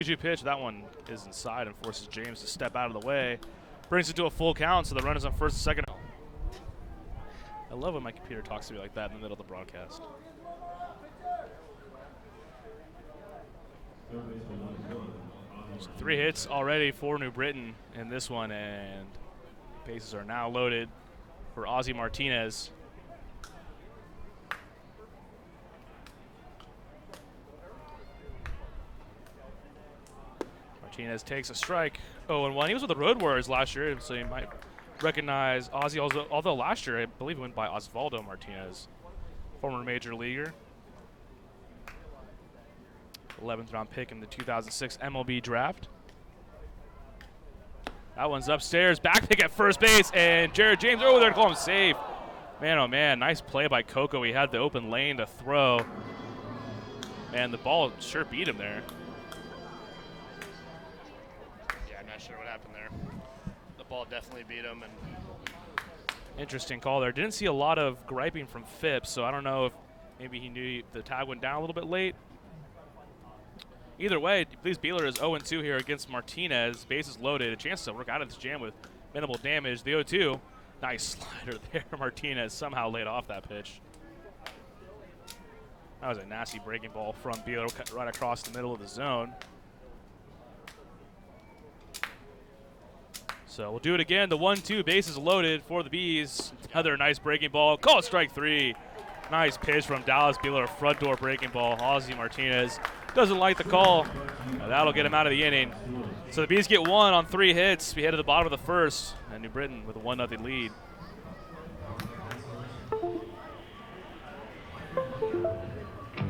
2 pitch. That one is inside and forces James to step out of the way. Brings it to a full count, so the runners on first and second. I love when my computer talks to me like that in the middle of the broadcast. So 3 hits already for New Britain in this one, and bases are now loaded for Ozzy Martinez. Martinez takes a strike, 0-1. He was with the Road Warriors last year, so you might recognize Ozzy, although last year I believe he went by Osvaldo Martinez, former major leaguer. 11th round pick in the 2006 MLB draft. That one's upstairs, back pick at first base, and Jared James over there to call him safe. Man, oh man, nice play by Coco. He had the open lane to throw, and the ball sure beat him there. Yeah, I'm not sure what happened there. The ball definitely beat him. And interesting call there. Didn't see a lot of griping from Phipps, so I don't know if maybe he knew the tag went down a little bit late. Either way, Please Beeler is 0-2 here against Martinez. Bases loaded, a chance to work out of this jam with minimal damage. The 0-2, nice slider there. Martinez somehow laid off that pitch. That was a nasty breaking ball from Beeler, cut right across the middle of the zone. So we'll do it again. The 1-2, bases loaded for the Bees. Another nice breaking ball. Call it strike 3. Nice pitch from Dallas Beeler, front door breaking ball. Ozzy Martinez doesn't like the call. That'll get him out of the inning. So the Bees get 1 on 3 hits. We head to the bottom of the first, and New Britain with a 1-0 lead.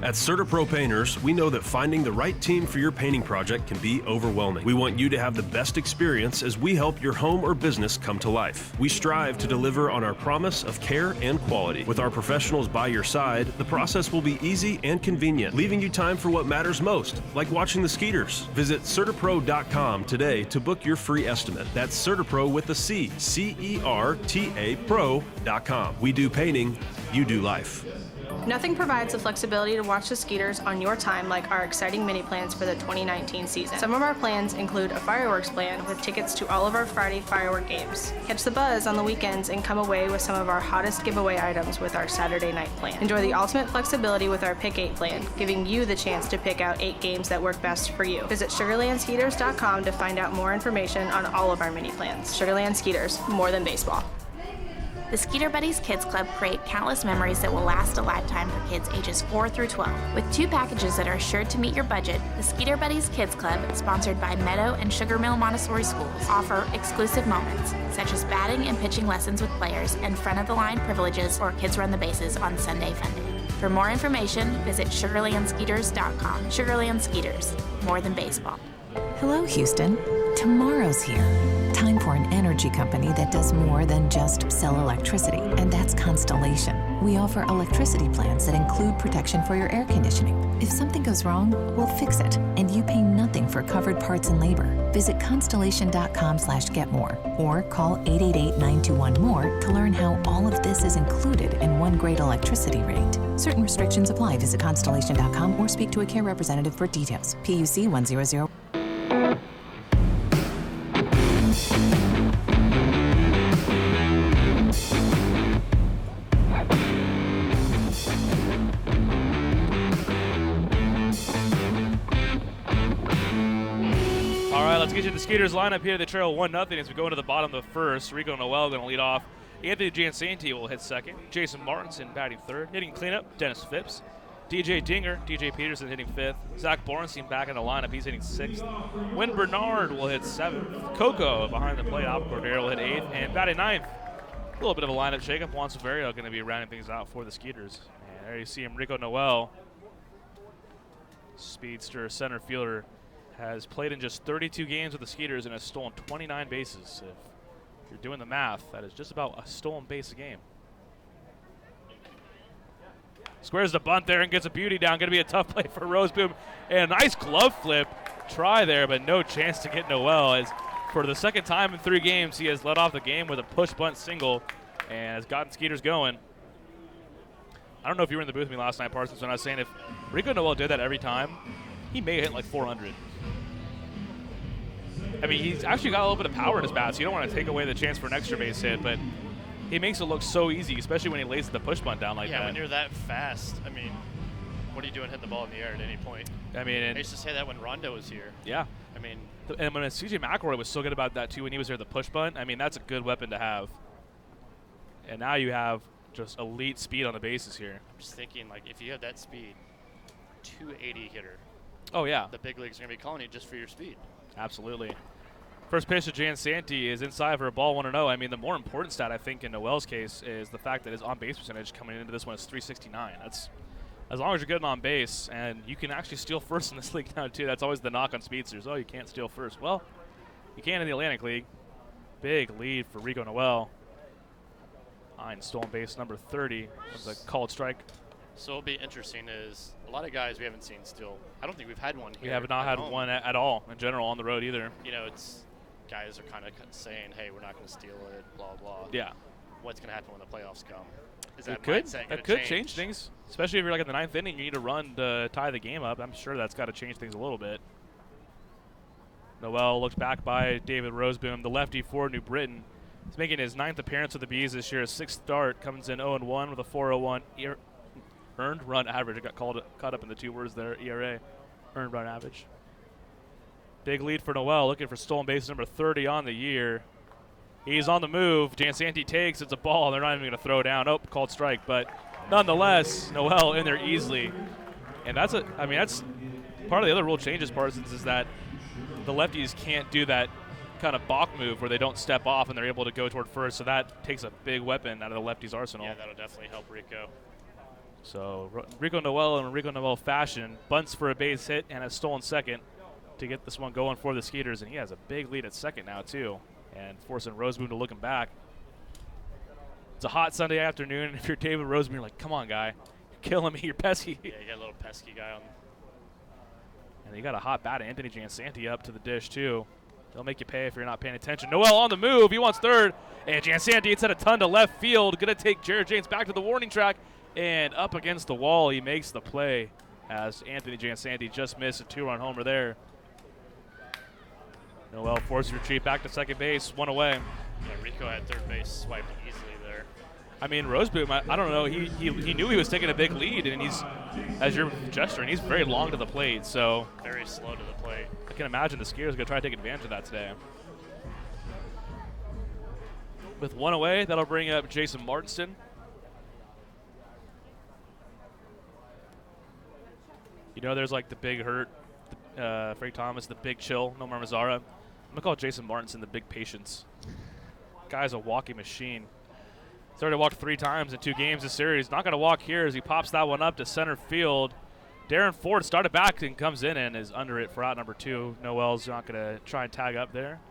At CertaPro Painters, we know that finding the right team for your painting project can be overwhelming. We want you to have the best experience as we help your home or business come to life. We strive to deliver on our promise of care and quality. With our professionals by your side, the process will be easy and convenient, leaving you time for what matters most, like watching the Skeeters. Visit CertaPro.com today to book your free estimate. That's CertaPro with a C, C-E-R-T-A Pro.com. We do painting, you do life. Nothing provides the flexibility to watch the Skeeters on your time like our exciting mini plans for the 2019 season. Some of our plans include a fireworks plan with tickets to all of our Friday firework games. Catch the buzz on the weekends and come away with some of our hottest giveaway items with our Saturday night plan. Enjoy the ultimate flexibility with our Pick 8 plan, giving you the chance to pick out 8 games that work best for you. Visit SugarlandSkeeters.com to find out more information on all of our mini plans. Sugarland Skeeters, more than baseball. The Skeeter Buddies Kids Club create countless memories that will last a lifetime for kids ages 4 through 12. With 2 packages that are sure to meet your budget, the Skeeter Buddies Kids Club, sponsored by Meadow and Sugar Mill Montessori Schools, offer exclusive moments, such as batting and pitching lessons with players and front-of-the-line privileges or Kids Run the Bases on Sunday Funday. For more information, visit SugarlandSkeeters.com. Sugarland Skeeters, more than baseball. Hello, Houston. Tomorrow's here. Time for an energy company that does more than just sell electricity, and that's Constellation. We offer electricity plans that include protection for your air conditioning. If something goes wrong, we'll fix it, and you pay nothing for covered parts and labor. Visit Constellation.com/getmore or call 888-921-MORE to learn how all of this is included in one great electricity rate. Certain restrictions apply. Visit Constellation.com or speak to a care representative for details. PUC 100. Let's get you the Skeeters lineup here. They trail 1-0 as we go into the bottom of the first. Rico Noel going to lead off. Anthony Giansanti will hit second. Jason Martinson batting third. Hitting cleanup, Dennis Phipps. DJ Dinger, DJ Peterson hitting fifth. Zach Borenstein back in the lineup. He's hitting sixth. Wynn Bernard will hit seventh. Coco behind the plate. Albert Cordero will hit eighth. And batting ninth, a little bit of a lineup shakeup. Juan Severio going to be rounding things out for the Skeeters. And there you see him, Rico Noel. Speedster center fielder. Has played in just 32 games with the Skeeters and has stolen 29 bases. If you're doing the math, that is just about a stolen base a game. Squares the bunt there and gets a beauty down. Going to be a tough play for Roseboom. And a nice glove flip try there, but no chance to get Noel. As for the second time in 3 games, he has led off the game with a push bunt single and has gotten Skeeters going. I don't know if you were in the booth with me last night, Parsons, when I was saying if Rico Noel did that every time, he may hit like 400. I mean, he's actually got a little bit of power in his bat, so you don't want to take away the chance for an extra base hit, but he makes it look so easy, especially when he lays the push bunt down like that. Yeah, when you're that fast, I mean, what are you doing hitting the ball in the air at any point? I mean, I used to say that when Rondo was here. Yeah. I mean, and when CJ McElroy was so good about that too when he was there, the push bunt, I mean, that's a good weapon to have. And now you have just elite speed on the bases here. I'm just thinking, like, if you have that speed, 280 hitter. Oh, yeah. The big leagues are going to be calling you just for your speed. Absolutely. First pitch to Jan Santee is inside for a ball 1-0. I mean, the more important stat, I think, in Noel's case is the fact that his on-base percentage coming into this one is 369. That's as long as you're good on base, and you can actually steal first in this league now, too. That's always the knock on speedsters. Oh, you can't steal first. Well, you can in the Atlantic League. Big lead for Rico Noel. Hines, stolen base number 30. That was a called strike. So what'll be interesting is a lot of guys we haven't seen steal. I don't think we've had one here. We have not had home. one at all in general on the road either. You know, it's guys are kind of saying, hey, we're not going to steal it, blah, blah. Yeah. What's going to happen when the playoffs come? Is It that could. mindset That gonna could change things, especially if you're like in the 9th inning, you need a run to tie the game up. I'm sure that's got to change things a little bit. Noel looked back by David Roseboom, the lefty for New Britain. He's making his 9th appearance with the Bees this year, his 6th start, comes in 0-1 with a 4.01 earned run average. It got caught up in the two words there, ERA, earned run average. Big lead for Noel, looking for stolen base number 30 on the year. He's on the move. Jan Santee takes. It's a ball. They're not even going to throw down. Oh, called strike. But nonetheless, Noel in there easily. And that's part of the other rule changes, Parsons, is that the lefties can't do that kind of balk move where they don't step off and they're able to go toward first. So that takes a big weapon out of the lefties' arsenal. Yeah, that'll definitely help Rico. So Rico Noel in Rico Noel fashion bunts for a base hit and a stolen second to get this one going for the Skeeters. And he has a big lead at second now, too. And forcing Roseboom to look him back. It's a hot Sunday afternoon, and if you're David Roseboom, you're like, come on, guy. You're killing me. You're pesky. Yeah, you got a little pesky guy on. And you got a hot bat, Anthony Jansanti, up to the dish, too. They'll make you pay if you're not paying attention. Noel on the move. He wants third. And Jansanti hits at a ton to left field. Going to take Jared James back to the warning track. And up against the wall, he makes the play as Anthony Jansanti just missed a 2-run homer there. Noel forced retreat back to second base, one away. Yeah, Rico had third base swiped easily there. I mean, Roseboom, I don't know. He knew he was taking a big lead, and he's, as you're gesturing, he's very long to the plate. So very slow to the plate. I can imagine the Skeeters are going to try to take advantage of that today. With one away, that'll bring up Jason Martinson. You know, there's like the big hurt, Frank Thomas, the big chill, Nomar Mazara. I'm going to call Jason Martinson the big patience. Guy's a walking machine. He's already walked 3 times in 2 games this series. Not going to walk here as he pops that one up to center field. Darren Ford started back and comes in and is under it for out number 2. Noel's not going to try and tag up there.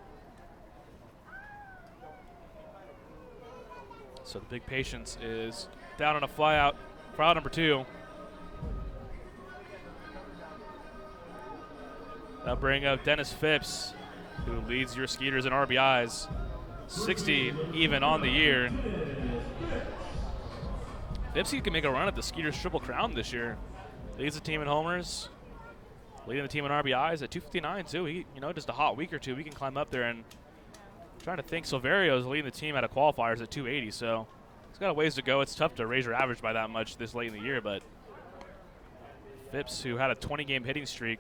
So the big patience is down on a fly out for out number 2. That'll bring up Dennis Phipps, who leads your Skeeters in RBIs. 60 even on the year. Phipps can make a run at the Skeeters Triple Crown this year. Leads the team in homers, leading the team in RBIs at 259 too. He, just a hot week or two, we can climb up there. And trying to think, Silverio's leading the team out of qualifiers at 280, so he's got a ways to go. It's tough to raise your average by that much this late in the year, but Phipps, who had a 20-game hitting streak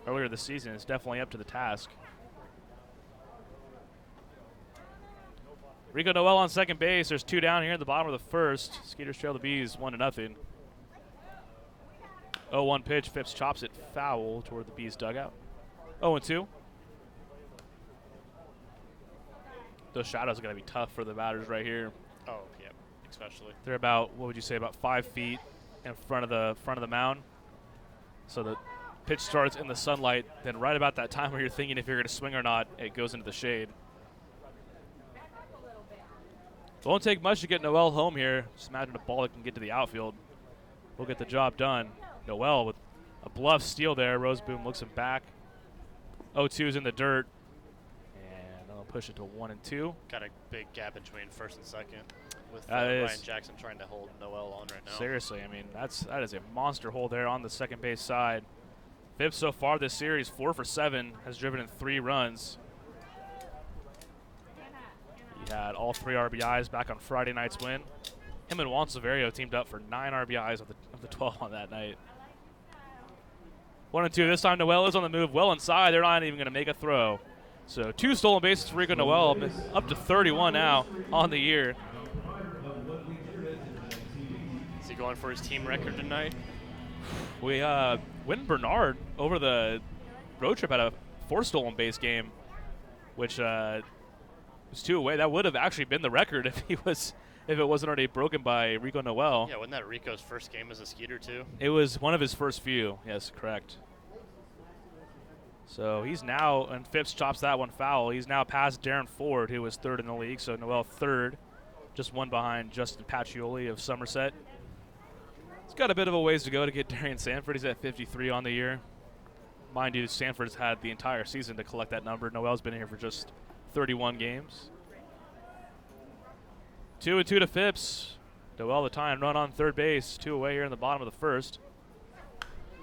earlier this season, is definitely up to the task. Rico Noel on second base. There's 2 down here at the bottom of the first. Skeeters trail the Bees 1-0. 0-1 pitch. Phipps chops it foul toward the Bees dugout. 0-2. Those shadows are going to be tough for the batters right here. Oh, yep, especially. They're about, what would you say, about 5 feet in front of the mound. So the pitch starts in the sunlight. Then right about that time where you're thinking if you're going to swing or not, it goes into the shade. It won't take much to get Noel home here. Just imagine a ball that can get to the outfield. We'll get the job done. Noel with a bluff steal there. Roseboom looks him back. 0-2's in the dirt. And they'll push it to 1-2. Got a big gap between first and second with Ryan Jackson trying to hold Noel on right now. Seriously, I mean, that is a monster hole there on the second base side. Phipps so far this series, 4 for 7, has driven in 3 runs. He had all 3 RBIs back on Friday night's win. Him and Juan Severio teamed up for 9 RBIs of the 12 on that night. 1-2. This time Noel is on the move well inside. They're not even going to make a throw. So 2 stolen bases for Rico Noel, up to 31 now on the year. Is he going for his team record tonight? We Wynn Bernard over the road trip had a 4 stolen base game, which was 2 away. That would have actually been the record if it wasn't already broken by Rico Noel. Yeah, wasn't that Rico's first game as a Skeeter too? It was one of his first few. Yes, correct. So he's now, and Phipps chops that one foul. He's now past Darren Ford, who was 3rd in the league. So Noel 3rd, just 1 behind Justin Pacioli of Somerset. He's got a bit of a ways to go to get Darian Sanford. He's at 53 on the year. Mind you, Sanford's had the entire season to collect that number. Noel's been here for just 31 games. 2-2 to Phipps. Noel the time run on 3rd base. 2 away here in the bottom of the 1st.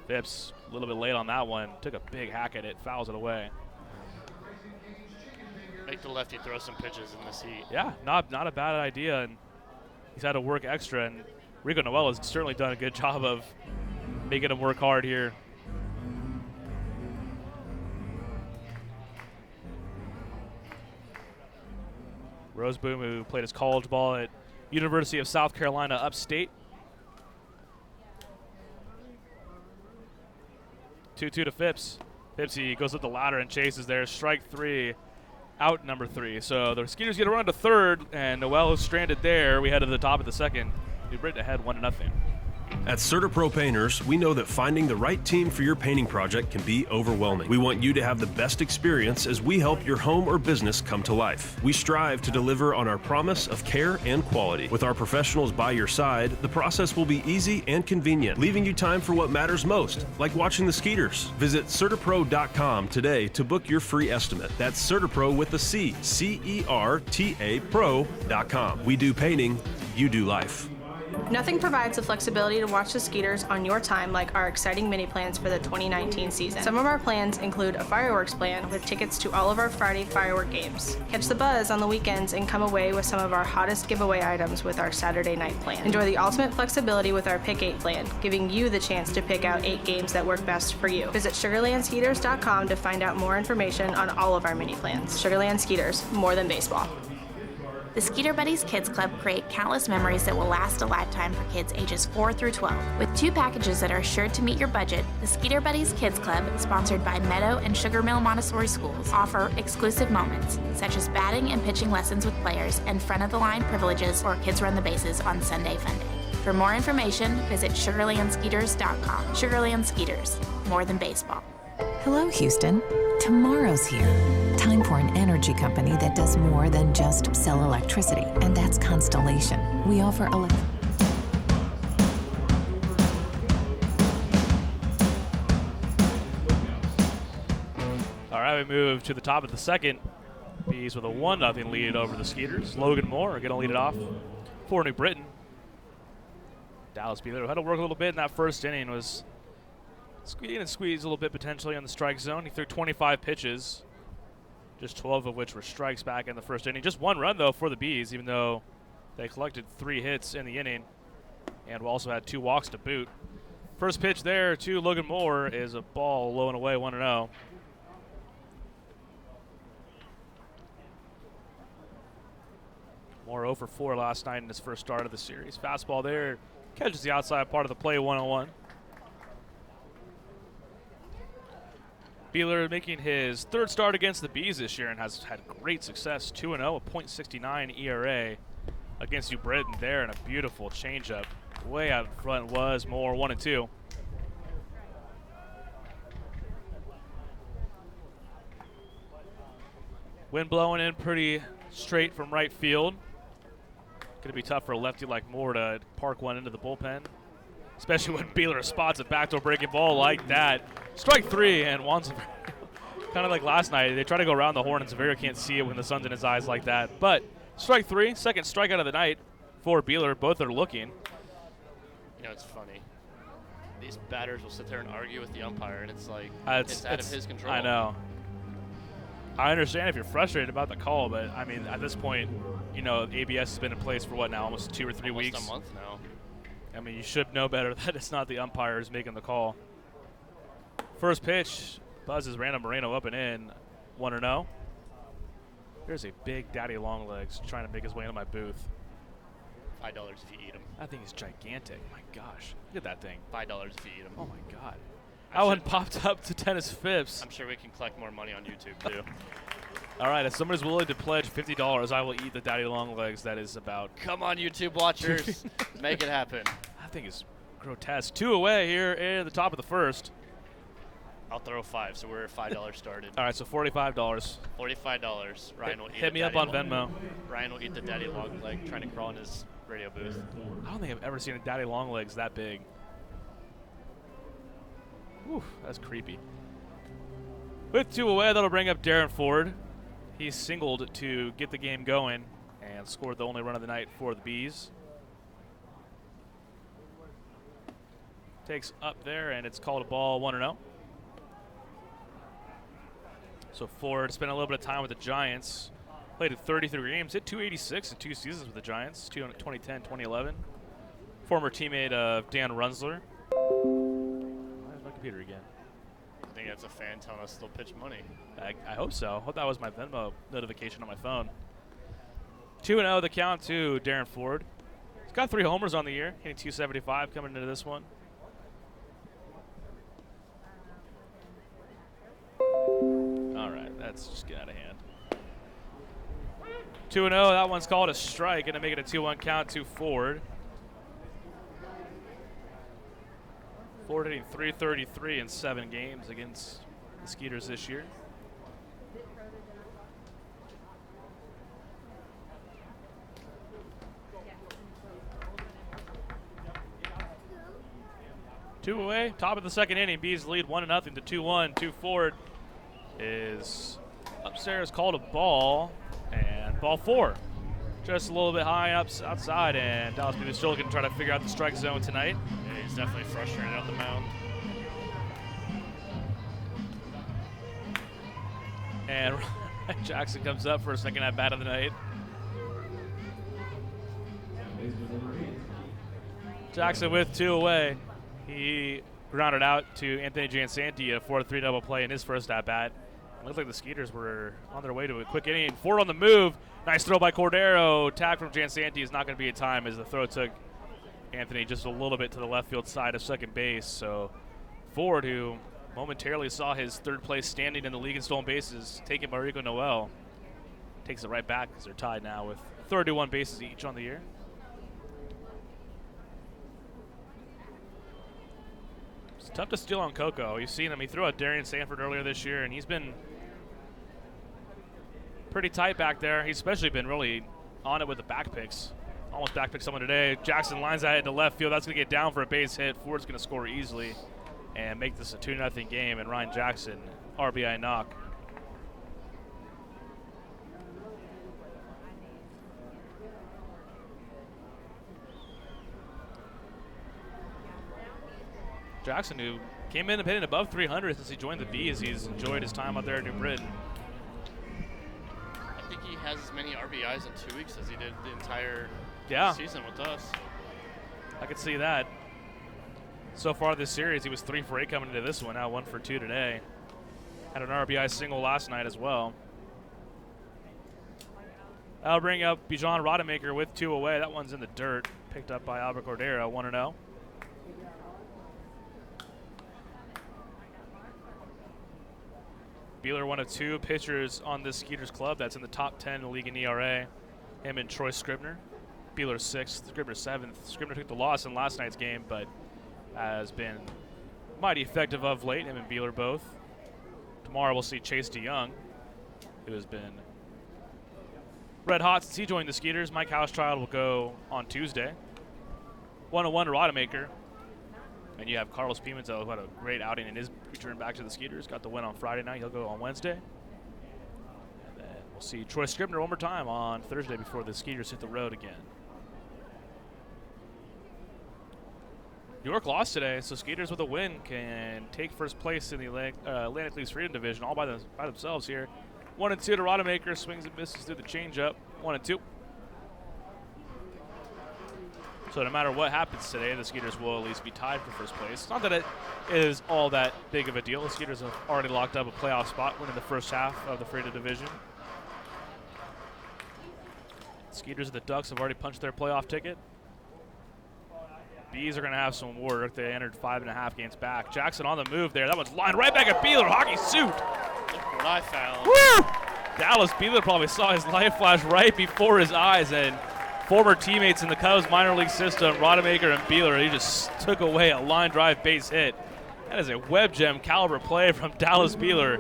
Phipps a little bit late on that one. Took a big hack at it. Fouls it away. Make the lefty throw some pitches in this heat. Yeah, not a bad idea. And he's had to work extra. And Rico Noel has certainly done a good job of making him work hard here. Roseboom, who played his college ball at University of South Carolina upstate. 2-2 to Phipps. Phipps, he goes up the ladder and chases there. Strike 3, out number 3. So the Skeeters get a run to 3rd, and Noel is stranded there. We head to the top of the 2nd. New Britain ahead 1-0. At CertaPro Painters, we know that finding the right team for your painting project can be overwhelming. We want you to have the best experience as we help your home or business come to life. We strive to deliver on our promise of care and quality. With our professionals by your side, the process will be easy and convenient, leaving you time for what matters most, like watching the Skeeters. Visit CertaPro.com today to book your free estimate. That's CertaPro with a C, C-E-R-T-A Pro.com. We do painting, you do life. Nothing provides the flexibility to watch the Skeeters on your time like our exciting mini plans for the 2019 season. Some of our plans include a fireworks plan with tickets to all of our Friday firework games. Catch the buzz on the weekends and come away with some of our hottest giveaway items with our Saturday night plan. Enjoy the ultimate flexibility with our Pick 8 plan, giving you the chance to pick out 8 games that work best for you. Visit SugarlandSkeeters.com to find out more information on all of our mini plans. Sugarland Skeeters, more than baseball. The Skeeter Buddies Kids Club create countless memories that will last a lifetime for kids ages 4 through 12. With 2 packages that are sure to meet your budget, the Skeeter Buddies Kids Club, sponsored by Meadow and Sugar Mill Montessori Schools, offer exclusive moments, such as batting and pitching lessons with players and front-of-the-line privileges or Kids Run the Bases on Sunday Fun Day. For more information, visit SugarlandSkeeters.com. Sugarland Skeeters, more than baseball. Hello, Houston. Tomorrow's here. Time for an energy company that does more than just sell electricity, and that's Constellation. We offer All right, we move to the top of the 2nd. Bees with a 1-0 lead over the Skeeters. Logan Moore going to lead it off for New Britain. Dallas Beeler had to work a little bit in that 1st inning, was squeeze a little bit potentially on the strike zone. He threw 25 pitches, just 12 of which were strikes back in the 1st inning. Just 1 run, though, for the Bees, even though they collected 3 hits in the inning and we also had 2 walks to boot. First pitch there to Logan Moore is a ball low and away, 1-0. Moore 0 for 4 last night in his first start of the series. Fastball there, catches the outside part of the play, 1-1. Beeler making his 3rd start against the Bees this year and has had great success. 2-0, a .69 ERA against New Britain there, and a beautiful changeup. Way out in front was Moore, 1-2. Wind blowing in pretty straight from right field. Going to be tough for a lefty like Moore to park one into the bullpen, especially when Beeler spots a backdoor breaking ball like that. Strike 3, and Juan's kind of like last night. They try to go around the horn, and Severio can't see it when the sun's in his eyes like that. But strike 3, 2nd strikeout of the night for Beeler. Both are looking. You know, it's funny. These batters will sit there and argue with the umpire, and it's like it's out of his control. I know. I understand if you're frustrated about the call, but I mean, at this point, you know, ABS has been in place for what now, almost 2 or 3 weeks? Almost a month now. I mean, you should know better that it's not the umpires making the call. First pitch, buzzes Randall Moreno up and in, 1-0. There's a big daddy long legs trying to make his way into my booth. $5 if you eat them. That thing is gigantic. My gosh, look at that thing. $5 if you eat them. Oh my God. That one popped up to Dennis Phipps. I'm sure we can collect more money on YouTube too. All right, if somebody's willing to pledge $50, I will eat the daddy long legs. That is about. Come on, YouTube watchers, make it happen. That thing is grotesque. 2 away here in the top of the first. I'll throw 5, so we're at $5 started. All right, so $45. $45. Ryan will eat. Hit me up on Venmo. Ryan will eat the daddy long leg trying to crawl in his radio booth. I don't think I've ever seen a daddy long legs that big. Whew, that's creepy. With 2 away, that'll bring up Darren Ford. He singled to get the game going and scored the only run of the night for the Bees. Takes up there, and it's called a ball, 1-0. So Ford spent a little bit of time with the Giants. Played in 33 games, hit 286 in 2 seasons with the Giants, 2010, 2011. Former teammate of Dan Runzler. Where's my computer again? I think that's a fan telling us they'll pitch money. I hope so. Hope that was my Venmo notification on my phone. 2-0 the count to Darren Ford. He's got 3 homers on the year, hitting 275 coming into this one. All right, that's just get out of hand. 2-0, that one's called a strike, going to make it a 2-1 count to Ford. Ford hitting .333 in 7 games against the Skeeters this year. Two away, top of the second inning. Bees lead 1-0 to 2-1. 2 Ford is upstairs, called a ball, and ball 4. Just a little bit high up outside, and Dallas Bees still going to try to figure out the strike zone tonight. Yeah, he's definitely frustrated on the mound. And Jackson comes up for a second at bat of the night. Jackson with 2 away. He grounded out to Anthony Giansanti, a 4-3 double play in his first at bat. Looked like the Skeeters were on their way to a quick inning. Ford on the move. Nice throw by Cordero. Tag from Giansanti is not going to be in time as the throw took Anthony just a little bit to the left field side of second base. So Ford, who momentarily saw his 3rd place standing in the league in stolen bases, taken by Rico Noel, takes it right back because they're tied now with 31 bases each on the year. It's tough to steal on Coco. You've seen him. He threw out Darian Sanford earlier this year, and he's been pretty tight back there. He's especially been really on it with the back picks. Almost back picked someone today. Jackson lines that into left field. That's going to get down for a base hit. Ford's going to score easily and make this a 2-0 game, and Ryan Jackson, RBI knock. Jackson, who came in and hitting above 300 since he joined the Bees, he's enjoyed his time out there at New Britain. I think he has as many RBIs in 2 weeks as he did the entire season with us. I could see that. So far this series, he was 3 for 8 coming into this one, now 1 for 2 today. Had an RBI single last night as well. I'll bring up Bijan Rodemaker with 2 away. That one's in the dirt, picked up by Albert Cordero, 1-0. Beeler, one of 2 pitchers on this Skeeters club that's in the top 10 in the league in ERA. Him and Troy Scribner. Beeler 6th, Scribner 7th. Scribner took the loss in last night's game, but has been mighty effective of late, him and Beeler both. Tomorrow we'll see Chase DeYoung, who has been red hot since he joined the Skeeters. Mike Housechild will go on Tuesday. 1-1 to Rodemaker. And you have Carlos Pimentel, who had a great outing in his return back to the Skeeters. Got the win on Friday night. He'll go on Wednesday. And then we'll see Troy Scribner one more time on Thursday before the Skeeters hit the road again. New York lost today, so Skeeters with a win can take first place in the Atlantic League's Freedom Division all by themselves here. 1-2 to Rodemaker. Swings and misses through the changeup. 1-2. So no matter what happens today, the Skeeters will at least be tied for first place. Not that it is all that big of a deal. The Skeeters have already locked up a playoff spot, winning the first half of the Freda division. Skeeters and the Ducks have already punched their playoff ticket. Bees are going to have some work. They entered 5.5 games back. Jackson on the move there. That one's lined right back at Beeler. Hockey suit. Look what I found. Woo! Dallas Beeler probably saw his light flash right before his eyes, and former teammates in the Cubs minor league system, Rodemaker and Beeler, he just took away a line drive base hit. That is a web gem caliber play from Dallas Beeler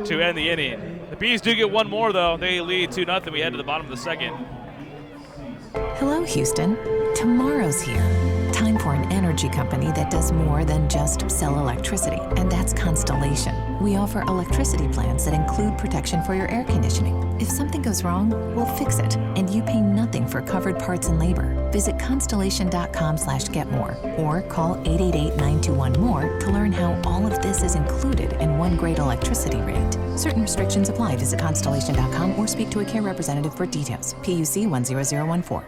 to end the inning. The Bees do get one more, though. They lead 2-0. We head to the bottom of the second. Hello, Houston. Tomorrow's here. Time for an energy company that does more than just sell electricity, and that's Constellation. We offer electricity plans that include protection for your air conditioning. If something goes wrong, we'll fix it, and you pay nothing for covered parts and labor. Visit constellation.com/getmore or call 888-921-MORE to learn how all of this is included in one great electricity rate. Certain restrictions apply. Visit constellation.com or speak to a care representative for details. PUC 10014.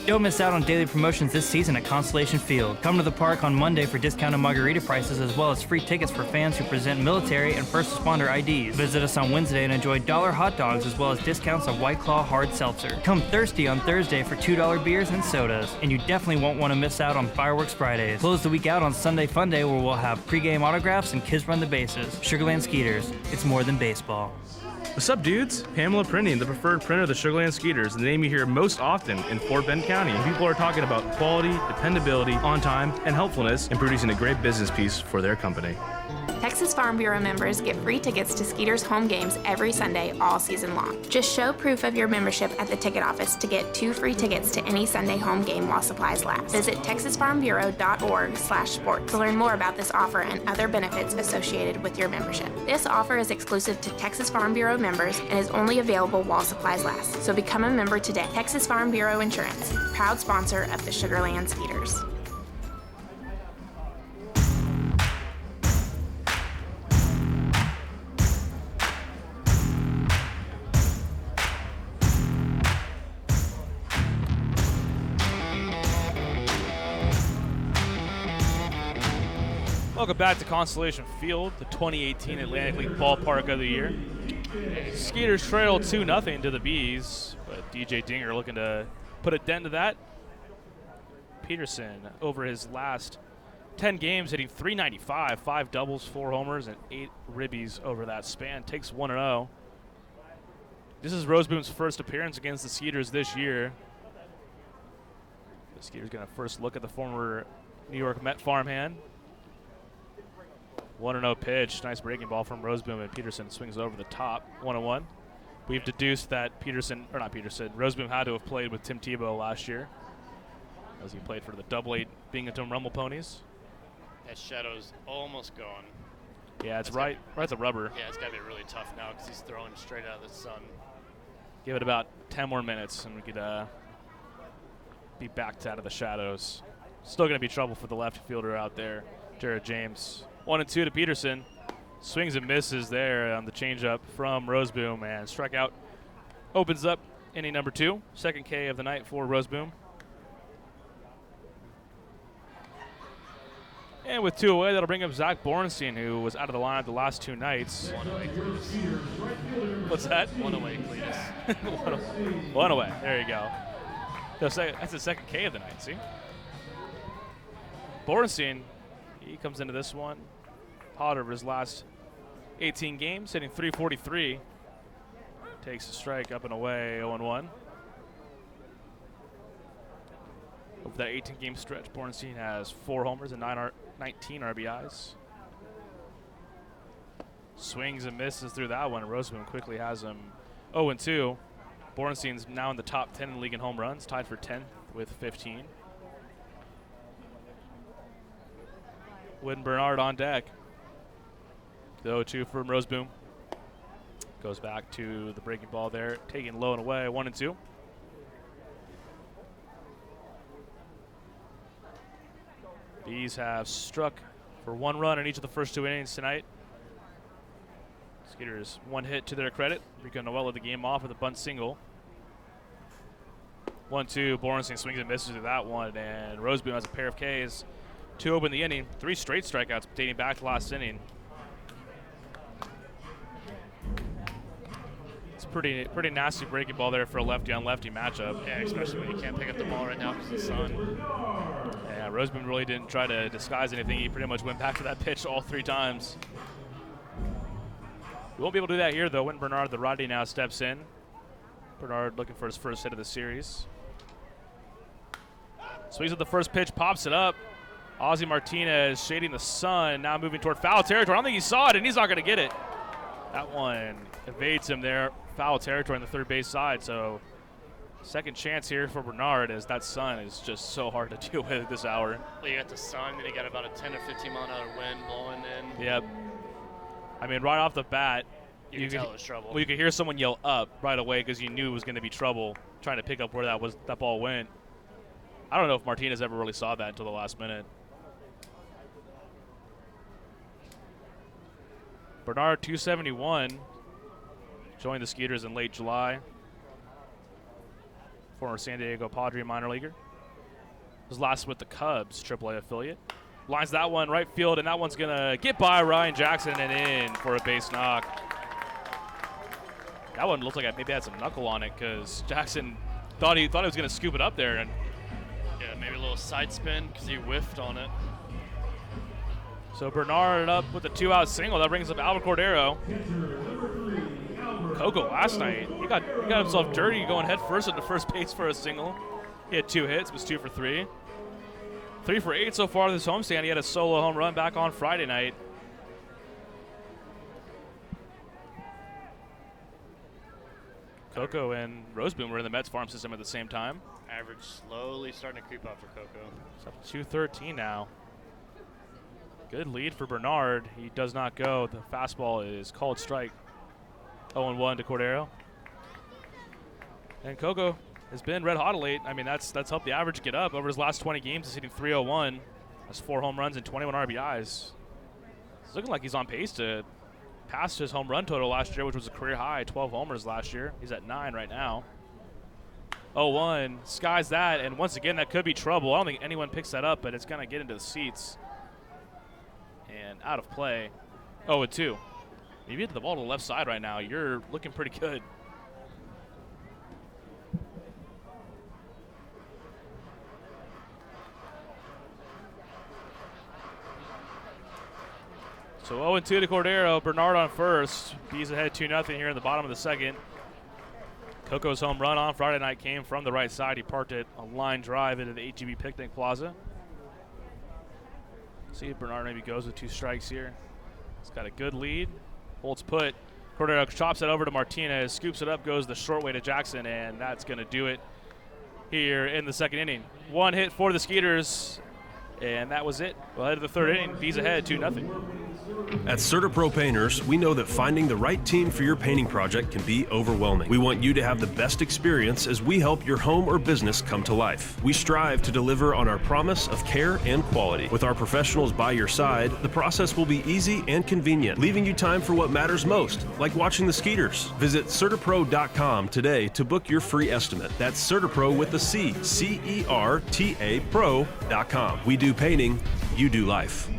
Don't miss out on daily promotions this season at Constellation Field. Come to the park on Monday for discounted margarita prices as well as free tickets for fans who present military and first responder IDs. Visit us on Wednesday and enjoy $1 hot dogs as well as discounts of White Claw hard seltzer. Come thirsty on Thursday for $2 beers and sodas. And you definitely won't want to miss out on Fireworks Fridays. Close the week out on Sunday Fun Day where we'll have pregame autographs and kids run the bases. Sugarland Skeeters, it's more than baseball. What's up, dudes? Pamela Printing, the preferred printer of the Sugarland Skeeters, the name you hear most often in Fort Bend County. People are talking about quality, dependability, on time, and helpfulness in producing a great business piece for their company. Texas Farm Bureau members get free tickets to Skeeters home games every Sunday all season long. Just show proof of your membership at the ticket office to get 2 free tickets to any Sunday home game while supplies last. Visit texasfarmbureau.org/sports to learn more about this offer and other benefits associated with your membership. This offer is exclusive to Texas Farm Bureau members and is only available while supplies last. So become a member today. Texas Farm Bureau Insurance, proud sponsor of the Sugarland Skeeters. Welcome back to Constellation Field, the 2018 Atlantic League Ballpark of the Year. Skeeters trail 2-0 to the Bees, but DJ Dinger looking to put a dent to that. Peterson, over his last 10 games, hitting .395, 5 doubles, 4 homers, and 8 ribbies over that span. Takes 1-0. This is Roseboom's first appearance against the Skeeters this year. The Skeeters going to first look at the former New York Met farmhand. 1-0 pitch. Nice breaking ball from Roseboom, and Peterson swings over the top. 1-1. We've deduced that Roseboom had to have played with Tim Tebow last year, as he played for the Double-A Binghamton Rumble Ponies. That shadow's almost gone. Yeah, it's right at the rubber. Yeah, it's got to be really tough now because he's throwing straight out of the sun. Give it about 10 more minutes, and we could be backed out of the shadows. Still going to be trouble for the left fielder out there, Jared James. 1-2 to Peterson. Swings and misses there on the changeup from Roseboom, and strikeout opens up inning number 2. Second K of the night for Roseboom. And with 2 away, that'll bring up Zach Borenstein, who was out of the lineup the last 2 nights. 1 away, please. What's that? 1 away, please. 1 away. There you go. That's the second K of the night, see? Borenstein, he comes into this one hot over his last 18 games, hitting .343. Takes a strike up and away, 0-1. Over that 18-game stretch, Borenstein has 4 homers and 19 RBIs. Swings and misses through that one. Roseboom quickly has him 0-2. Borenstein's now in the top 10 in the league in home runs, tied for 10th with 15. Wynn Bernard on deck. The 0-2 from Roseboom. Goes back to the breaking ball there, taking low and away, 1-2. Bees have struck for 1 run in each of the first 2 innings tonight. Skeeters 1 hit to their credit. Rico Noella the game off with a bunt single. 1-2. Borenstein swings and misses with that one, and Roseboom has a pair of Ks. 2 open the inning. 3 straight strikeouts dating back to last inning. It's pretty nasty breaking ball there for a lefty-on-lefty matchup. Yeah, especially when you can't pick up the ball right now because of the sun. Yeah, Roseboom really didn't try to disguise anything. He pretty much went back to that pitch all 3 times. We won't be able to do that here, though, when Bernard, the righty, now steps in. Bernard looking for his first hit of the series. Swings at the first pitch, pops it up. Ozzy Martinez shading the sun, now moving toward foul territory. I don't think he saw it, and he's not going to get it. That one evades him there. Foul territory on the third base side, so second chance here for Bernard, as that sun is just so hard to deal with at this hour. Well, you got the sun, and you got about a 10 or 15 mile an hour wind blowing in. Yep. I mean, right off the bat, you can tell it was trouble. Well, you could hear someone yell up right away because you knew it was going to be trouble trying to pick up where that ball went. I don't know if Martinez ever really saw that until the last minute. Bernard, 271, joined the Skeeters in late July. Former San Diego Padre minor leaguer. Was last with the Cubs, AAA affiliate. Lines that one right field, and that one's going to get by Ryan Jackson and in for a base knock. That one looked like it maybe had some knuckle on it because Jackson thought he was going to scoop it up there. And yeah, maybe a little side spin because he whiffed on it. So Bernard up with a 2-out single. That brings up Albert Cordero. Coco last night, he got himself dirty going head first into first base for a single. He had 2 hits, was 2 for 3. 3 for 8 so far this homestand. He had a solo home run back on Friday night. Coco and Roseboom were in the Mets farm system at the same time. Average slowly starting to creep up for Coco. It's up to 213 now. Good lead for Bernard. He does not go. The fastball is called strike. 0-1 to Cordero. And Coco has been red hot of late. I mean, that's helped the average get up. Over his last 20 games, he's hitting .301. Has 4 home runs and 21 RBIs. It's looking like he's on pace to pass his home run total last year, which was a career high, 12 homers last year. He's at 9 right now. 0-1, skies that, and once again, that could be trouble. I don't think anyone picks that up, but it's going to get into the seats. And out of play. 0-2. If you hit the ball to the left side right now, you're looking pretty good. So 0-2 to Cordero. Bernard on first. Bees ahead 2-0 here in the bottom of the second. Coco's home run on Friday night came from the right side. He parked it a line drive into the HEB Picnic Plaza. See if Bernard maybe goes with 2 strikes here. He's got a good lead. Holds put. Cordero chops it over to Martinez. Scoops it up, goes the short way to Jackson, and that's going to do it here in the second inning. 1 hit for the Skeeters, and that was it. Well, ahead of the third inning, Bees ahead 2-0. At CertaPro Painters, we know that finding the right team for your painting project can be overwhelming. We want you to have the best experience as we help your home or business come to life. We strive to deliver on our promise of care and quality. With our professionals by your side, the process will be easy and convenient, leaving you time for what matters most, like watching the Skeeters. Visit CertaPro.com today to book your free estimate. That's CertaPro with a C, C-E-R-T-A Pro.com. We do painting, you do life.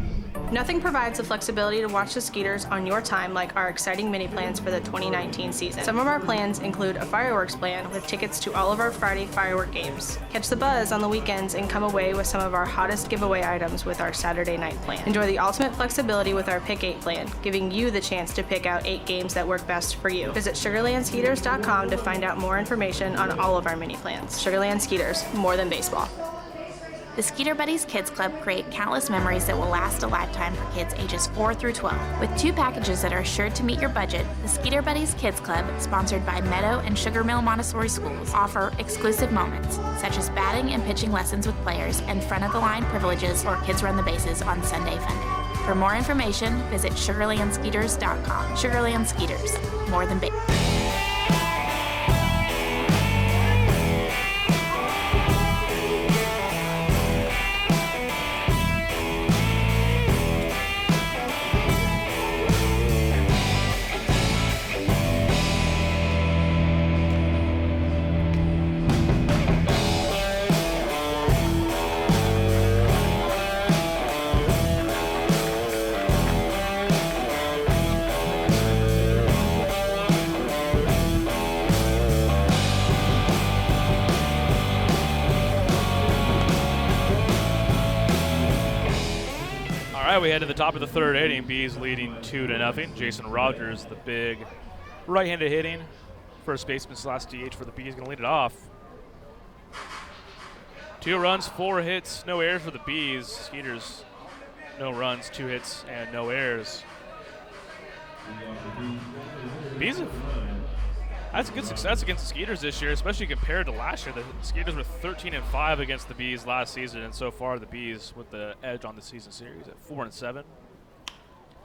Nothing provides the flexibility to watch the Skeeters on your time like our exciting mini plans for the 2019 season. Some of our plans include a fireworks plan with tickets to all of our Friday firework games. Catch the buzz on the weekends and come away with some of our hottest giveaway items with our Saturday night plan. Enjoy the ultimate flexibility with our Pick 8 plan, giving you the chance to pick out 8 games that work best for you. Visit SugarlandSkeeters.com to find out more information on all of our mini plans. Sugarland Skeeters, more than baseball. The Skeeter Buddies Kids Club create countless memories that will last a lifetime for kids ages 4 through 12. With 2 packages that are sure to meet your budget, the Skeeter Buddies Kids Club, sponsored by Meadow and Sugar Mill Montessori Schools, offer exclusive moments, such as batting and pitching lessons with players and front-of-the-line privileges or kids run the bases on Sunday Funday. For more information, visit SugarlandSkeeters.com. Sugarland Skeeters, more than baseball. All right, we head to the top of the third inning. Bees leading 2-0. Jason Rogers, the big right-handed hitting first baseman / DH for the Bees, going to lead it off. 2 runs, 4 hits, no errors for the Bees. Skeeters, no runs, 2 hits, and no errors. Bees have that's a good success against the Skeeters this year, especially compared to last year. The Skeeters were 13-5 against the Bees last season, and so far the Bees with the edge on the season series at 4-7.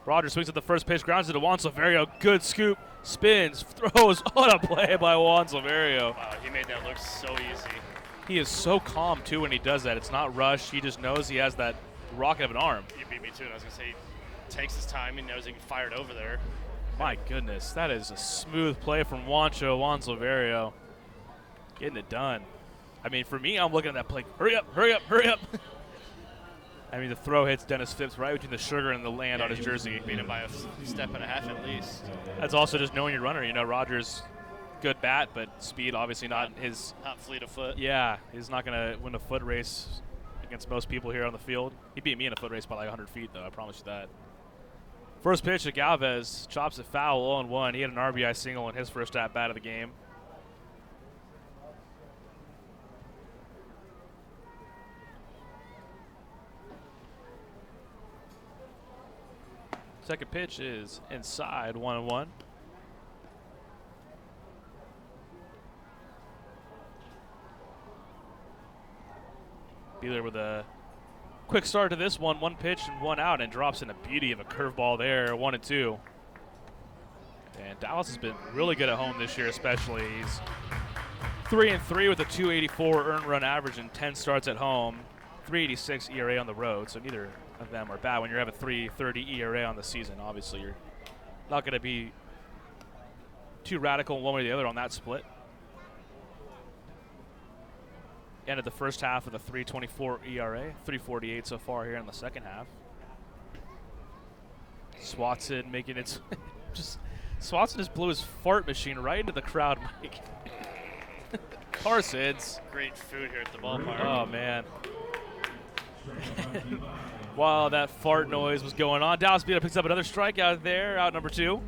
Rogers swings at the first pitch, grounds it to Juan Silverio. Good scoop, spins, throws. What a play by Juan Silverio. Wow, he made that look so easy. He is so calm, too, when he does that. It's not rushed. He just knows he has that rocket of an arm. You beat me, too, and I was going to say he takes his time. He knows he can fire it over there. My goodness, that is a smooth play from Juan Silverio. Getting it done. I mean, for me, I'm looking at that play. Hurry up, hurry up, hurry up. I mean, the throw hits Dennis Phipps right between the sugar and the land on his jersey. Beat him by a step and a half at least. That's also just knowing your runner. You know, Rogers, good bat, but speed obviously not his. Not fleet of foot. Yeah, he's not going to win a foot race against most people here on the field. He beat me in a foot race by like 100 feet, though. I promise you that. First pitch to Galvez, chops it foul, 0-1. He had an RBI single in his first at-bat of the game. Second pitch is inside, 1-1. Beeler with a quick start to this one. 1 pitch and 1 out, and drops in a beauty of a curveball there, 1-2. And Dallas has been really good at home this year, especially. He's 3-3 with a 284 earned run average and 10 starts at home. 386 ERA on the road, so neither of them are bad. When you have a 330 ERA on the season, obviously you're not going to be too radical one way or the other on that split. Ended the first half with a 3.24 ERA, 3.48 so far here in the second half. Swatson making it Swatson just blew his fart machine right into the crowd mic. Parsons. Great food here at the ballpark. Oh, man. While that fart noise was going on, Dallas Beeler picks up another strikeout there, out number 2.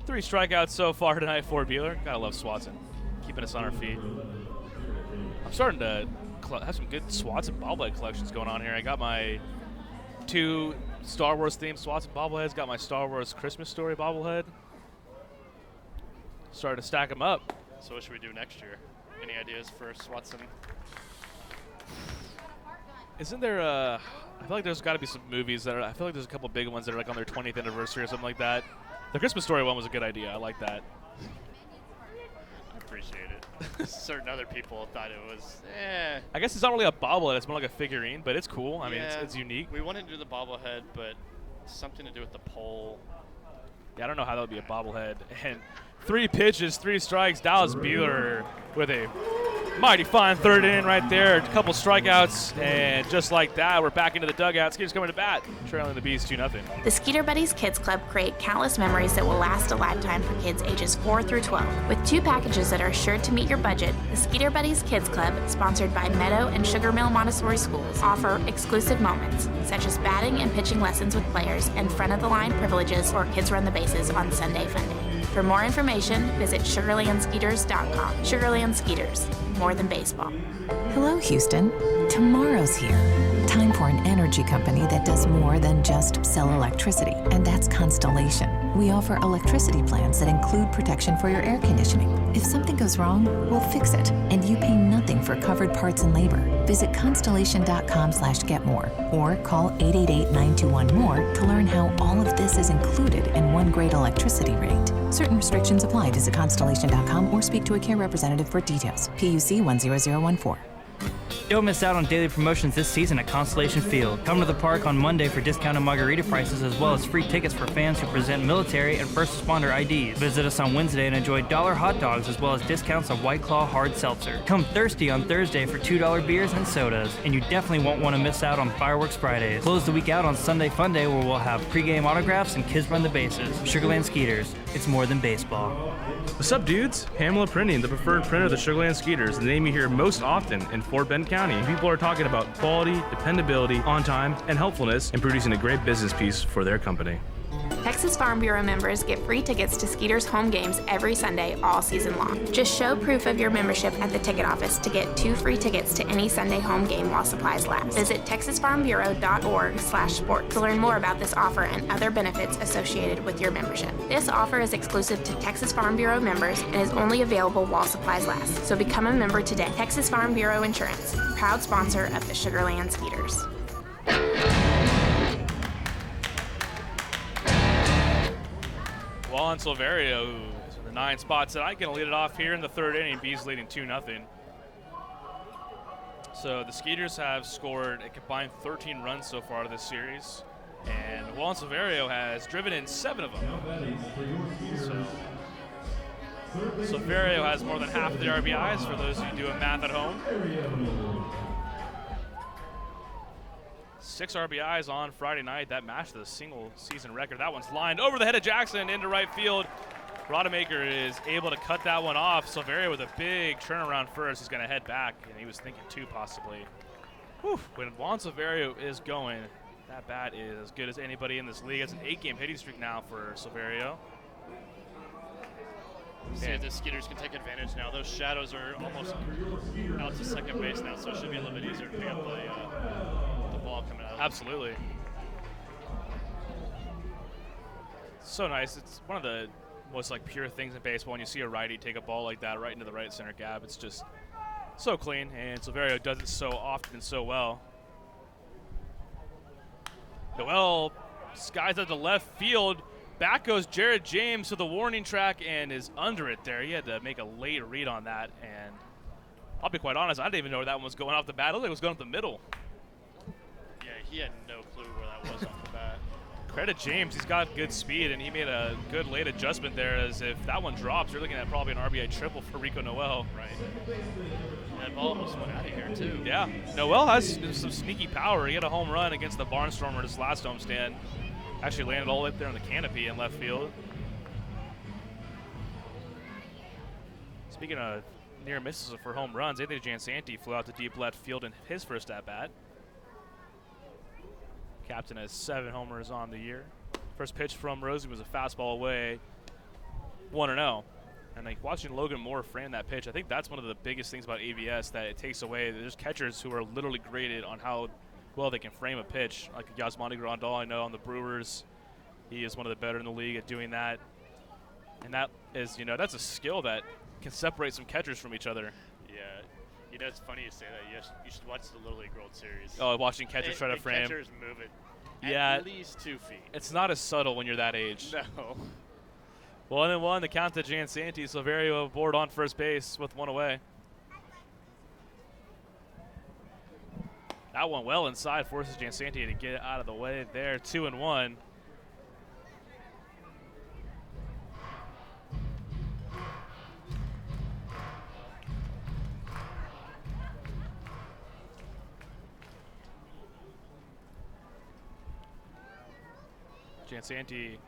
3 strikeouts so far tonight for Beeler. Gotta love Swatson, keeping us on our feet. I'm starting to have some good Swatson bobblehead collections going on here. I got my 2 Star Wars themed Swatson bobbleheads, got my Star Wars Christmas Story bobblehead. Starting to stack them up. So what should we do next year? Any ideas for Swatson? Isn't there I feel like there's got to be some movies that are, I feel like there's a couple big ones that are like on their 20th anniversary or something like that. The Christmas Story one was a good idea. I like that. I appreciate it. Certain other people thought it was, I guess it's not really a bobblehead. It's more like a figurine, but it's cool. I mean, it's unique. We wanted to do the bobblehead, but something to do with the pole. Yeah, I don't know how that would be a bobblehead. And 3 pitches, 3 strikes. Dallas Beeler with a mighty fine third inning right there. A couple strikeouts, and just like that, we're back into the dugout. Skeeters coming to bat, trailing the Bees 2-0. The Skeeter Buddies Kids Club create countless memories that will last a lifetime for kids ages 4 through 12. With 2 packages that are sure to meet your budget, the Skeeter Buddies Kids Club, sponsored by Meadow and Sugar Mill Montessori Schools, offer exclusive moments, such as batting and pitching lessons with players and front-of-the-line privileges or kids run the bases on Sunday Funday. For more information, visit SugarlandSkeeters.com. Sugarland Skeeters, more than baseball. Hello, Houston. Tomorrow's here. Time for an energy company that does more than just sell electricity, and that's Constellation. We offer electricity plans that include protection for your air conditioning. If something goes wrong, we'll fix it, and you pay nothing for covered parts and labor. Visit Constellation.com/getmore or call 888-921-MORE to learn how all of this is included in one great electricity rate. Certain restrictions apply. Visit Constellation.com or speak to a care representative for details. PUC 10014. Don't miss out on daily promotions this season at Constellation Field. Come to the park on Monday for discounted margarita prices as well as free tickets for fans who present military and first responder IDs. Visit us on Wednesday and enjoy $1 hot dogs as well as discounts on White Claw hard seltzer. Come thirsty on Thursday for $2 beers and sodas. And you definitely won't want to miss out on Fireworks Fridays. Close the week out on Sunday Funday where we'll have pregame autographs and kids run the bases. Sugarland Skeeters. It's more than baseball. What's up, dudes? Pamela Printing, the preferred printer of the Sugarland Skeeters, the name you hear most often in Fort Bend County. County. People are talking about quality, dependability, on time, and helpfulness in producing a great business piece for their company. Texas Farm Bureau members get free tickets to Skeeters home games every Sunday all season long. Just show proof of your membership at the ticket office to get 2 free tickets to any Sunday home game while supplies last. Visit texasfarmbureau.org/sports to learn more about this offer and other benefits associated with your membership. This offer is exclusive to Texas Farm Bureau members and is only available while supplies last. So become a member today. Texas Farm Bureau Insurance, proud sponsor of the Sugarland Skeeters. Juan Silverio, who's in the 9 spots tonight, going to lead it off here in the 3rd inning. Bees leading 2-0. So the Skeeters have scored a combined 13 runs so far this series, and Juan Silverio has driven in 7 of them. So Silverio has more than half of the RBIs for those who do a math at home. 6 RBIs on Friday night. That matched the single season record. That one's lined over the head of Jackson into right field. Rodemaker is able to cut that one off. Silverio with a big turnaround first. He's going to head back, and he was thinking 2 possibly. Whew. When Juan Silverio is going, that bat is as good as anybody in this league. It's an 8-game hitting streak now for Silverio. See if the Skeeters can take advantage now. Those shadows are almost out to second base now, so it should be a little bit easier to pick up the ball coming out. Absolutely. So nice. It's one of the most pure things in baseball when you see a righty take a ball like that right into the right center gap. It's just so clean, and Silverio does it so often and so well. Noel skies out to left field. Back goes Jared James to the warning track and is under it there. He had to make a late read on that, and I'll be quite honest, I didn't even know where that one was going off the bat. It looked like it was going up the middle. Yeah, he had no clue where that was off the bat. Credit James, he's got good speed, and he made a good late adjustment there, as if that one drops, you're looking at probably an RBI triple for Rico Noel. Right. And that ball almost went out of here, too. Yeah, Noel has some sneaky power. He had a home run against the Barnstormer his last homestand. Actually landed all the way up there on the canopy in left field. Speaking of near misses for home runs, Anthony Jansanti flew out to deep left field in his first at-bat. Captain has 7 homers on the year. First pitch from Rosie was a fastball away, 1-0. And watching Logan Moore frame that pitch, I think that's one of the biggest things about AVS that it takes away. There's catchers who are literally graded on how well they can frame a pitch. Like Yasmani Grandal, I know on the Brewers, he is one of the better in the league at doing that. And that is, that's a skill that can separate some catchers from each other. Yeah. It's funny you say that. You should watch the Little League World Series. Oh, watching catchers try to frame. Catchers move it at least 2 feet. It's not as subtle when you're that age. No. 1-1, the count to Jansanti. Silverio aboard on first base with 1 away. That one well inside, forces Jansanti to get out of the way there. 2-1. Jansanti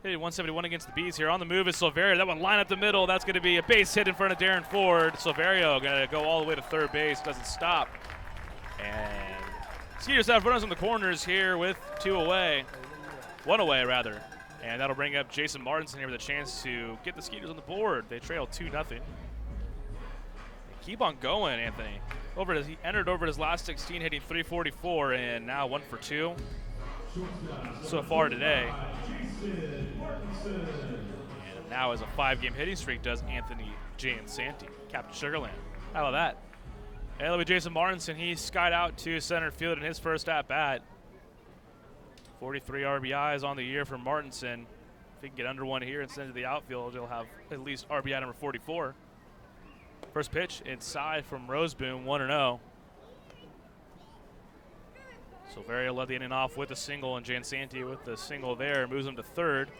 hit 171 against the Bees here. On the move is Silverio. That one line up the middle. That's going to be a base hit in front of Darren Ford. Silverio going to go all the way to third base. Doesn't stop. And Skeeters have runners on the corners here with 2 away. 1 away, rather. And that'll bring up Jason Martinson here with a chance to get the Skeeters on the board. They trail 2-0. Keep on going, Anthony. He entered over his last 16, hitting .344, and now 1 for 2 so far today. And now, as a 5-game hitting streak, does Anthony Jansanti, Captain Sugarland. How about that? And that'll be Jason Martinson. He skied out to center field in his first at-bat. 43 RBIs on the year for Martinson. If he can get under 1 here and send it to the outfield, he'll have at least RBI number 44. First pitch inside from Roseboom, 1-0. Silverio led the inning off with a single, and Jansanti with the single there moves him to third.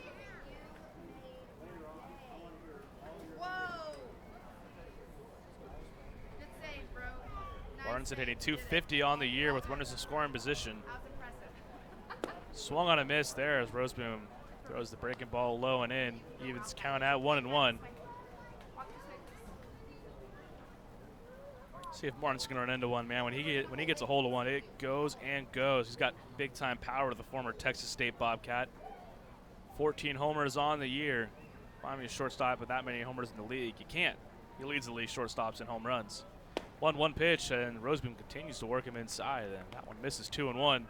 Martinson hitting .250 on the year with runners in scoring position. Swung on a miss there as Roseboom throws the breaking ball low and in. Evens count at 1-1. See if Martin's going to run into one, man. When he gets a hold of one, it goes and goes. He's got big-time power to the former Texas State Bobcat. 14 homers on the year. Find me a shortstop with that many homers in the league. You can't. He leads the league shortstops in home runs. 1-1 pitch, and Roseboom continues to work him inside, and that one misses 2-1.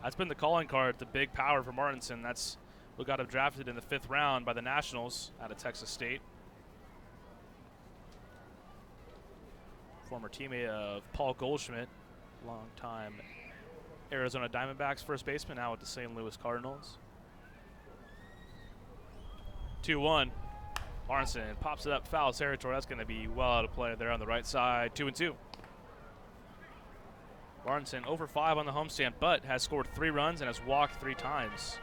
That's been the calling card, the big power for Martinson. That's who got him drafted in the 5th round by the Nationals out of Texas State. Former teammate of Paul Goldschmidt, longtime Arizona Diamondbacks first baseman, now with the St. Louis Cardinals. 2-1. Martinson pops it up foul territory. That's going to be well out of play there on the right side. 2-2. Martinson over 5 on the homestand, but has scored 3 runs and has walked 3 times.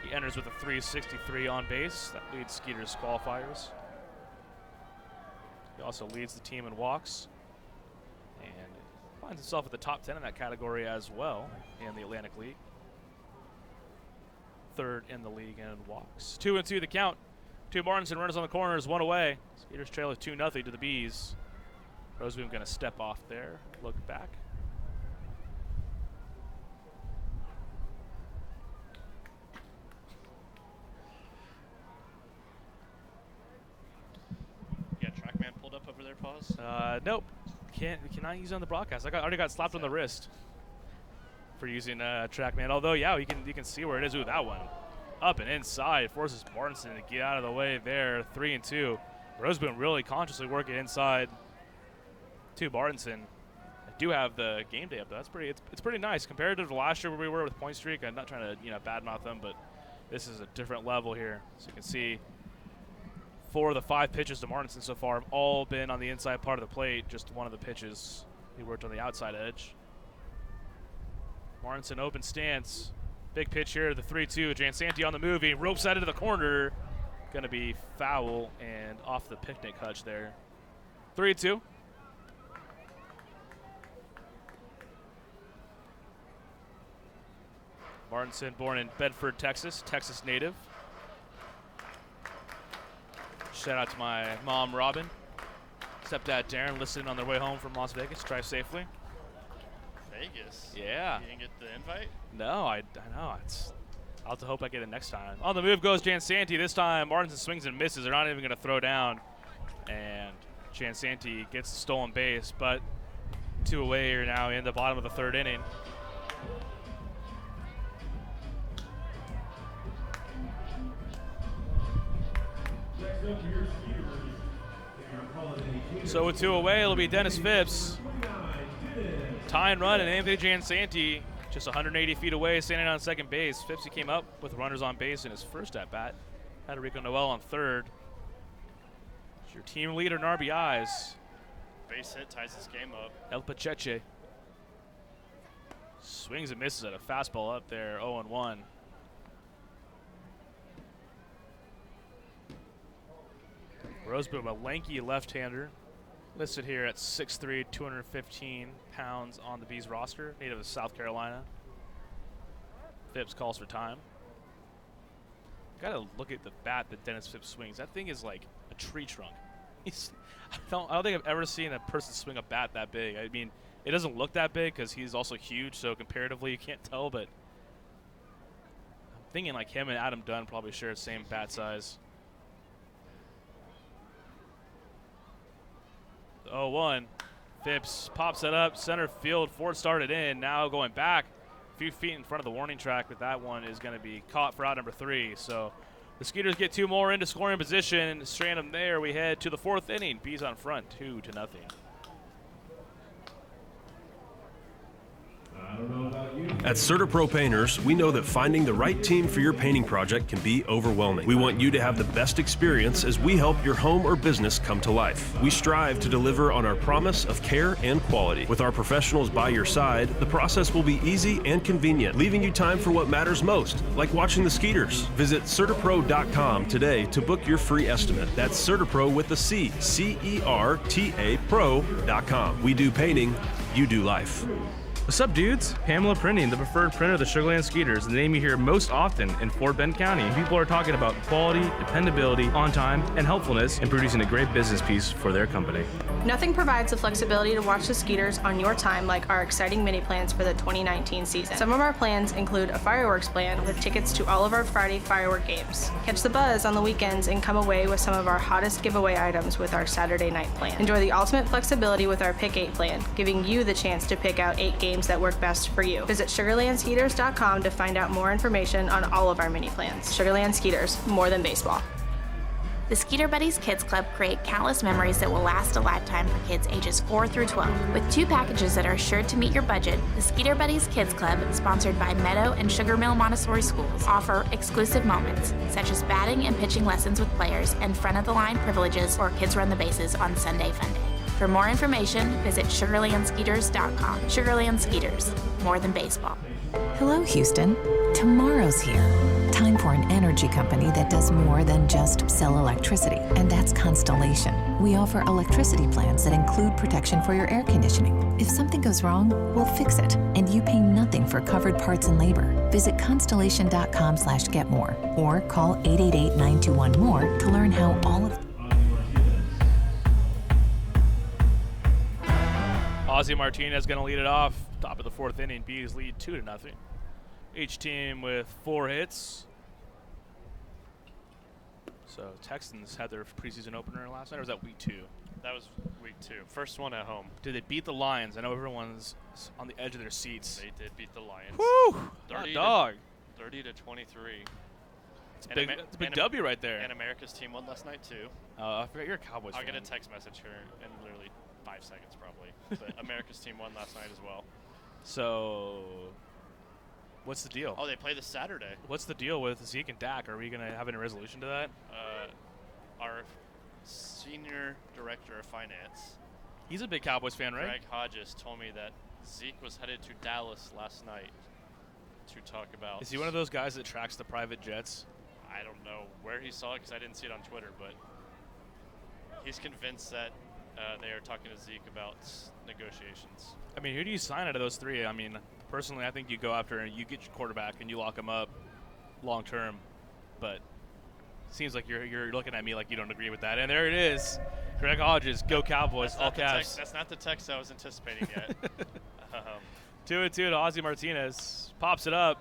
He enters with a .363 on base. That leads Skeeters qualifiers. He also leads the team in walks and finds himself at the top 10 in that category as well in the Atlantic League. 3rd in the league in walks. 2-2 the count. 2 Martinson runners on the corners, 1 away. Skeeters trail 2-0 to the Bees. Roseboom going to step off there, look back. Over there, pause? Nope. Cannot use on the broadcast. Already got slapped on the wrist for using TrackMan. Although, yeah, you can see where it is. Ooh, that one up and inside forces Martinson to get out of the way there. 3-2. Roseboom really consciously working inside to Martinson. I do have the game day up though. That's pretty. It's pretty nice compared to last year where we were with Point Streak. I'm not trying to badmouth them, but this is a different level here. So you can see 4 of the 5 pitches to Martinson so far have all been on the inside part of the plate. Just one of the pitches he worked on the outside edge. Martinson open stance. Big pitch here, the 3-2. Jansanti on the move. He ropes that into the corner. Going to be foul and off the picnic hutch there. 3-2. Martinson, born in Bedford, Texas native. Shout out to my mom, Robin. Stepdad, Darren, listening on their way home from Las Vegas. Drive safely. Vegas? Yeah. You didn't get the invite? No, I know. I'll have to hope I get it next time. On the move goes Jansanti. This time, Martinson swings and misses. They're not even going to throw down. And Jansanti gets the stolen base, but 2 away here now in the bottom of the 3rd inning. So with 2 away, it'll be Dennis Phipps. Tying run and Anthony Jansanti just 180 feet away, standing on second base. Phipps, he came up with runners on base in his first at-bat. Had Rico Noel on 3rd. It's your team leader in RBIs. Base hit ties this game up. El Pacheche. Swings and misses at a fastball up there, 0-1. Roseboom, a lanky left-hander, listed here at 6'3", 215 pounds on the Bees roster, native of South Carolina. Phipps calls for time. Gotta look at the bat that Dennis Phipps swings. That thing is like a tree trunk. I don't think I've ever seen a person swing a bat that big. I mean, it doesn't look that big because he's also huge, so comparatively you can't tell, but I'm thinking like him and Adam Dunn probably share the same bat size. 0-1. Phipps pops it up, center field. Ford started in, now going back a few feet in front of the warning track, but that one is going to be caught for out number 3. So the Skeeters get 2 more into scoring position. Strand them there. We head to the 4th inning. Bees on front, 2-0. At CertaPro Painters, we know that finding the right team for your painting project can be overwhelming. We want you to have the best experience as we help your home or business come to life. We strive to deliver on our promise of care and quality. With our professionals by your side, the process will be easy and convenient, leaving you time for what matters most, like watching the Skeeters. Visit CertaPro.com today to book your free estimate. That's CertaPro with a C, C-E-R-T-A Pro.com. We do painting, you do life. What's up, dudes? Pamela Printing, the preferred printer of the Sugarland Skeeters, the name you hear most often in Fort Bend County. People are talking about quality, dependability, on time, and helpfulness in producing a great business piece for their company. Nothing provides the flexibility to watch the Skeeters on your time like our exciting mini plans for the 2019 season. Some of our plans include a fireworks plan with tickets to all of our Friday firework games. Catch the buzz on the weekends and come away with some of our hottest giveaway items with our Saturday night plan. Enjoy the ultimate flexibility with our Pick 8 plan, giving you the chance to pick out 8 games that work best for you. Visit SugarlandSkeeters.com to find out more information on all of our mini plans. Sugarland Skeeters, more than baseball. The Skeeter Buddies Kids Club create countless memories that will last a lifetime for kids ages 4 through 12. With 2 packages that are sure to meet your budget, the Skeeter Buddies Kids Club, sponsored by Meadow and Sugar Mill Montessori Schools, offer exclusive moments, such as batting and pitching lessons with players and front-of-the-line privileges or kids run the bases on Sunday Fun Day. For more information, visit SugarlandSkeeters.com. Sugarland Skeeters, more than baseball. Hello, Houston. Tomorrow's here. Time for an energy company that does more than just sell electricity, and that's Constellation. We offer electricity plans that include protection for your air conditioning. If something goes wrong, we'll fix it, and you pay nothing for covered parts and labor. Visit constellation.com/getmore or call 888-921-MORE to learn how all of Ozzy Martinez going to lead it off. Top of the 4th inning. Bees lead 2-0. Each team with 4 hits. So Texans had their preseason opener last night, or was that week 2? That was week 2. First one at home. Did they beat the Lions? I know everyone's on the edge of their seats. They did beat the Lions. Woo! 30 dog. 30-23. It's a big W right there. And America's team won last night too. I forgot you're a Cowboys fan. I'll get a text message here in literally 5 seconds probably. But America's team won last night as well. So, what's the deal? Oh, they play this Saturday. What's the deal with Zeke and Dak? Are we going to have any resolution to that? Our senior director of finance, he's a big Cowboys fan, right? Greg Hodges, told me that Zeke was headed to Dallas last night to talk about. Is he one of those guys that tracks the private jets? I don't know where he saw it because I didn't see it on Twitter, but he's convinced that they are talking to Zeke about negotiations. I mean, who do you sign out of those 3? I mean, personally, I think you go after and you get your quarterback and you lock him up long term. But seems like you're looking at me like you don't agree with that. And there it is. Greg Hodges, go Cowboys, all caps. That's not the text I was anticipating yet. 2-2 to Ozzy Martinez. Pops it up.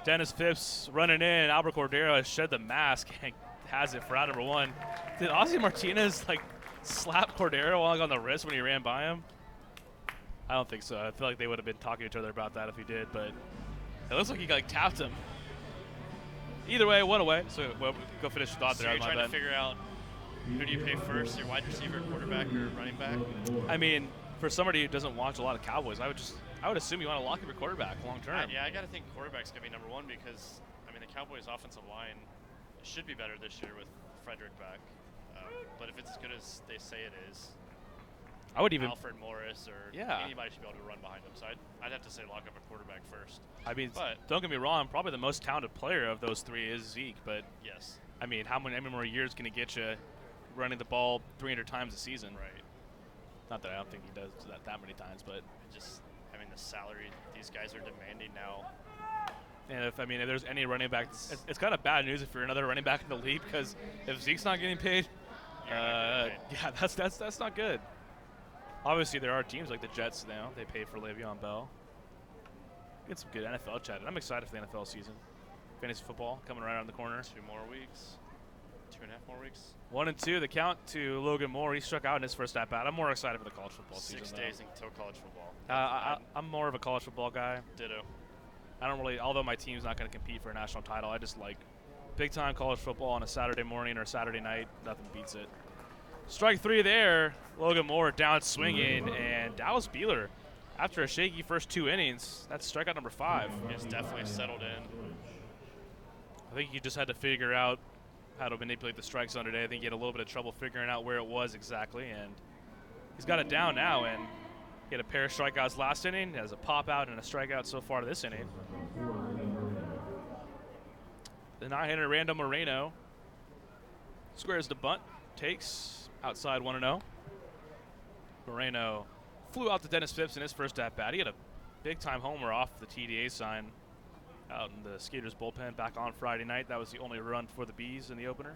Dennis Phipps running in. Albert Cordero has shed the mask and has it for out number 1. Did Ozzy Martinez, slap Cordero on the wrist when he ran by him? I don't think so. I feel like they would have been talking to each other about that if he did, but it looks like he tapped him. Either way, 1 away. So go finish your thought So there. you're trying to figure out who do you pay first, your wide receiver, quarterback, or running back? I mean, for somebody who doesn't watch a lot of Cowboys, I would assume you want to lock up your quarterback long term. I got to think quarterback's going to be number 1 because, the Cowboys' offensive line should be better this year with Frederick back. But if it's as good as they say it is, I would even Alfred Morris or anybody should be able to run behind him. So I'd have to say lock up a quarterback first. But don't get me wrong, probably the most talented player of those 3 is Zeke. But yes, how many more years can he get you running the ball 300 times a season? Right. Not that I don't think he does that many times, but just the salary these guys are demanding now. And if there's any running back, it's kind of bad news if you're another running back in the league because if Zeke's not getting paid, that's not good. Obviously, there are teams like the Jets now. They pay for Le'Veon Bell. Get some good NFL chat. I'm excited for the NFL season. Fantasy football coming right around the corner. 2 more weeks. 2.5 more weeks. 1-2. The count to Logan Moore. He struck out in his first at-bat. I'm more excited for the college football season. 6 days until college football. I'm more of a college football guy. Ditto. I don't really, although my team's not going to compete for a national title, I just like big-time college football on a Saturday morning or Saturday night. Nothing beats it. Strike 3 there. Logan Moore down swinging, and Dallas Beeler, after a shaky first 2 innings, that's strikeout number 5. He's definitely settled in. I think he just had to figure out how to manipulate the strike zone today. I think he had a little bit of trouble figuring out where it was exactly, and he's got it down now, and he had a pair of strikeouts last inning, has a pop out and a strikeout so far to this inning. The 9-hitter Randall Moreno squares the bunt, takes outside 1-0. Moreno flew out to Dennis Phipps in his first at bat. He had a big-time homer off the TDA sign out in the Skeeters bullpen back on Friday night. That was the only run for the Bees in the opener.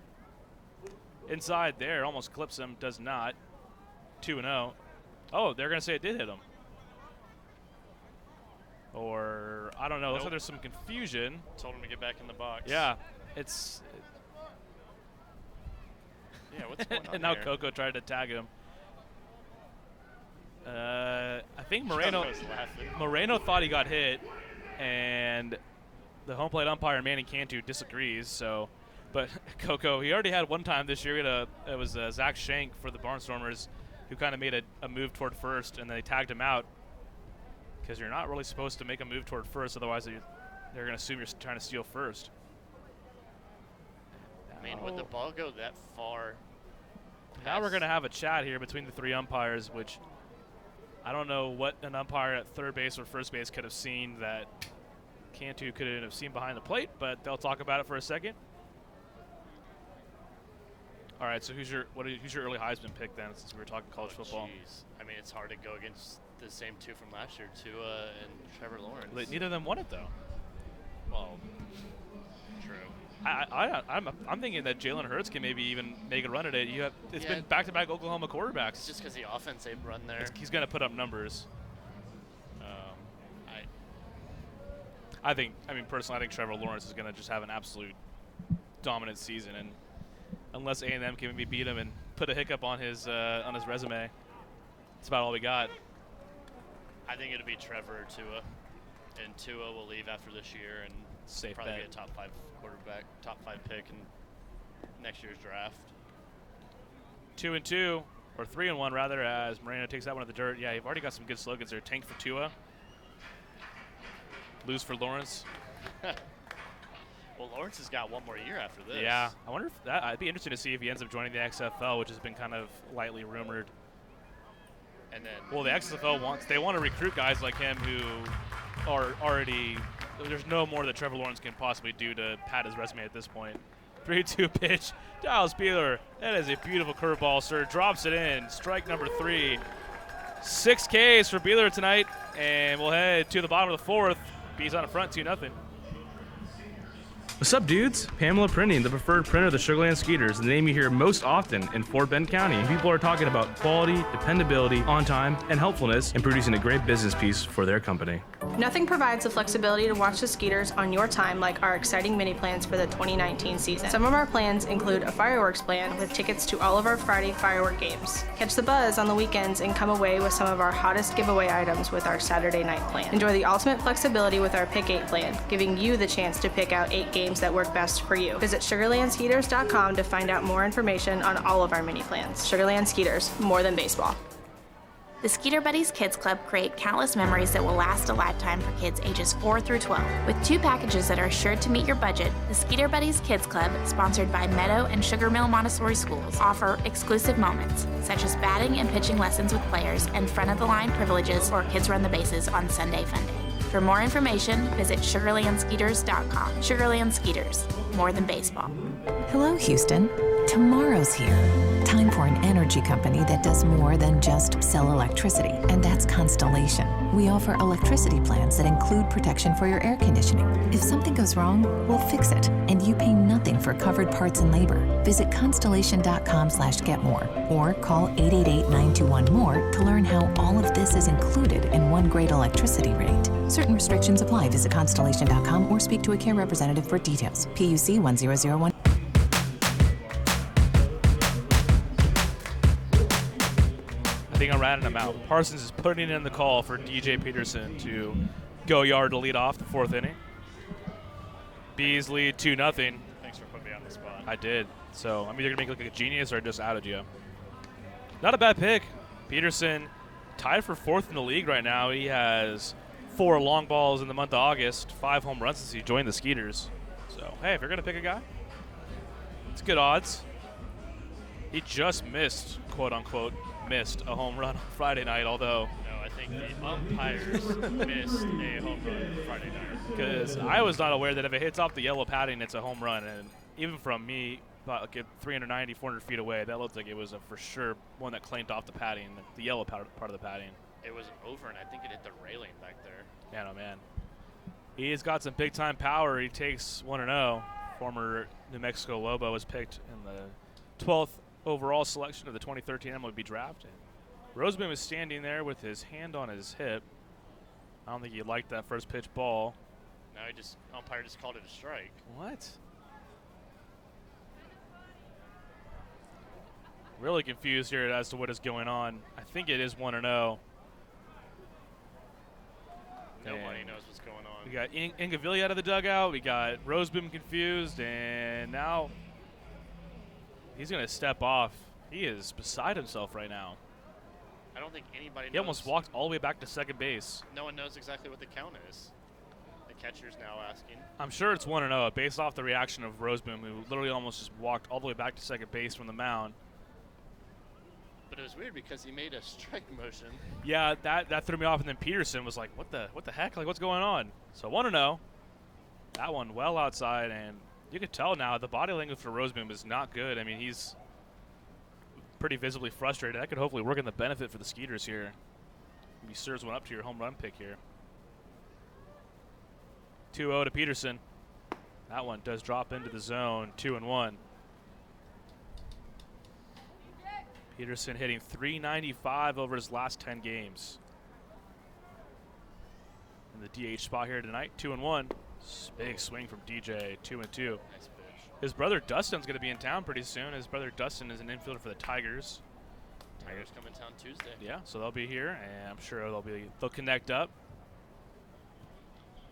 Inside there, almost clips him, does not. 2-0. Oh, they're going to say it did hit him. Or, I don't know. Looks like there's some confusion. Told him to get back in the box. Yeah, it's... Yeah, what's going on and now here? Coco tried to tag him. I think Moreno thought he got hit, and the home plate umpire Manny Cantu disagrees. So, but Coco, he already had one time this year. It was Zach Schenk for the Barnstormers, who kind of made a move toward first, and they tagged him out because you're not really supposed to make a move toward first, otherwise they're going to assume you're trying to steal first. I mean, would the ball go that far? Now we're going to have a chat here between the three umpires, which I don't know what an umpire at third base or first base could have seen that Cantu couldn't have seen behind the plate, but they'll talk about it for a second. All right, so who's your early Heisman pick then, since we were talking college football? Jeez. I mean, it's hard to go against the same two from last year, Tua and Trevor Lawrence. Neither of them won it, though. Well, true. I'm thinking that Jalen Hurts can maybe even make a run at it. It's been back-to-back Oklahoma quarterbacks. It's just because the offense they've run there. He's going to put up numbers. I mean, personally, I think Trevor Lawrence is going to just have an absolute dominant season, and unless A&M can maybe beat him and put a hiccup on his resume, that's about all we got. I think it'll be Trevor or Tua, and Tua will leave after this year and Safe probably bet. be a top 5 quarterback, top 5 pick in next year's draft. 2-2, or 3-1 rather, as Moreno takes that one to the dirt. Yeah, you've already got some good slogans there. Tank for Tua. Lose for Lawrence. Well, Lawrence has got one more year after this. Yeah, I wonder if I'd be interested to see if he ends up joining the XFL, which has been kind of lightly rumored. And then, well, the XFL want to recruit guys like him who are already. There's no more that Trevor Lawrence can possibly do to pad his resume at this point. 3-2 pitch. Dallas Beeler. That is a beautiful curveball, sir. Drops it in. Strike number 3. 6 Ks for Beeler tonight, and we'll head to the bottom of the 4th. Bees on the front, 2-0. What's up, dudes? Pamela Printing, the preferred printer of the Sugarland Skeeters, the name you hear most often in Fort Bend County. People are talking about quality, dependability, on time, and helpfulness in producing a great business piece for their company. Nothing provides the flexibility to watch the Skeeters on your time like our exciting mini plans for the 2019 season. Some of our plans include a fireworks plan with tickets to all of our Friday firework games. Catch the buzz on the weekends and come away with some of our hottest giveaway items with our Saturday night plan. Enjoy the ultimate flexibility with our Pick 8 plan, giving you the chance to pick out 8 games that work best for you. Visit SugarlandSkeeters.com to find out more information on all of our mini plans. Sugarland Skeeters, more than baseball. The Skeeter Buddies Kids Club create countless memories that will last a lifetime for kids ages 4 through 12. With 2 packages that are assured to meet your budget, the Skeeter Buddies Kids Club, sponsored by Meadow and Sugar Mill Montessori Schools, offer exclusive moments, such as batting and pitching lessons with players and front-of-the-line privileges or kids run the bases on Sunday Fun Day. For more information, visit SugarlandSkeeters.com. Sugarland Skeeters, more than baseball. Hello, Houston. Tomorrow's here. Time for an energy company that does more than just sell electricity, and that's Constellation. We offer electricity plans that include protection for your air conditioning. If something goes wrong, we'll fix it, and you pay nothing for covered parts and labor. Visit Constellation.com/getmore or call 888-921-MORE to learn how all of this is included in one great electricity rate. Certain restrictions apply. Visit Constellation.com or speak to a care representative for details. PUC 1001. I think I'm ratting him out. Parsons is putting in the call for DJ Peterson to go yard to lead off the 4th inning. Bees lead 2-0. Thanks for putting me on the spot. I did. So I'm either going to make it look like a genius or I just outed you. Not a bad pick. Peterson tied for 4th in the league right now. He has 4 long balls in the month of August, 5 home runs since he joined the Skeeters. So, hey, if you're going to pick a guy, it's good odds. He just missed, quote-unquote, missed a home run on Friday night, although... No, I think the umpires missed a home run Friday night. Because I was not aware that if it hits off the yellow padding, it's a home run. And even from me, about like 390, 400 feet away, that looked like it was a for sure one that clanked off the padding, the yellow part of the padding. it was over, and I think it hit the railing back there. Man, oh man. He's got some big time power. He takes 1-0. Former New Mexico Lobo was picked in the 12th overall selection of the 2013 MLB draft. And Roseman was standing there with his hand on his hip. I don't think he liked that first pitch ball. Now umpire just called it a strike. What? Really confused here as to what is going on. I think it is 1-0. Nobody knows what's going on. We got Ingavilla out of the dugout. We got Roseboom confused, and now he's going to step off. He is beside himself right now. I don't think anybody knows. He almost walked all the way back to second base. No one knows exactly what the count is. The catcher's now asking. I'm sure it's 1-0 based off the reaction of Roseboom, who literally almost just walked all the way back to second base from the mound. But it was weird because he made a strike motion. Yeah, that threw me off, and then Peterson was like, what the heck? Like, what's going on? So 1-0. That one well outside, and you could tell now the body language for Roseboom is not good. I mean, he's pretty visibly frustrated. That could hopefully work in the benefit for the Skeeters here. Maybe serves one up to your home run pick here. 2-0 to Peterson. That one does drop into the zone, 2-1. Peterson hitting .395 over his last 10 games. In the DH spot here tonight, 2-1. Big swing from DJ, 2-2. Nice pitch. His brother Dustin's going to be in town pretty soon. His brother Dustin is an infielder for the Tigers. Tigers come in town Tuesday. Yeah, so they'll be here, and I'm sure they'll connect up.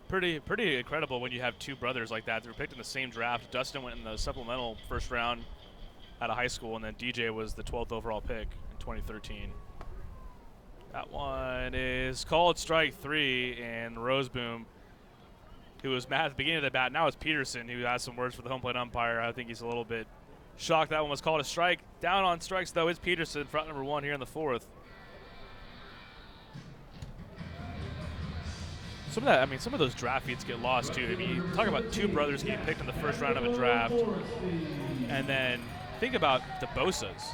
Pretty incredible when you have two brothers like that. They were picked in the same draft. Dustin went in the supplemental first round out of high school, and then DJ was the 12th overall pick in 2013. That one is called strike 3, and Roseboom, who was mad at the beginning of the bat, now it's Peterson who has some words for the home plate umpire. I think he's a little bit shocked that one was called a strike. Down on strikes, though, is Peterson, front number 1 here in the 4th. Some of those draft feeds get lost, too. I mean, you talk about two brothers getting picked in the first round of a draft, and then think about the Bosas.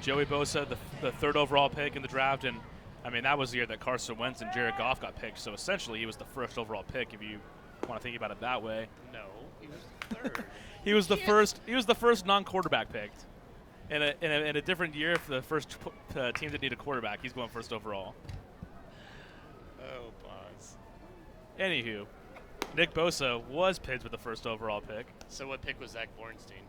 Joey Bosa, the 3rd overall pick in the draft, and I mean that was the year that Carson Wentz and Jared Goff got picked. So essentially, he was the 1st overall pick if you want to think about it that way. No, he was 3rd. He was the first. He was the first non-quarterback picked. In a different year for the first teams that need a quarterback, he's going 1st overall. Oh, boss. Anywho, Nick Bosa was picked with the 1st overall pick. So what pick was Zach Bornstein?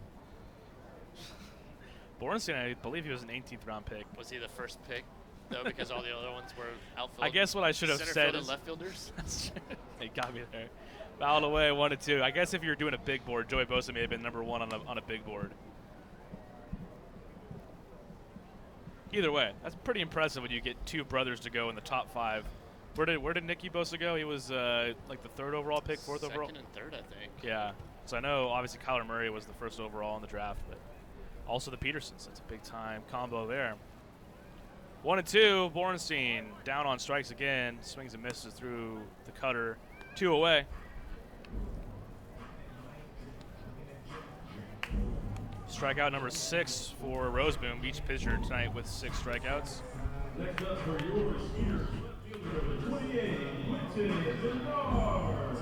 Bornstein, I believe he was an 18th round pick. Was he the first pick, though, because all the other ones were outfield? I guess what I should have center said field is and left fielders. They got me there. Fouled away, 1-2. I guess if you were doing a big board, Joey Bosa may have been number 1 on a big board. Either way, that's pretty impressive when you get two brothers to go in the top 5. Where did Nicky Bosa go? He was like the 3rd overall pick, 4th overall. 2nd and 3rd, I think. Yeah. So I know obviously Kyler Murray was the 1st overall in the draft, but also the Petersons. That's a big time combo there. 1-2. Bornstein down on strikes again. Swings and misses through the cutter. 2 away. Strikeout number 6 for Roseboom. Each pitcher tonight with 6 strikeouts. Next up for your Skeeters, fielder 28, Bernard.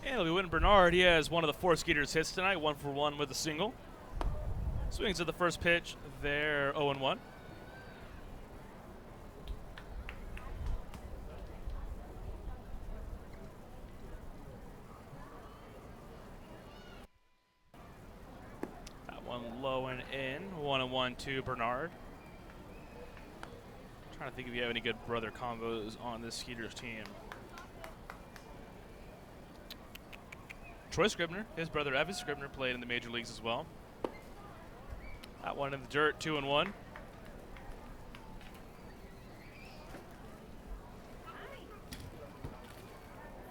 And it'll be Wynton Bernard. He has one of the 4 Skeeters hits tonight, 1 for 1 with a single. Swings at the first pitch. They're 0-1. That one low and in. 1-1 to Bernard. Trying to think if you have any good brother combos on this Skeeters team. Troy Scribner, his brother Evan Scribner, played in the major leagues as well. That one in the dirt, 2-1.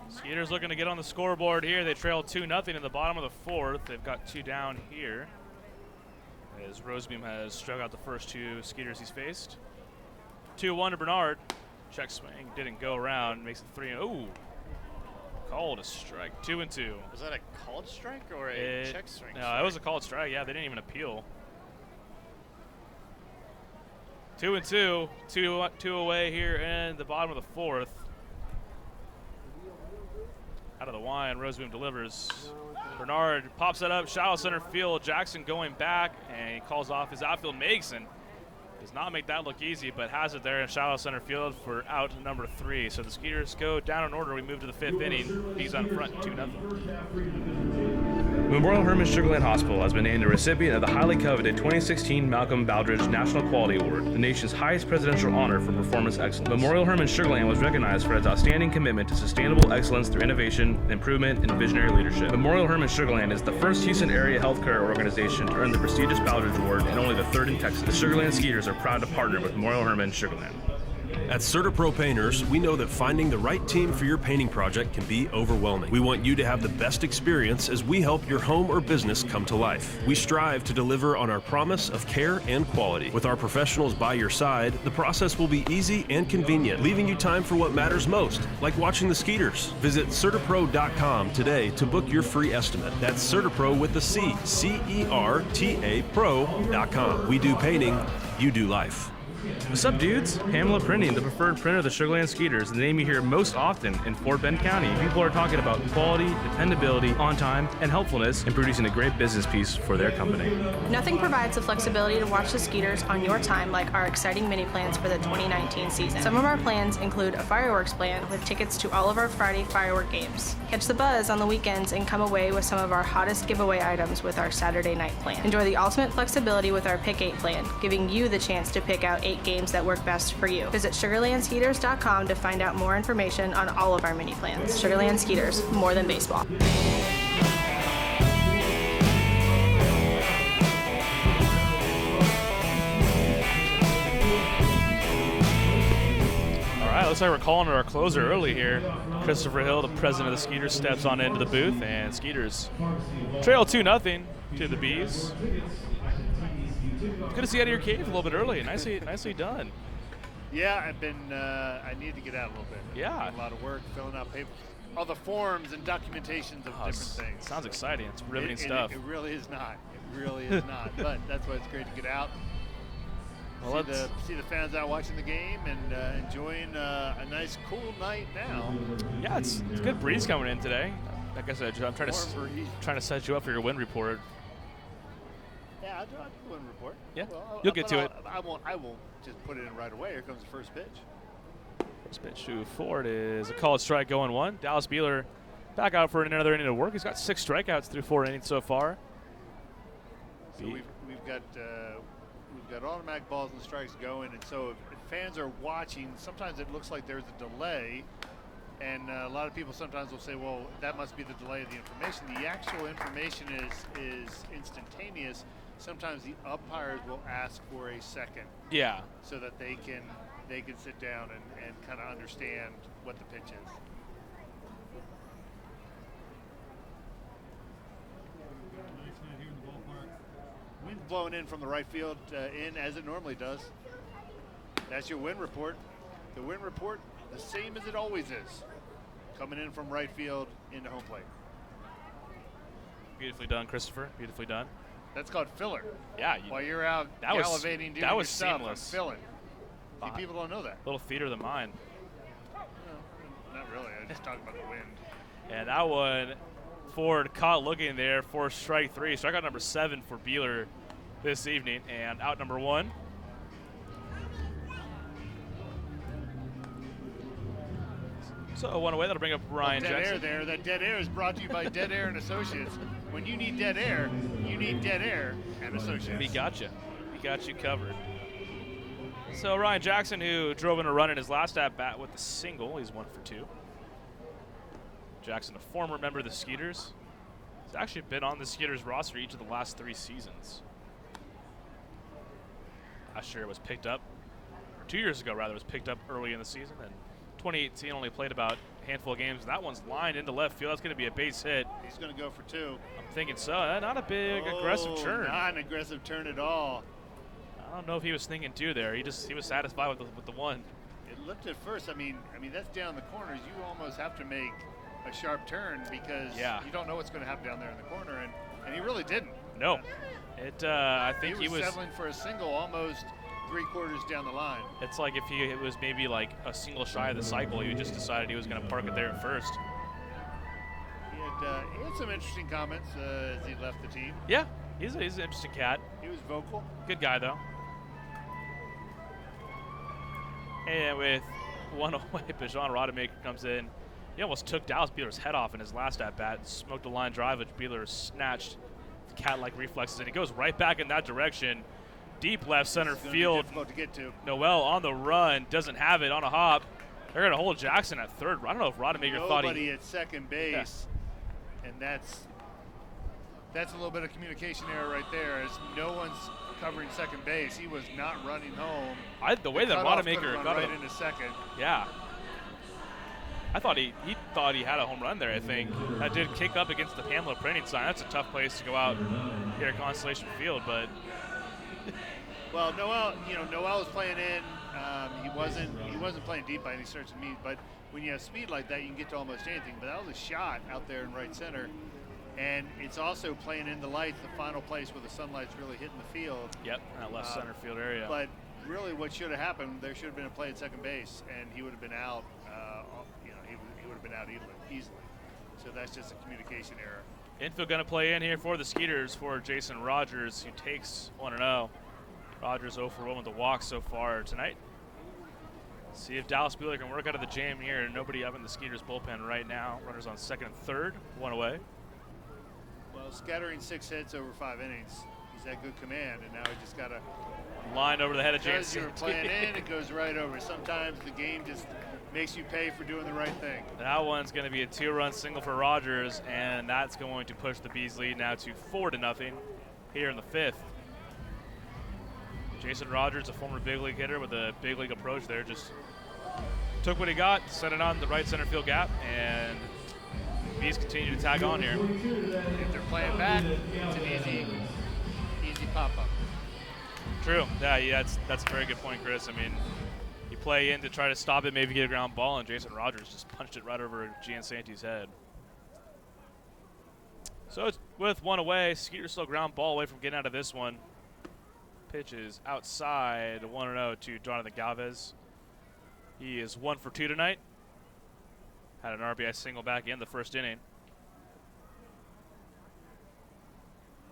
Skeeters looking to get on the scoreboard here. They trail 2-0 in the bottom of the 4th. They've got 2 down here, as Rosebeam has struck out the first 2 Skeeters he's faced. 2-1 to Bernard. Check swing, didn't go around, makes it 3. Ooh. Called a strike. 2-2. Was that a called strike or a check swing? No, it was a called strike. Yeah, they didn't even appeal. 2-2. Two away here in the bottom of the fourth. Out of the wine, Roseboom delivers. Bernard pops it up, shallow center field. Jackson going back, and he calls off his outfield. Megson does not make that look easy, but has it there in shallow center field for out number 3. So the Skeeters go down in order. We move to the 5th inning. He's on front 2-0. Memorial Hermann Sugarland Hospital has been named the recipient of the highly coveted 2016 Malcolm Baldrige National Quality Award, the nation's highest presidential honor for performance excellence. Memorial Hermann Sugarland was recognized for its outstanding commitment to sustainable excellence through innovation, improvement, and visionary leadership. Memorial Hermann Sugarland is the first Houston area healthcare organization to earn the prestigious Baldrige Award and only the 3rd in Texas. The Sugarland Skeeters are proud to partner with Memorial Hermann Sugarland. At CertaPro Painters, we know that finding the right team for your painting project can be overwhelming. We want you to have the best experience as we help your home or business come to life. We strive to deliver on our promise of care and quality. With our professionals by your side, the process will be easy and convenient, leaving you time for what matters most, like watching the Skeeters. Visit CertaPro.com today to book your free estimate. That's CertaPro with the C, C-E-R-T-A Pro.com. We do painting, you do life. What's up, dudes? Pamela Printing, the preferred printer of the Sugarland Skeeters, the name you hear most often in Fort Bend County. People are talking about quality, dependability, on time, and helpfulness in producing a great business piece for their company. Nothing provides the flexibility to watch the Skeeters on your time like our exciting mini plans for the 2019 season. Some of our plans include a fireworks plan with tickets to all of our Friday firework games. Catch the buzz on the weekends and come away with some of our hottest giveaway items with our Saturday night plan. Enjoy the ultimate flexibility with our Pick 8 plan, giving you the chance to pick out 8 games that work best for you. Visit SugarlandSkeeters.com to find out more information on all of our mini plans. Sugarland Skeeters, more than baseball. All right, looks like we're calling our closer early here. Christopher Hill, the president of the Skeeters, steps on into the booth, and Skeeters trail 2-0 to the Bees. Good to see you out of your cave a little bit early. Nicely done. Yeah, I've been. I need to get out a little bit. Yeah. A lot of work filling out paper, all the forms and documentations of different things. Sounds exciting. It's riveting stuff. It really is not. It really is not. But that's why it's great to get out. Well, see the fans out watching the game and enjoying a nice cool night now. Yeah, it's a good breeze coming in today. Like I said, I'm trying to set you up for your wind report. Yeah, I'll do a wind report. Yeah, well, you'll get to it. I won't just put it in right away. Here comes the first pitch. First pitch to Ford is a called strike going 1. Dallas Beeler back out for another inning of work. He's got 6 strikeouts through 4 innings so far. So we've got automatic balls and strikes going, and so if fans are watching, sometimes it looks like there's a delay, and a lot of people sometimes will say, well, that must be the delay of the information. The actual information is instantaneous. Sometimes the umpires will ask for a second. Yeah. So that they can sit down and kind of understand what the pitch is. Wind's blowing in from the right field in as it normally does. That's your wind report. The wind report, the same as it always is. Coming in from right field into home plate. Beautifully done, Christopher. Beautifully done. That's called filler. Yeah. While you're out gallivanting, doing your stuff, I'm filling. See, people don't know that. Little theater of the mind. No, not really. I just talking about the wind. And that one, Ford caught looking there for strike 3. Strikeout number 7 for Beeler this evening, and out number 1. So 1 away. That'll bring up Ryan Jackson. Jackson. Dead air there. That dead air is brought to you by Dead Air and Associates. When you need dead air, you need Dead Air and Associates. We got you. We got you covered. So Ryan Jackson, who drove in a run in his last at-bat with a single, he's 1 for 2. Jackson, a former member of the Skeeters. He's actually been on the Skeeters roster each of the last 3 seasons. Last year it was picked up, or 2 years ago rather, it was picked up early in the season, and 2018 only played about a handful of games. That one's lined into left field. That's going to be a base hit. He's going to go for 2. I'm thinking so. Not a big aggressive turn. Not an aggressive turn at all. I don't know if he was thinking 2 there. He was satisfied with the 1. It looked at first. I mean that's down the corners. You almost have to make a sharp turn because Yeah. you don't know what's going to happen down there in the corner, and he really didn't. No. I think he was settling for a single almost 3/4 down the line. It's like if it was maybe like a single shy of the cycle, he just decided he was going to park it there at first. He had some interesting comments as he left the team. Yeah, he's an interesting cat. He was vocal. Good guy, though. And with one away, Bijan Rodemaker comes in. He almost took Dallas Beeler's head off in his last at-bat. Smoked a line drive, which Beeler snatched cat-like reflexes, and he goes right back in that direction. Deep left center field. Difficult to get to. Noel on the run, doesn't have it on a hop. They're going to hold Jackson at third. I don't know if Rodemaker thought he... Nobody at second base, and that's a little bit of communication error right there, as no one's covering second base. He was not running home. The way that Rodemaker got right into second. Yeah. I thought he thought he had a home run there, I think. That did kick up against the Pamela printing sign. That's a tough place to go out here at Constellation Field, but... Well, Noel was playing in. He wasn't playing deep by any stretch of the means, but when you have speed like that, you can get to almost anything. But that was a shot out there in right center. And it's also playing in the lights, the final place where the sunlight's really hitting the field. Yep, that left center field area. But really what should have happened, there should have been a play at second base, and he would have been out. He would have been out easily. So that's just a communication error. Infield going to play in here for the Skeeters for Jason Rogers, who takes 1-0. Rogers 0 for 1 with the walk so far tonight. See if Dallas Beeler can work out of the jam here. Nobody up in the Skeeters bullpen right now. Runners on second and third, one away. Well, scattering 6 hits over 5 innings. He's at good command, and now he just got to line over the head of James. Because you were playing in, it goes right over. Sometimes the game just makes you pay for doing the right thing. That one's going to be a 2-run single for Rogers, and that's going to push the Bees lead now to 4-0 here in the 5th. Jason Rogers, a former big league hitter with a big league approach there, just took what he got, set it on the right center field gap, and Bees continue to tag on here. If they're playing back, it's an easy pop-up. True. Yeah, that's a very good point, Chris. I mean, you play in to try to stop it, maybe get a ground ball, and Jason Rogers just punched it right over Giansanti's head. So it's with one away. Skeeters still ground ball away from getting out of this one. Pitch is outside, 1-0 to Jonathan Galvez. He is 1 for 2 tonight. Had an RBI single back in the first inning.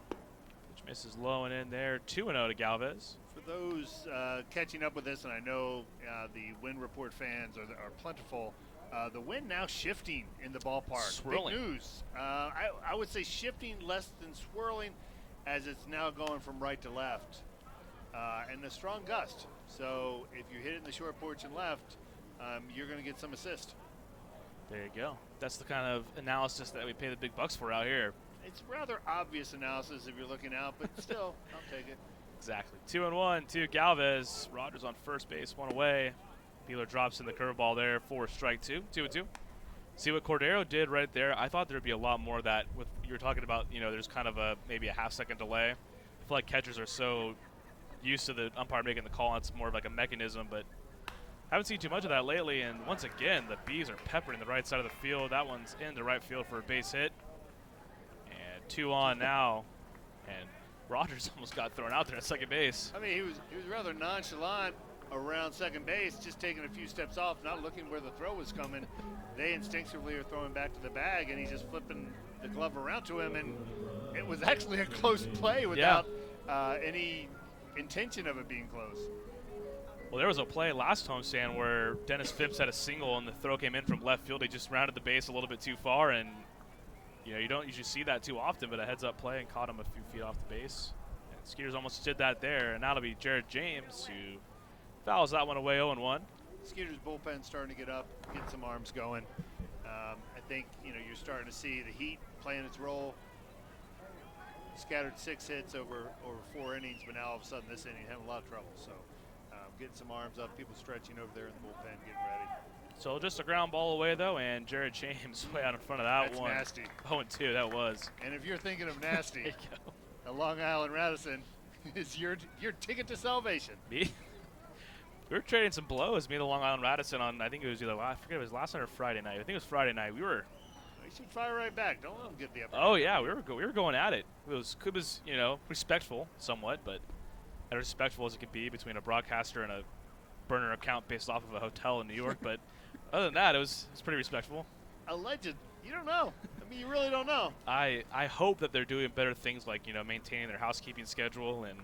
Pitch misses low and in there, 2-0 to Galvez. For those catching up with this, and I know the wind report fans are plentiful, the wind now shifting in the ballpark. Swirling. Big news. I would say shifting less than swirling, as it's now going from right to left. And a strong gust. So if you hit it in the short porch and left, you're going to get some assist. There you go. That's the kind of analysis that we pay the big bucks for out here. It's rather obvious analysis if you're looking out, but still, I'll take it. Exactly. 2-1 to Galvez. Rogers on first base, one away. Beeler drops in the curveball there for strike 2. 2-2. See what Cordero did right there. I thought there'd be a lot more of that. With you were talking about, there's kind of maybe a half-second delay. I feel like catchers are so used to the umpire making the call, and it's more of like a mechanism, but haven't seen too much of that lately. And once again, the Bees are peppering the right side of the field. That one's into right field for a base hit. And 2 on now. And Rogers almost got thrown out there at second base. I mean, he was rather nonchalant around second base, just taking a few steps off, not looking where the throw was coming. They instinctively are throwing back to the bag, and he's just flipping the glove around to him. And it was actually a close play without any intention of it being close. Well, there was a play last homestand where Dennis Phipps had a single and the throw came in from left field. He just rounded the base a little bit too far, and you don't usually see that too often, but a heads-up play and caught him a few feet off the base. And Skeeters almost did that there, and that'll be Jared James who fouls that one away 0-1. Skeeters bullpen starting to get up, get some arms going. I think you're starting to see the heat playing its role. Scattered 6 hits over 4 innings, but now all of a sudden this inning having a lot of trouble. So getting some arms up, people stretching over there in the bullpen, getting ready. So just a ground ball away though, and Jared James way out in front of that one. That's nasty. 0-2, that was. And if you're thinking of nasty, There you go. a Long Island Radisson is your ticket to salvation. Me? We were trading some blows, me and the Long Island Radisson on, I think it was either last night or Friday night. I think it was Friday night. We were They should fire right back. Don't let them get the upper Oh hand. yeah, we were going at it. It was respectful somewhat, but as respectful as it could be between a broadcaster and a burner account based off of a hotel in New York. But other than that, it was pretty respectful. Alleged. You don't know. I mean, you really don't know. I hope that they're doing better things like maintaining their housekeeping schedule and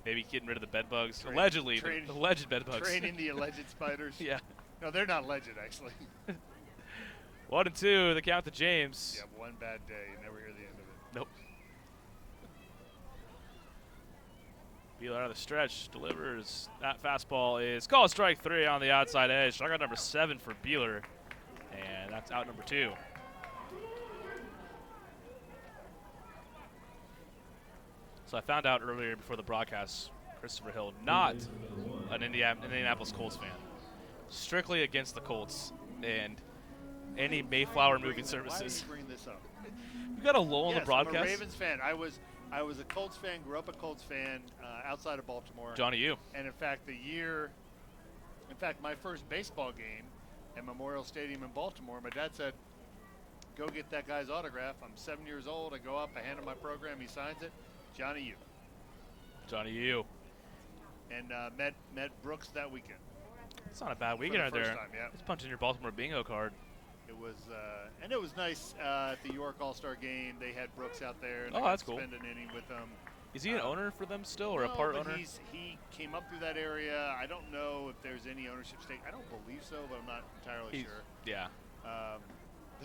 maybe getting rid of the bed bugs. Allegedly, the alleged bed bugs. Training the alleged spiders. Yeah. No, they're not alleged actually. 1-2, the count to James. Yeah, one bad day. You never hear the end of it. Nope. Beeler out of the stretch, delivers. That fastball is called strike 3 on the outside edge. Strikeout number 7 for Beeler, and that's out number 2. So I found out earlier before the broadcast, Christopher Hill, not an Indianapolis Colts fan. Strictly against the Colts and any Mayflower moving services. Why do you bring this up? We got a lull in the broadcast. I'm a Ravens fan. I was a Colts fan, grew up a Colts fan outside of Baltimore. Johnny U. And in fact, my first baseball game at Memorial Stadium in Baltimore, my dad said, go get that guy's autograph. I'm 7 years old. I go up, I hand him my program, he signs it. Johnny U. Johnny U. And met Brooks that weekend. It's not a bad weekend right there. Time, yeah. Just punching your Baltimore bingo card. It was, and it was nice at the York All-Star game. They had Brooks out there. And that's cool. Spend an inning with them. Is he an owner for them still, or a part owner? He came up through that area. I don't know if there's any ownership stake. I don't believe so, but I'm not entirely sure. Yeah.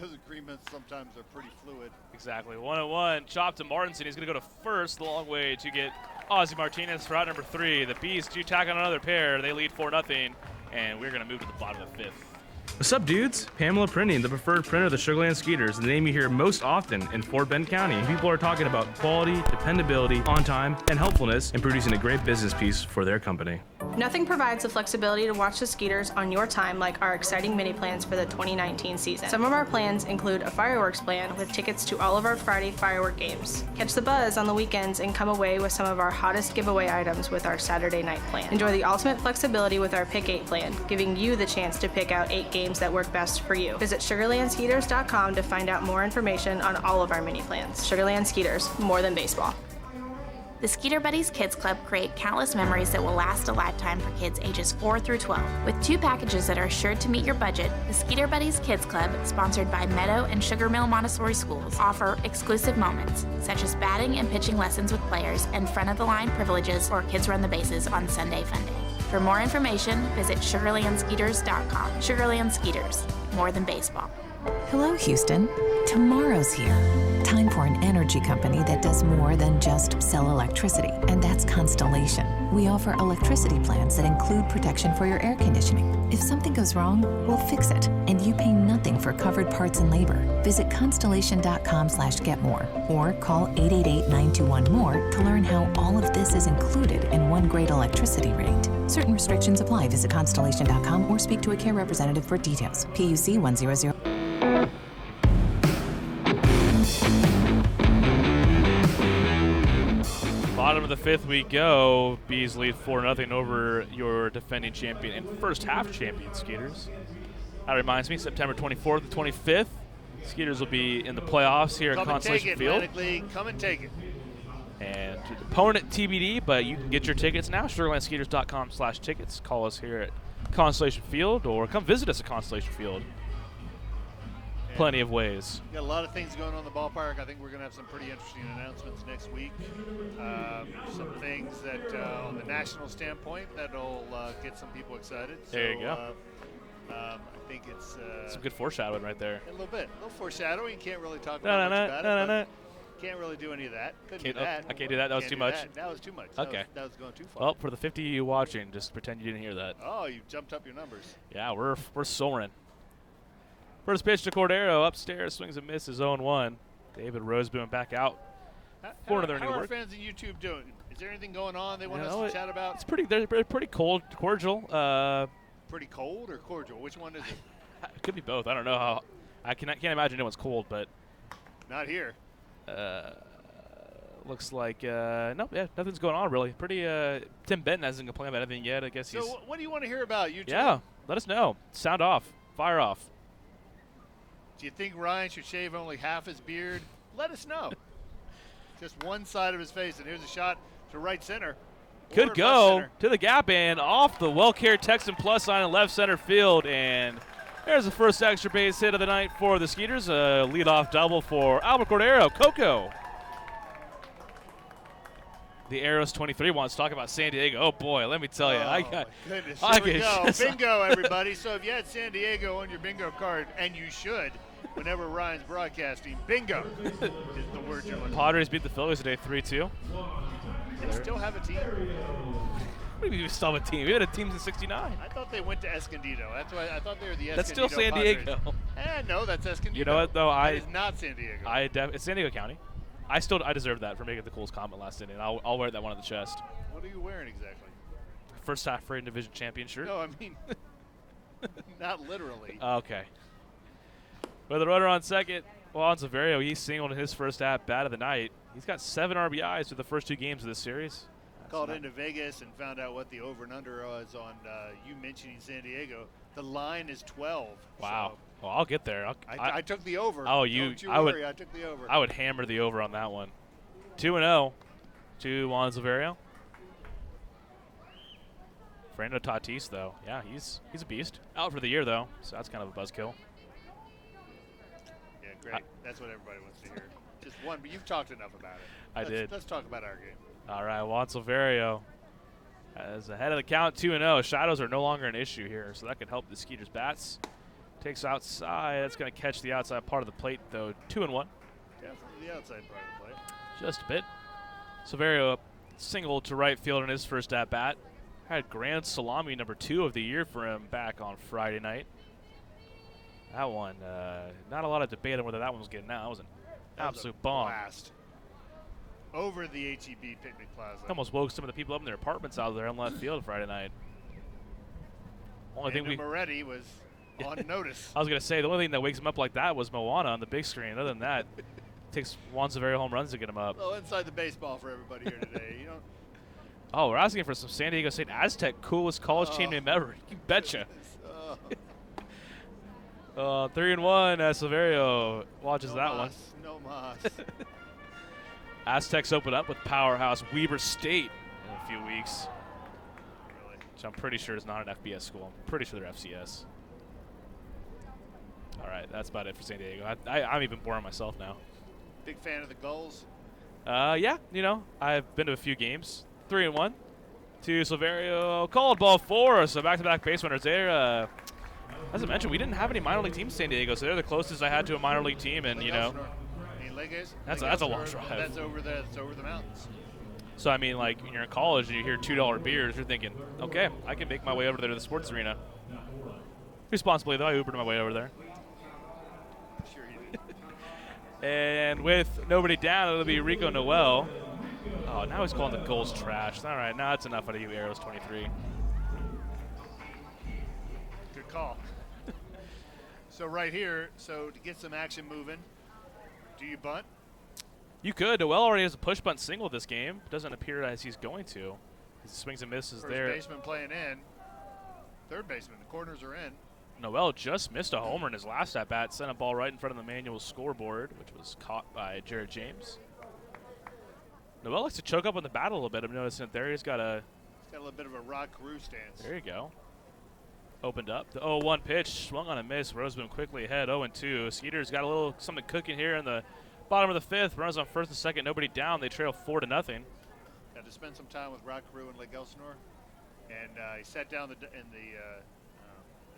Those agreements sometimes are pretty fluid. Exactly. 1-1. Chop to Martinson. He's going to go to first the long way to get Ozzie Martinez for out number 3. The Bees do tack on another pair. They lead 4-0, and we're going to move to the bottom of the 5th. What's up, dudes? Pamela Printing, the preferred printer of the Sugarland Skeeters, the name you hear most often in Fort Bend County. People are talking about quality, dependability, on time, and helpfulness in producing a great business piece for their company. Nothing provides the flexibility to watch the Skeeters on your time like our exciting mini plans for the 2019 season. Some of our plans include a fireworks plan with tickets to all of our Friday firework games. Catch the buzz on the weekends and come away with some of our hottest giveaway items with our Saturday night plan. Enjoy the ultimate flexibility with our Pick 8 plan, giving you the chance to pick out 8 games that work best for you. Visit SugarlandSkeeters.com to find out more information on all of our mini plans. Sugarland Skeeters, more than baseball. The Skeeter Buddies Kids Club create countless memories that will last a lifetime for kids ages 4 through 12. With 2 packages that are sure to meet your budget, the Skeeter Buddies Kids Club, sponsored by Meadow and Sugar Mill Montessori Schools, offer exclusive moments, such as batting and pitching lessons with players and front-of-the-line privileges or kids run the bases on Sunday Fun Day. For more information, visit SugarlandSkeeters.com. Sugarland Skeeters, more than baseball. Hello, Houston. Tomorrow's here. Time for an energy company that does more than just sell electricity, and that's Constellation. We offer electricity plans that include protection for your air conditioning. If something goes wrong, we'll fix it, and you pay nothing for covered parts and labor. Visit Constellation.com/getmore or call 888-921-MORE to learn how all of this is included in one great electricity rate. Certain restrictions apply. Visit Constellation.com or speak to a care representative for details. PUC 100. Bottom of the 5th we go. Bees lead 4-0 over your defending champion and first half champion Skeeters. That reminds me, September 24th and 25th, Skeeters will be in the playoffs here at Constellation Field. Atlantic League. Come and take it. And opponent TBD, but you can get your tickets now. SugarlandSkeeters.com/tickets. Call us here at Constellation Field or come visit us at Constellation Field. Plenty of ways. Got a lot of things going on in the ballpark. I think we're going to have some pretty interesting announcements next week. Some things that, on the national standpoint, that'll get some people excited. There you go. I think it's some good foreshadowing right there. A little bit. A little foreshadowing. Can't really talk about much about it. Can't really do any of that. Couldn't do that. I can't do that. That was too much. That was too much. Okay. That was going too far. Well, for the 50 of you watching, just pretend you didn't hear that. Oh, you jumped up your numbers. Yeah, we're soaring. First pitch to Cordero, upstairs, swings and misses, 0-1. David Roseboom back out. How are fans of YouTube doing? Is there anything going on they want us to chat about? They're pretty cordial. Pretty cold or cordial? Which one is it? It could be both. I don't know how. I can't imagine anyone's cold, but not here. Looks like nothing's going on really. Pretty. Tim Benton hasn't complained about anything yet. I guess So what do you want to hear about YouTube? Yeah, let us know. Sound off. Fire off. Do you think Ryan should shave only half his beard? Let us know. Just one side of his face, and here's a shot to right center. Could Or go left center. to the gap and off the well-cared Texan plus sign in left center field, and there's the first extra base hit of the night for the Skeeters. A leadoff double for Albert Cordero. Coco. The Arrows 23 wants to talk about San Diego. Oh boy, let me tell you, My goodness, I here we go. get Bingo, everybody. So if you had San Diego on your bingo card, and you should, whenever Ryan's broadcasting, bingo is the word you're looking for. Padres beat the Phillies today 3-2. They still have a team. What do you mean we still have a team? We had a team since '69. I thought they went to Escondido. That's why I thought they were the Escondido That's still San Padres. Diego. No, that's Escondido. You know what though? That is not San Diego. It's San Diego County. I deserve that for making the coolest comment last inning. I'll wear that one on the chest. What are you wearing exactly? First half Freight Division champion shirt. No, I mean, not literally. Okay. With the runner on second, Juan Severio, he singled in his first at bat of the night. He's got 7 RBIs through the first 2 games of this series. Called into Vegas and found out what the over and under was on you mentioning San Diego. The line is 12. Wow. So Well, I'll get there. I took the over. Oh, Don't you I worry, would. I took the over. I would hammer the over on that one. 2-0 to Juan Severio. Fernando Tatis, though, yeah, he's a beast. Out for the year, though, so that's kind of a buzzkill. Yeah, great. That's what everybody wants to hear. Just one, but you've talked enough about it. I did. Let's talk about our game. All right, Juan Severio is ahead of the count, 2-0. Shadows are no longer an issue here, so that could help the Skeeters' bats. Takes outside. That's going to catch the outside part of the plate, though. 2-1. Definitely the outside part of the plate. Just a bit. Severio single to right field in his first at-bat. Had grand salami number 2 of the year for him back on Friday night. That one, not a lot of debate on whether that one was getting out. That was an absolute bomb. Blast. Over the HEB Picnic Plaza. Almost woke some of the people up in their apartments out there on left field Friday night. Only thing we Moretti was on notice. I was going to say, the only thing that wakes him up like that was Moana on the big screen. Other than that, it takes Juan Severio home runs to get him up. Oh, inside the baseball for everybody here today. You don't. Oh, we're asking for some San Diego State Aztec coolest college team name ever. You betcha. 3-1. Severio watches No that mas, one. No mas. Aztecs open up with powerhouse Weber State in a few weeks. Really? Which I'm pretty sure is not an FBS school. I'm pretty sure they're FCS. All right, that's about it for San Diego. I'm even boring myself now. Big fan of the Gulls. Yeah, I've been to a few games. 3-1 to Severio. Called ball 4, so back-to-back base runners there. As I mentioned, we didn't have any minor league teams in San Diego, so they're the closest I had to a minor league team, and that's a long drive. That's over the mountains. So I mean, like when you're in college and you hear $2 beers, you're thinking, okay, I can make my way over there to the sports arena. Responsibly though, I Ubered my way over there. Sure you did. And with nobody down, it'll be Rico Noel. Oh, now he's calling the goals trash. All right, now that's enough out of you, Arrows 23. Good call. So right here, to get some action moving, do you bunt? You could. Noel already has a push bunt single this game. Doesn't appear as he's going to. He swings and misses First there. baseman playing in. Third baseman, the corners are in. Noel just missed a homer in his last at-bat, sent a ball right in front of the manual scoreboard, which was caught by Jared James. Noel likes to choke up on the bat a little bit. I'm noticing it there. He's got a little bit of a rock crew stance. There you go. Opened up. The 0-1 pitch, swung on a miss. Roseboom quickly ahead, 0-2. Skeeters got a little something cooking here in the bottom of the 5th. Runners on first and second, nobody down. They trail 4-0. Had to spend some time with Rock Crew in Lake Elsinore, and he sat down in the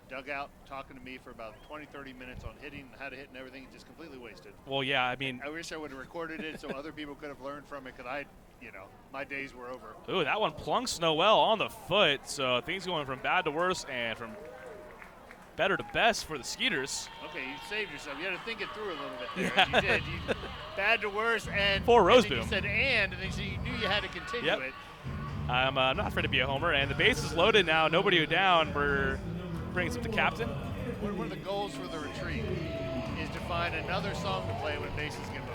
dugout talking to me for about 20-30 minutes on hitting, how to hit and everything. Just completely wasted. Well, yeah, I mean, I wish I would have recorded it so other people could have learned from it, because my days were over. Ooh, that one plunks Noel on the foot. So things going from bad to worse and from better to best for the Skeeters. Okay, you saved yourself. You had to think it through a little bit there. Yeah. You did. Bad to worse, and for Roseboom. You said and then so you knew you had to continue it. I'm not afraid to be a homer, and the base is loaded now. Nobody down. We're bringing up the captain. One of the goals for the retreat is to find another song to play when bases get loaded.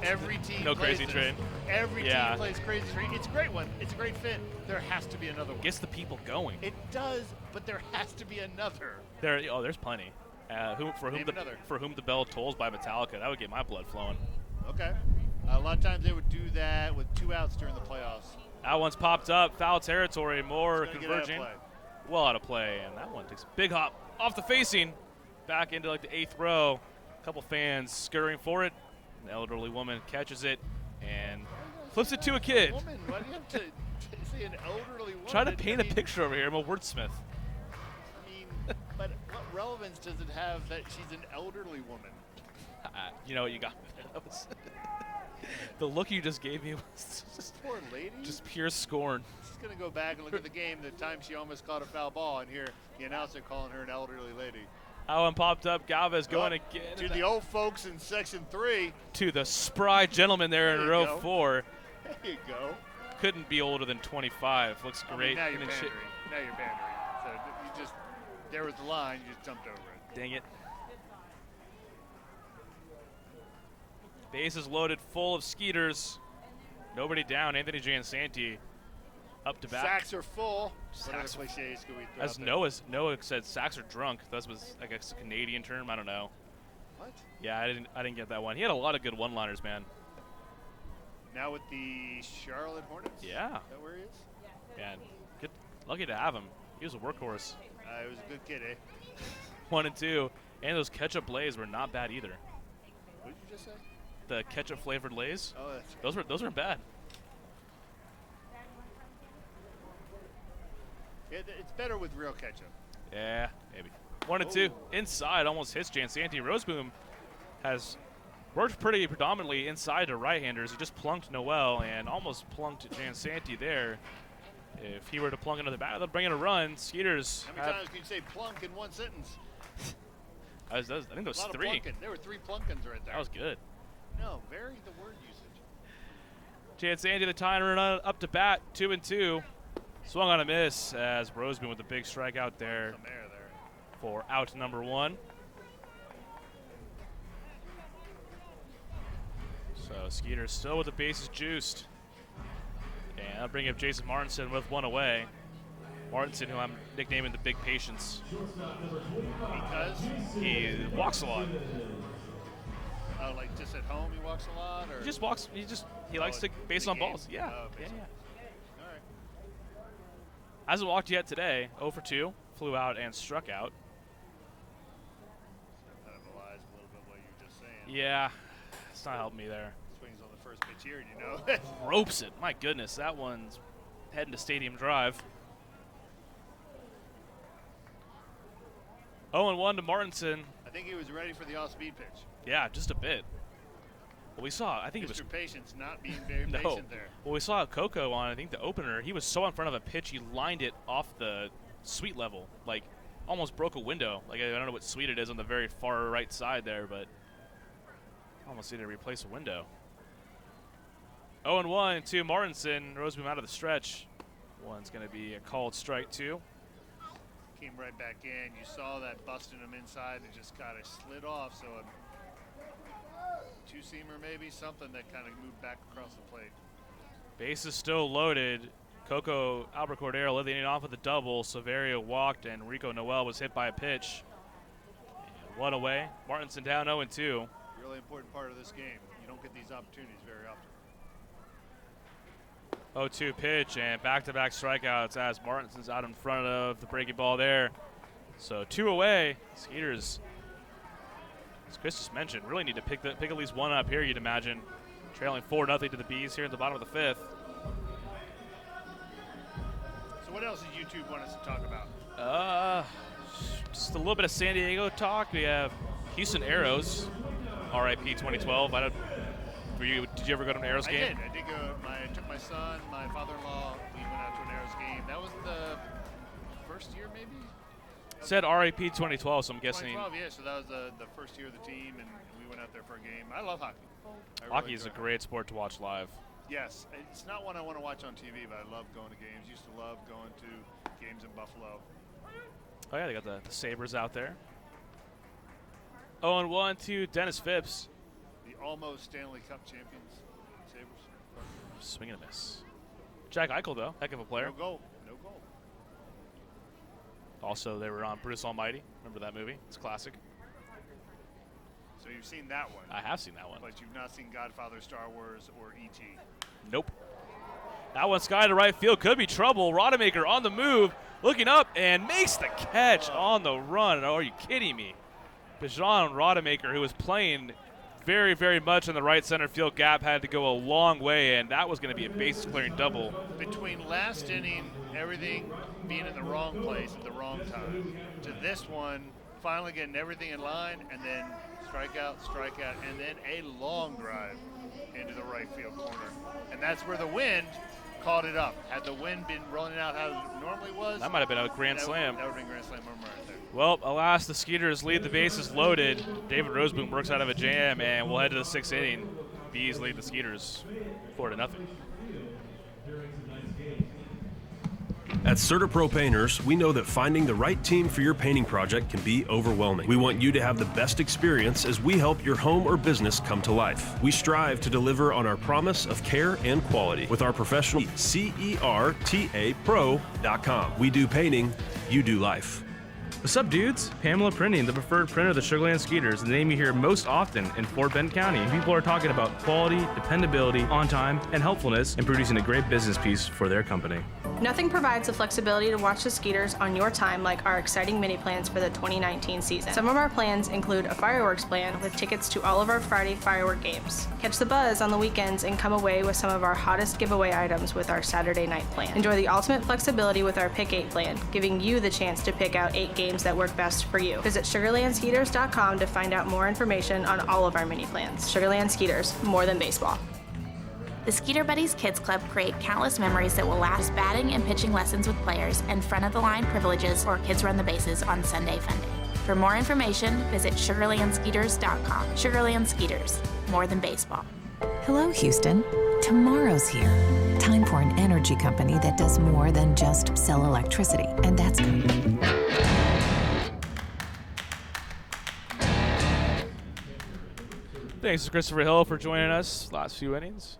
Every team no plays Crazy this. Train. Every team plays Crazy Train. It's a great one. It's a great fit. There has to be another one. Gets the people going. It does, but there has to be another. There's plenty. For whom the bell tolls by Metallica. That would get my blood flowing. Okay. A lot of times they would do that with 2 outs during the playoffs. That one's popped up. Foul territory. More It's gonna converging. get out of play. Well out of play. And that one takes a big hop off the facing. Back into like the 8th row. A couple fans scurrying for it. An elderly woman catches it and flips it to a kid. Woman, why do you have to say an elderly woman? Trying to paint a picture over here. I'm a wordsmith. I mean, but what relevance does it have that she's an elderly woman? You know what you got? The look you just gave me was just, Poor lady. just pure scorn. She's going to go back and look at the game the time she almost caught a foul ball, and here the announcer calling her an elderly lady. That one popped up. Galvez going again. To the old folks in Section 3. To the spry gentleman there in row 4. There you go. Couldn't be older than 25. Looks I great. mean, now you're And pandering. shit- Now you're pandering. So you just, there was the line, you just jumped over it. Dang it. Bases loaded full of Skeeters. Nobody down. Anthony Giansanti up to bat. Sacks are full. What other Sacks- cliches could we throw As out there? Noah said, sacks are drunk. That was, I guess, a Canadian term. I don't know. What? Yeah, I didn't get that one. He had a lot of good one-liners, man. Now with the Charlotte Hornets? Yeah. Is that where he is? And good, lucky to have him. He was a workhorse. He was a good kid, eh? 1 and 2, and those ketchup lays were not bad either. What did you just say? The ketchup flavored lays. Oh, that's Those weren't bad. yeah, it's better with real ketchup. Yeah, maybe. 1 and 2. Inside, almost hits Giansanti. Roseboom has worked pretty predominantly inside to right-handers. He just plunked Noel and almost plunked Giansanti there. If he were to plunk another batter, they'll bring in a run. Skeeters. How many times can you say plunk in one sentence? I think that was A lot 3. of plunking. There were 3 plunkins right there. That was good. No, vary the word usage. Giansanti, the tying run up to bat, 2 and 2. Swung on a miss as Roseboom with a big strikeout there Some air there. for out number 1. So Skeeters still with the bases juiced. And I'll bring up Jason Martinson with 1 away. Martinson, who I'm nicknaming the Big Patience. Because? He walks a lot. Oh, like just at home he walks a lot? Or? He just walks. He likes to base on big balls. game? Yeah. Oh, base yeah, on- yeah. All right. Hasn't walked yet today. 0 for 2. Flew out and struck out. That underlies a little bit what you were just saying. Yeah. It's not helping me there. Swings on the first pitch here, you know. Ropes it. My goodness. That one's heading to Stadium Drive. 0-1 to Martinson. I think he was ready for the off-speed pitch. Yeah, just a bit. Well, we saw, I think it was. Mr. Patience not being very No. patient there. Well, we saw Coco on, I think, the opener. He was so in front of a pitch, he lined it off the suite level. Like, almost broke a window. Like, I don't know what suite it is on the very far right side there, but almost need to replace a window. 0-1 to Martinson. Roseboom out of the stretch. One's going to be a called strike 2. Came right back in. You saw that busting him inside and just kind of slid off. So a two-seamer maybe, something that kind of moved back across the plate. Base is still loaded. Coco Albert Cordero led the inning off with a double. Severio walked, and Rico Noel was hit by a pitch. And 1 away. Martinson down 0-2. Really important part of this game. You don't get these opportunities very often. 0-2 pitch and back-to-back strikeouts as Martinson's out in front of the breaking ball there. So 2 away. Skeeters, as Chris just mentioned, really need to pick at least 1 up here, you'd imagine. Trailing 4-0 to the Bees here at the bottom of the 5th. So what else does YouTube want us to talk about? Just a little bit of San Diego talk. We have Houston Aeros, RIP 2012. Did you ever go to an Aeros game? I did go. I took my son, my father-in-law. We went out to an Aeros game. That was the first year, maybe. Said RIP 2012, so I'm guessing 2012, yeah. So that was the first year of the team, and we went out there for a game. I love hockey. I really hockey is a enjoy great sport to watch live. Yes, it's not one I want to watch on TV, but I love going to games. Used to love going to games in Buffalo. Oh yeah, they got the Sabres out there. 0-1 to Dennis Phipps. The almost Stanley Cup champions, Sabres. Swing and a miss. Jack Eichel, though, heck of a player. No goal. No goal. Also, they were on Bruce Almighty. Remember that movie? It's classic. So you've seen that one. I have seen that one. But you've not seen Godfather, Star Wars, or E.T. Nope. That one sky to right field could be trouble. Rodemaker on the move, looking up and makes the catch on the run. Oh, are you kidding me? Bijan Rodemaker, who was playing very, very much in the right center field gap, had to go a long way, and that was going to be a bases clearing double. Between last inning, everything being in the wrong place at the wrong time, to this one, finally getting everything in line, and then strikeout, and then a long drive into the right field corner. And that's where the wind caught it up. Had the wind been rolling out how it normally was, that might have been a grand slam. That would have been grand slam right there. Well, alas, the Skeeters lead the bases loaded. David Roseboom works out of a jam, and we'll head to the 6th inning. Bees lead the Skeeters 4-0. At CertaPro Painters, we know that finding the right team for your painting project can be overwhelming. We want you to have the best experience as we help your home or business come to life. We strive to deliver on our promise of care and quality with our professional CertaPro.com. We do painting, you do life. What's up, dudes? Pamela Printing, the preferred printer of the Sugarland Skeeters, the name you hear most often in Fort Bend County. People are talking about quality, dependability, on time, and helpfulness in producing a great business piece for their company. Nothing provides the flexibility to watch the Skeeters on your time like our exciting mini plans for the 2019 season. Some of our plans include a fireworks plan with tickets to all of our Friday firework games. Catch the buzz on the weekends and come away with some of our hottest giveaway items with our Saturday night plan. Enjoy the ultimate flexibility with our Pick 8 plan, giving you the chance to pick out 8 games that work best for you. Visit SugarlandSkeeters.com to find out more information on all of our mini plans. Sugarland Skeeters, more than baseball. The Skeeter Buddies Kids Club create countless memories that will last batting and pitching lessons with players and front-of-the-line privileges or Kids Run the Bases on Sunday Funday. For more information, visit SugarlandSkeeters.com. Sugarland Skeeters, more than baseball. Hello, Houston. Tomorrow's here. Time for an energy company that does more than just sell electricity, and that's Thanks to Christopher Hill for joining us last few innings.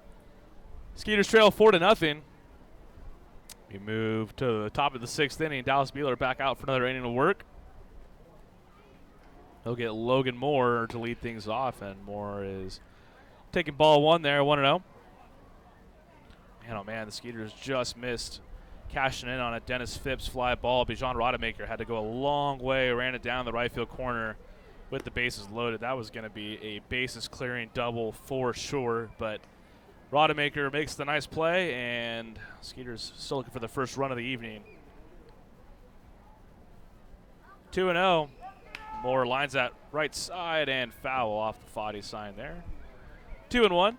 Skeeters trail 4-0. We move to the top of the 6th inning. Dallas Beeler back out for another inning of work. He'll get Logan Moore to lead things off, and Moore is taking ball 1 there, 1-0. Man, oh man, the Skeeters just missed cashing in on a Dennis Phipps fly ball. Bijan Rodemaker had to go a long way, ran it down the right field corner with the bases loaded. That was going to be a bases clearing double for sure, but Rodemaker makes the nice play, and Skeeters still looking for the first run of the evening. 2-0. Moore lines that right side and foul off the Foddy sign there. 2-1.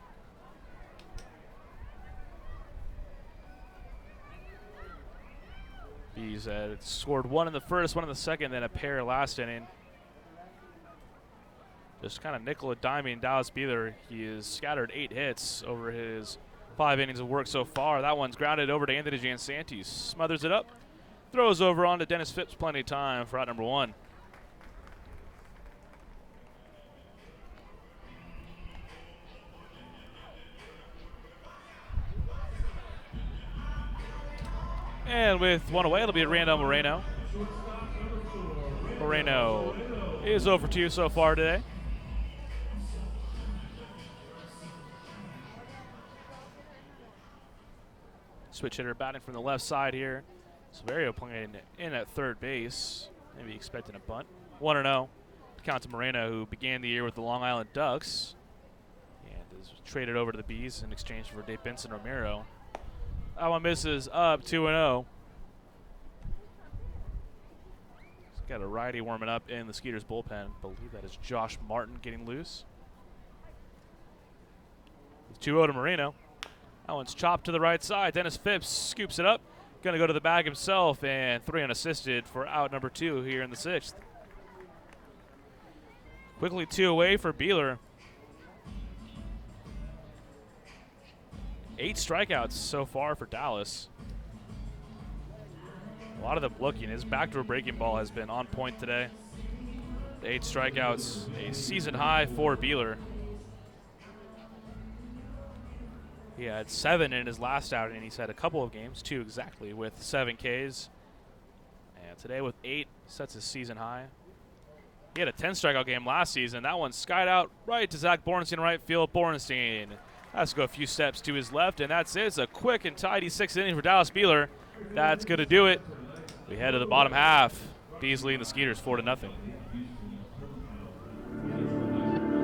Bees scored 1 in the first, 1 in the second, then a pair last inning. Just kind of nickel and diming Dallas Beeler. He has scattered 8 hits over his 5 innings of work so far. That one's grounded over to Anthony Jansanti. Smothers it up. Throws over onto Dennis Phipps. Plenty of time for out number 1. And with 1 away, it'll be Randall Moreno. Moreno is 0 for 2 so far today. Switch hitter batting from the left side here. Severio playing in at third base. Maybe expecting a bunt. 1-0. Count to Moreno, who began the year with the Long Island Ducks and is traded over to the Bees in exchange for Dave Benson Romero. That one misses up 2-0. Got a righty warming up in the Skeeters bullpen. I believe that is Josh Martin getting loose. 2-0 to Moreno. That one's chopped to the right side. Dennis Phipps scoops it up. Going to go to the bag himself, and 3 unassisted for out number 2 here in the 6th. Quickly 2 away for Beeler. 8 strikeouts so far for Dallas. A lot of them looking. His backdoor breaking ball has been on point today. The 8 strikeouts, a season high for Beeler. He had 7 in his last outing. He's had a couple of games, 2 exactly, with 7 Ks. And today with 8, sets his season high. He had a 10 strikeout game last season. That one skied out right to Zach Bornstein, right field. Bornstein has to go a few steps to his left, and that's it. It's a quick and tidy 6th inning for Dallas Beeler. That's going to do it. We head to the bottom half. Beasley and the Skeeters 4-0.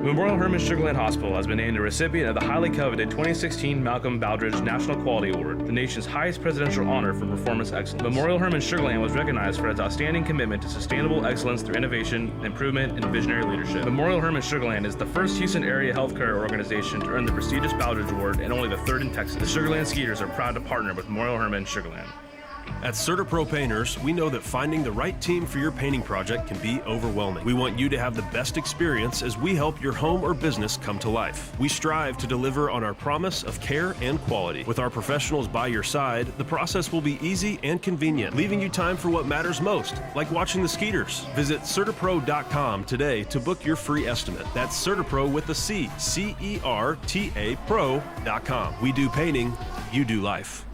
Memorial Hermann Sugarland Hospital has been named the recipient of the highly coveted 2016 Malcolm Baldrige National Quality Award, the nation's highest presidential honor for performance excellence. Memorial Hermann Sugarland was recognized for its outstanding commitment to sustainable excellence through innovation, improvement, and visionary leadership. Memorial Hermann Sugarland is the first Houston area healthcare organization to earn the prestigious Baldrige Award and only the third in Texas. The Sugarland Skeeters are proud to partner with Memorial Hermann Sugarland. At CertaPro Painters, we know that finding the right team for your painting project can be overwhelming. We want you to have the best experience as we help your home or business come to life. We strive to deliver on our promise of care and quality. With our professionals by your side, the process will be easy and convenient, leaving you time for what matters most, like watching the Skeeters. Visit CertaPro.com today to book your free estimate. That's CertaPro with a C, C-E-R-T-A Pro.com. We do painting, you do life.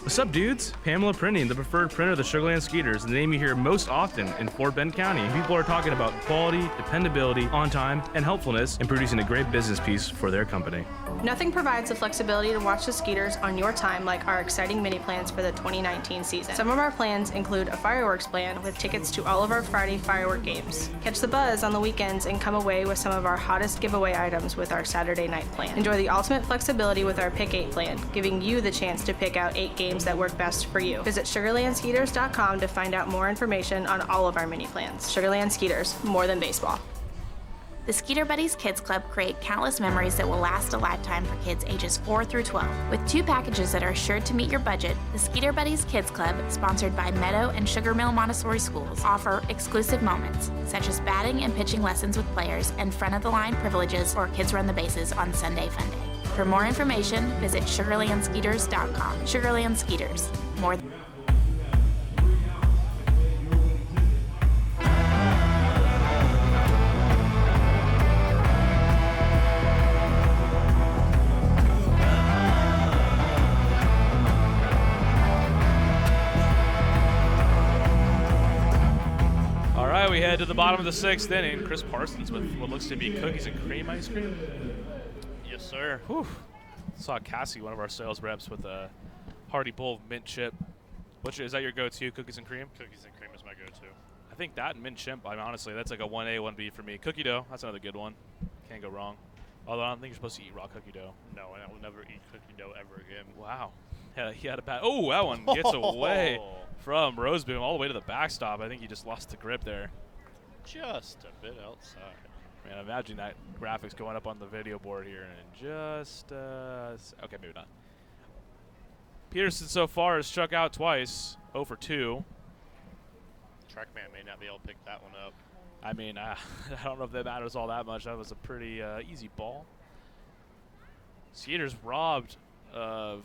What's up, dudes? Pamela Printing, the preferred printer of the Sugarland Skeeters, the name you hear most often in Fort Bend County. People are talking about quality, dependability, on time, and helpfulness in producing a great business piece for their company. Nothing provides the flexibility to watch the Skeeters on your time like our exciting mini plans for the 2019 season. Some of our plans include a fireworks plan with tickets to all of our Friday firework games. Catch the buzz on the weekends and come away with some of our hottest giveaway items with our Saturday night plan. Enjoy the ultimate flexibility with our Pick 8 plan, giving you the chance to pick out 8 games that work best for you. Visit SugarlandSkeeters.com to find out more information on all of our mini plans. Sugarland Skeeters, more than baseball. The Skeeter Buddies Kids Club create countless memories that will last a lifetime for kids ages 4 through 12. With 2 packages that are sure to meet your budget, the Skeeter Buddies Kids Club, sponsored by Meadow and Sugar Mill Montessori Schools, offer exclusive moments, such as batting and pitching lessons with players and front-of-the-line privileges or kids run the bases on Sunday Fun Day. For more information, visit SugarlandSkeeters.com. Sugarland Skeeters, more than... All right, we head to the bottom of the 6th inning. Chris Parsons with what looks to be cookies and cream ice cream. Yes, sir. Whew. Saw Cassie, one of our sales reps, with a Hardy Bowl mint chip. Is that your go-to, cookies and cream? Cookies and cream is my go-to. I think that and mint chip, I mean, honestly, that's like a 1A, 1B for me. Cookie dough, that's another good one. Can't go wrong. Although I don't think you're supposed to eat raw cookie dough. No, and I will never eat cookie dough ever again. Wow. Yeah, he had a bad. Oh, that one gets away from Roseboom all the way to the backstop. I think he just lost the grip there. Just a bit outside. Man, imagine that graphics going up on the video board here and just okay, maybe not. Peterson so far has struck out twice, 0 for 2. Trackman may not be able to pick that one up. I mean, I don't know if that matters all that much. That was a pretty easy ball. Skeeters robbed of.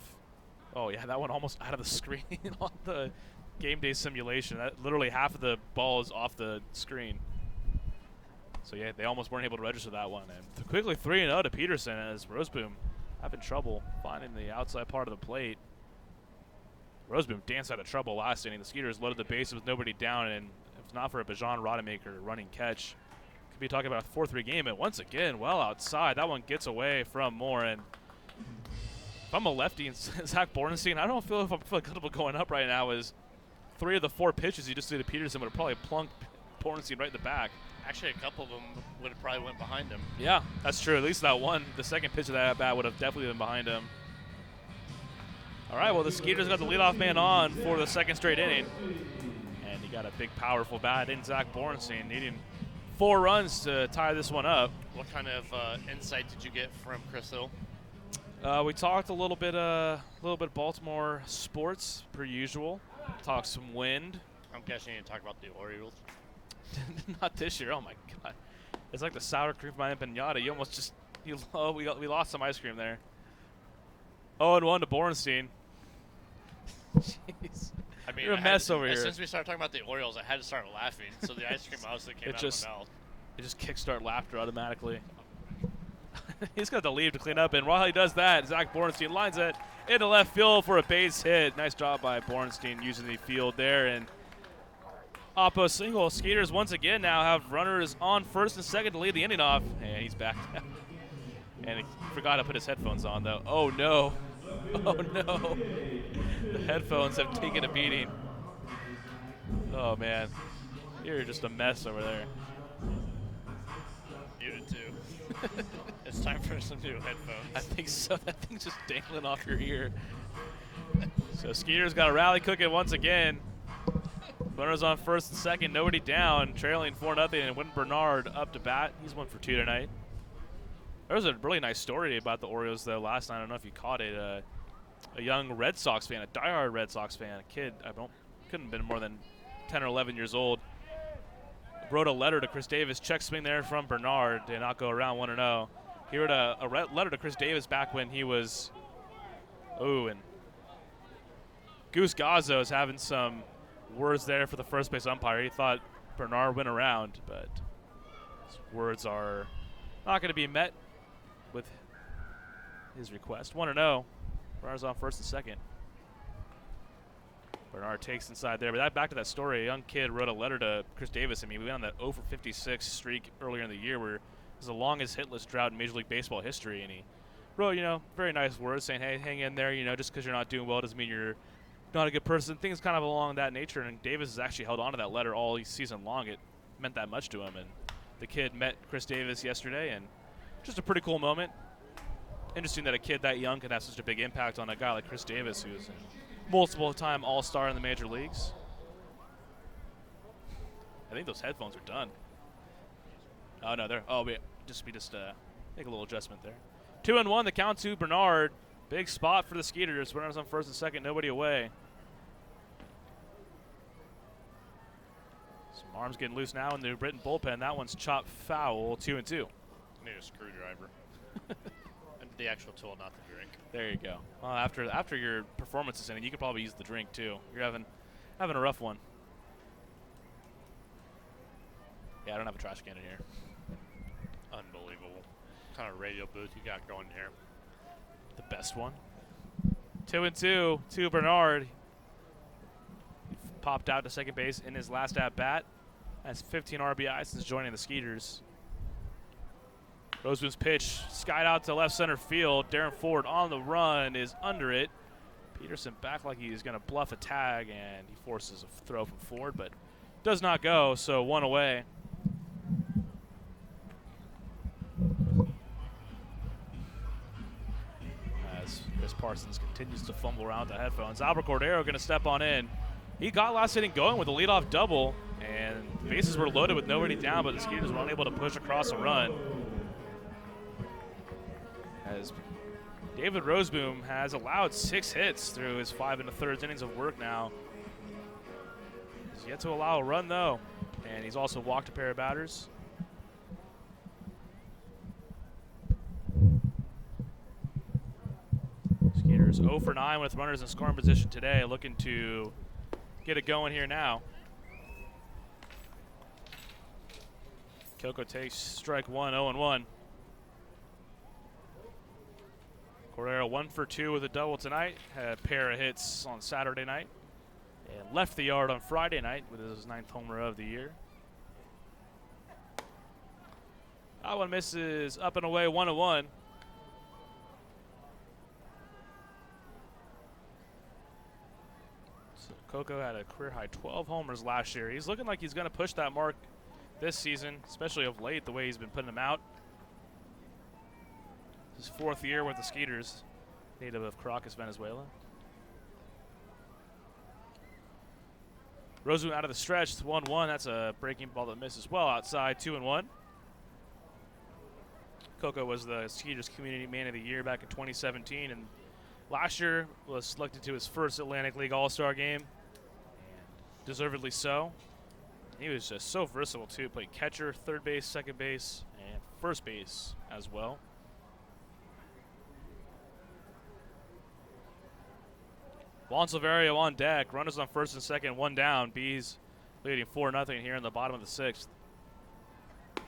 Oh yeah, that one almost out of the screen on the game day simulation. That literally half of the ball is off the screen. So yeah, they almost weren't able to register that one. And quickly 3-0 to Peterson as Roseboom having trouble finding the outside part of the plate. Roseboom danced out of trouble last inning. The Skeeters loaded the bases with nobody down, and if it's not for a Bajan Rodemaker running catch, could be talking about a 4-3 game. And once again, well outside. That one gets away from Moore. And if I'm a lefty and Zach Bornstein, I don't feel if I'm feeling comfortable going up right now. Is 3 of the 4 pitches you just did to Peterson would have probably plunked Bornstein right in the back. Actually, a couple of them would have probably went behind him. Yeah, that's true. At least that one, the second pitch of that at bat would have definitely been behind him. All right, well, the Skeeters got the leadoff man on for the second straight inning. And he got a big, powerful bat in Zach Bornstein, needing 4 runs to tie this one up. What kind of insight did you get from Chris Hill? We talked a little bit Baltimore sports, per usual. Talked some wind. I'm guessing you didn't talk about the Orioles. Not this year. Oh my God! It's like the sour cream from my empanada. You almost just we lost some ice cream there. 0-1 to Bornstein. Jeez. I mean, you're a mess over here. Since we started talking about the Orioles, I had to start laughing. So the ice cream obviously came out of my mouth. It just kickstart laughter automatically. He's got to leave to clean up, and while he does that, Zach Bornstein lines it into left field for a base hit. Nice job by Bornstein using the field there, and Oppo single. Skeeters once again now have runners on first and second to lead the inning off. And he's back down. And he forgot to put his headphones on, though. Oh, no. Oh, no. The headphones have taken a beating. Oh, man. You're just a mess over there. Muted, too. It's time for some new headphones. I think so. That thing's just dangling off your ear. So Skeeters got a rally cooking once again. Runners on first and second, nobody down, trailing 4-0, and Wynton Bernard up to bat. He's 1 for 2 tonight. There was a really nice story about the Orioles, though, last night. I don't know if you caught it. A young Red Sox fan, a diehard Red Sox fan, a kid, couldn't have been more than 10 or 11 years old, wrote a letter to Chris Davis, check swing there from Bernard, did not go around 1-0. He wrote a letter to Chris Davis back when he was, and Goose Gazzo is having some words there for the first base umpire. He thought Bernard went around, but his words are not going to be met with his request. 1-0. Bernard's on first and second. Bernard takes inside there. But back to that story, a young kid wrote a letter to Chris Davis. I mean, we went on that 0 for 56 streak earlier in the year where it was the longest hitless drought in Major League Baseball history. And he wrote, very nice words saying, hey, hang in there. Just because you're not doing well doesn't mean you're not a good person. Things kind of along that nature. And Davis has actually held on to that letter all season long. It meant that much to him. And the kid met Chris Davis yesterday, and just a pretty cool moment. Interesting that a kid that young can have such a big impact on a guy like Chris Davis, who's a multiple-time All-Star in the major leagues. I think those headphones are done. Oh no, they're we just make a little adjustment there. 2-1, the count to Bernard. Big spot for the Skeeters. Runners on first and second, nobody away. Some arms getting loose now in the Britton bullpen. That one's chopped foul. 2-2. Need a screwdriver. And the actual tool, not the drink. There you go. Well, after your performance is in, you could probably use the drink too. You're having a rough one. Yeah, I don't have a trash can in here. Unbelievable. What kind of radio booth you got going here? The best one. 2-2 to Bernard. He popped out to second base in his last at bat. Has 15 RBI since joining the Skeeters. Roseboom's pitch skied out to left center field. Darren Ford on the run is under it. Peterson back like he's going to bluff a tag, and he forces a throw from Ford, but does not go, so one away. As Chris Parsons continues to fumble around the headphones. Albert Cordero going to step on in. He got last inning going with a leadoff double, and the bases were loaded with nobody down, but the Skeeters were unable to push across a run. As David Roseboom has allowed 6 hits through his 5 1/3 innings of work now. He's yet to allow a run, though, and he's also walked a pair of batters. Skeeters 0 for 9 with runners in scoring position today, looking to get it going here now. Coco takes strike one, 0-1. Cordero 1 for 2 with a double tonight. Had a pair of hits on Saturday night. And left the yard on Friday night with his 9th homer of the year. That one misses up and away, 1-1. So Coco had a career high 12 homers last year. He's looking like he's going to push that mark this season, especially of late, the way he's been putting them out. His 4th year with the Skeeters, native of Caracas, Venezuela. Roseboom out of the stretch, 1-1. That's a breaking ball that misses well outside, 2-1. Coco was the Skeeters Community Man of the Year back in 2017, and last year was selected to his first Atlantic League All-Star game, deservedly so. He was just so versatile, too. Played catcher, third base, second base, and first base as well. Juan Silverio on deck. Runners on first and second, 1 down. Bees leading 4-0 here in the bottom of the 6th.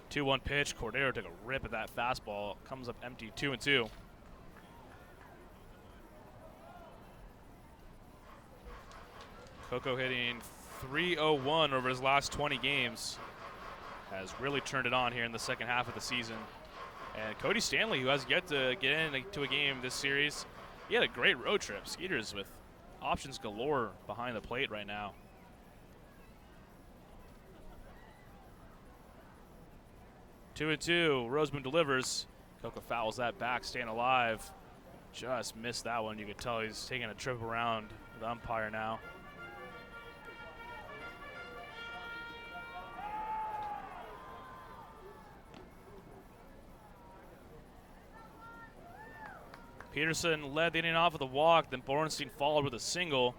2-1 pitch. Cordero took a rip at that fastball. Comes up empty, 2-2. Coco hitting .301 over his last 20 games. Has really turned it on here in the second half of the season. And Cody Stanley, who has yet to get into a game this series, he had a great road trip. Skeeters with options galore behind the plate right now. Two and two. Roseboom delivers. Coca fouls that back, staying alive. Just missed that one. You could tell he's taking a trip around the umpire now. Peterson led the inning off with a walk, then Borenstein followed with a single.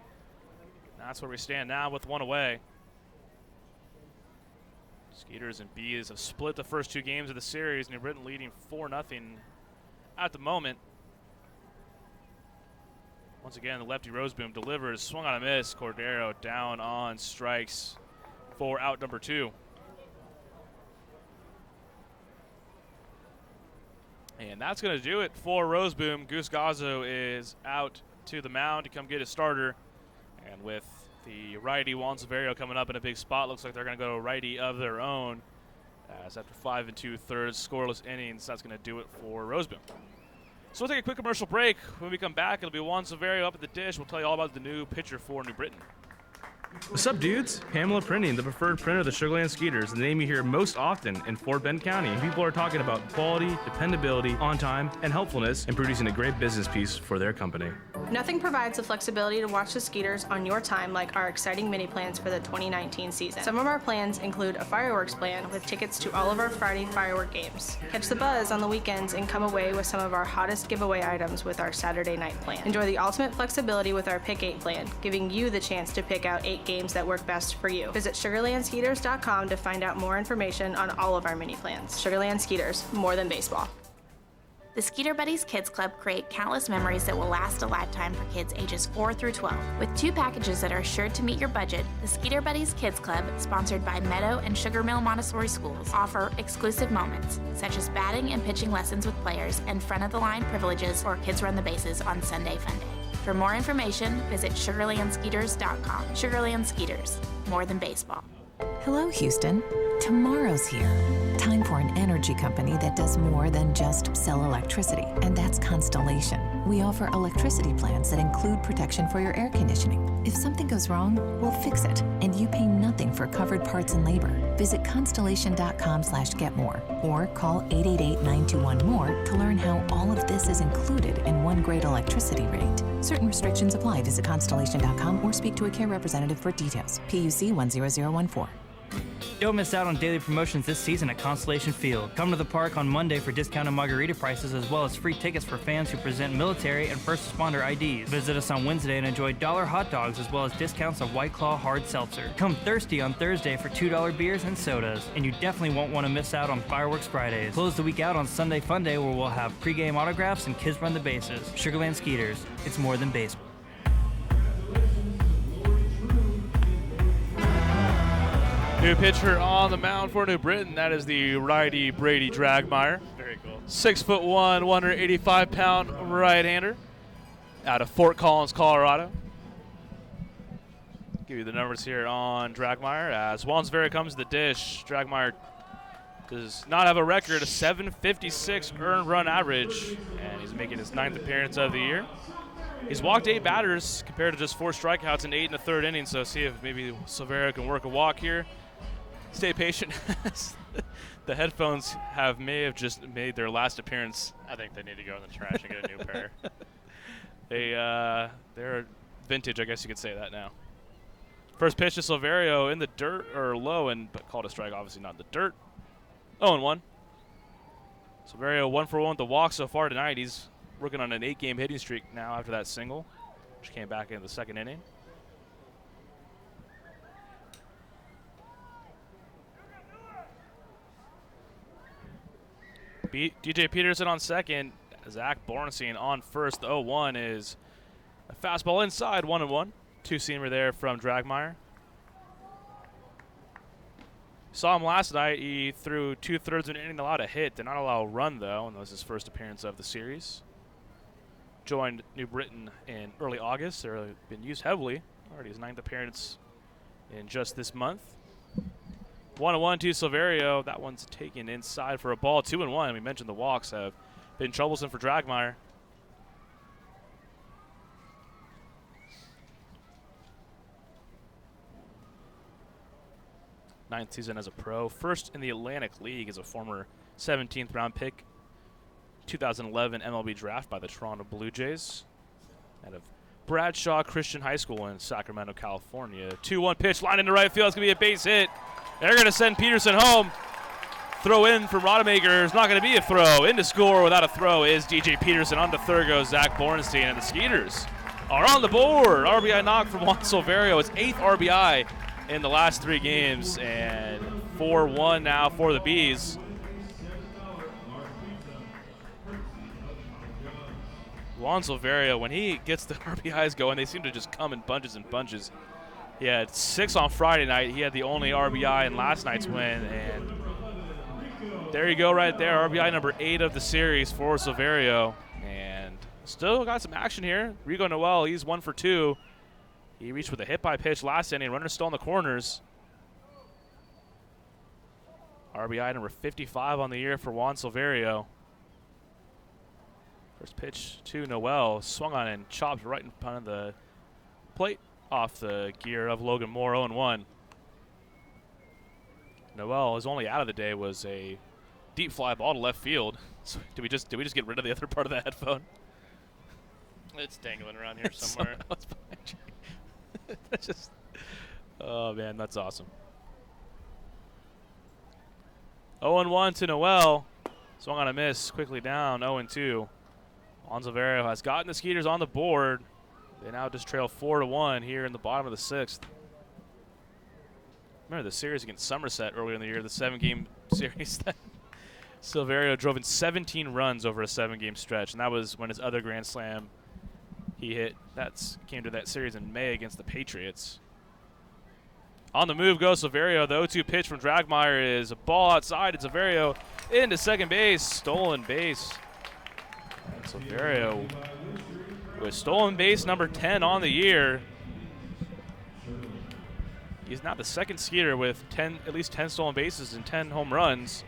That's where we stand now with one away. Skeeters and Bees have split the first two games of the series, New Britain leading 4-0 at the moment. Once again, the lefty Roseboom delivers, swung on a miss. Cordero down on strikes for out number 2. And that's going to do it for Roseboom. Goose Gazzo is out to the mound to come get his starter. And with the righty Juan Severio coming up in a big spot, looks like they're going to go righty of their own. As after 5 2/3 scoreless innings, that's going to do it for Roseboom. So we'll take a quick commercial break. When we come back, it'll be Juan Severio up at the dish. We'll tell you all about the new pitcher for New Britain. What's up, dudes? Pamela Printing, the preferred printer of the Sugarland Skeeters, the name you hear most often in Fort Bend County. People are talking about quality, dependability, on time, and helpfulness in producing a great business piece for their company. Nothing provides the flexibility to watch the Skeeters on your time like our exciting mini plans for the 2019 season. Some of our plans include a fireworks plan with tickets to all of our Friday firework games. Catch the buzz on the weekends and come away with some of our hottest giveaway items with our Saturday night plan. Enjoy the ultimate flexibility with our Pick 8 plan, giving you the chance to pick out 8 games that work best for you. Visit SugarlandSkeeters.com to find out more information on all of our mini plans. Sugarland Skeeters, more than baseball. The Skeeter Buddies Kids Club create countless memories that will last a lifetime for kids ages 4 through 12. With 2 packages that are sure to meet your budget, the Skeeter Buddies Kids Club, sponsored by Meadow and Sugar Mill Montessori Schools, offer exclusive moments, such as batting and pitching lessons with players and front-of-the-line privileges or kids run the bases on Sunday Fun Day. For more information, visit SugarlandSkeeters.com. Sugarland Skeeters, more than baseball. Hello, Houston. Tomorrow's here. Time for an energy company that does more than just sell electricity, and that's Constellation. We offer electricity plans that include protection for your air conditioning. If something goes wrong, we'll fix it, and you pay nothing for covered parts and labor. Visit Constellation.com/getmore or call 888-921-MORE to learn how all of this is included in one great electricity rate. Certain restrictions apply. Visit Constellation.com or speak to a care representative for details. PUC 10014. Don't miss out on daily promotions this season at Constellation Field. Come to the park on Monday for discounted margarita prices as well as free tickets for fans who present military and first responder IDs. Visit us on Wednesday and enjoy $1 hot dogs as well as discounts of White Claw hard seltzer. Come thirsty on Thursday for $2 beers and sodas. And you definitely won't want to miss out on Fireworks Fridays. Close the week out on Sunday Fun Day where we'll have pregame autographs and kids run the bases. Sugarland Skeeters, it's more than baseball. New pitcher on the mound for New Britain. That is the righty Brady Dragmeyer. Very cool. 6'1", 185-pound right-hander out of Fort Collins, Colorado. Give you the numbers here on Dragmeyer. As Juan Severio comes to the dish, Dragmeyer does not have a record, a 756 earned run average, and he's making his 9th appearance of the year. He's walked 8 batters compared to just 4 strikeouts in 8 1/3 innings, so see if maybe Severio can work a walk here. Stay patient. The headphones may have just made their last appearance. I think they need to go in the trash and get a new pair. They're vintage, I guess you could say that now. First pitch to Severio in the dirt, or low, but called a strike, obviously not in the dirt. 0-1. Severio 1 for 1 with the walk so far tonight. He's working on an 8-game hitting streak now after that single, which came back in the second inning. DJ Peterson on second. Zach Borenstein on first. The 0-1 is a fastball inside, 1-1. 2-seamer there from Dragmeyer. Saw him last night. He threw 2/3 of an inning, allowed a hit. Did not allow a run, though, and that was his first appearance of the series. Joined New Britain in early August. They've been used heavily. Already his 9th appearance in just this month. 1-1 to Silverio. That one's taken inside for a ball. 2-1. We mentioned the walks have been troublesome for Dragmeyer. Ninth season as a pro. First in the Atlantic League as a former 17th round pick. 2011 MLB draft by the Toronto Blue Jays. Out of Bradshaw Christian High School in Sacramento, California. 2-1 pitch, line into right field. It's going to be a base hit. They're going to send Peterson home. Throw in from Rodemaker. It's not going to be a throw. In to score without a throw is DJ Peterson. On to third goes Zach Bornstein, and the Skeeters are on the board. RBI knock from Juan Silverio. It's 8th RBI in the last 3 games, and 4-1 now for the Bees. Juan Silverio, when he gets the RBIs going, they seem to just come in bunches and bunches. He had 6 on Friday night. He had the only RBI in last night's win, and there you go right there. RBI number 8 of the series for Silverio, and still got some action here. Rigo Noel, he's 1 for 2. He reached with a hit by pitch last inning. Runner still in the corners. RBI number 55 on the year for Juan Silverio. First pitch to Noel, swung on and chopped right in front of the plate off the gear of Logan Moore, 0-1. Noel, his only out of the day was a deep fly ball to left field. So did we just get rid of the other part of the headphone? It's dangling around here somewhere. That's just, oh man, that's awesome. 0-1 to Noel. Swung on a miss, quickly down, 0-2. Juan Silverio has gotten the Skeeters on the board. They now just trail 4-1 here in the bottom of the 6th. Remember the series against Somerset earlier in the year, the 7-game series that Silverio drove in 17 runs over a 7-game stretch, and that was when his other Grand Slam he hit. Came to that series in May against the Patriots. On the move goes Silverio. The 0-2 pitch from Dragmeyer is a ball outside. It's Silverio into second base. Stolen base. And Silverio with stolen base number 10 on the year. He's now the second Skeeter with at least 10 stolen bases and 10 home runs.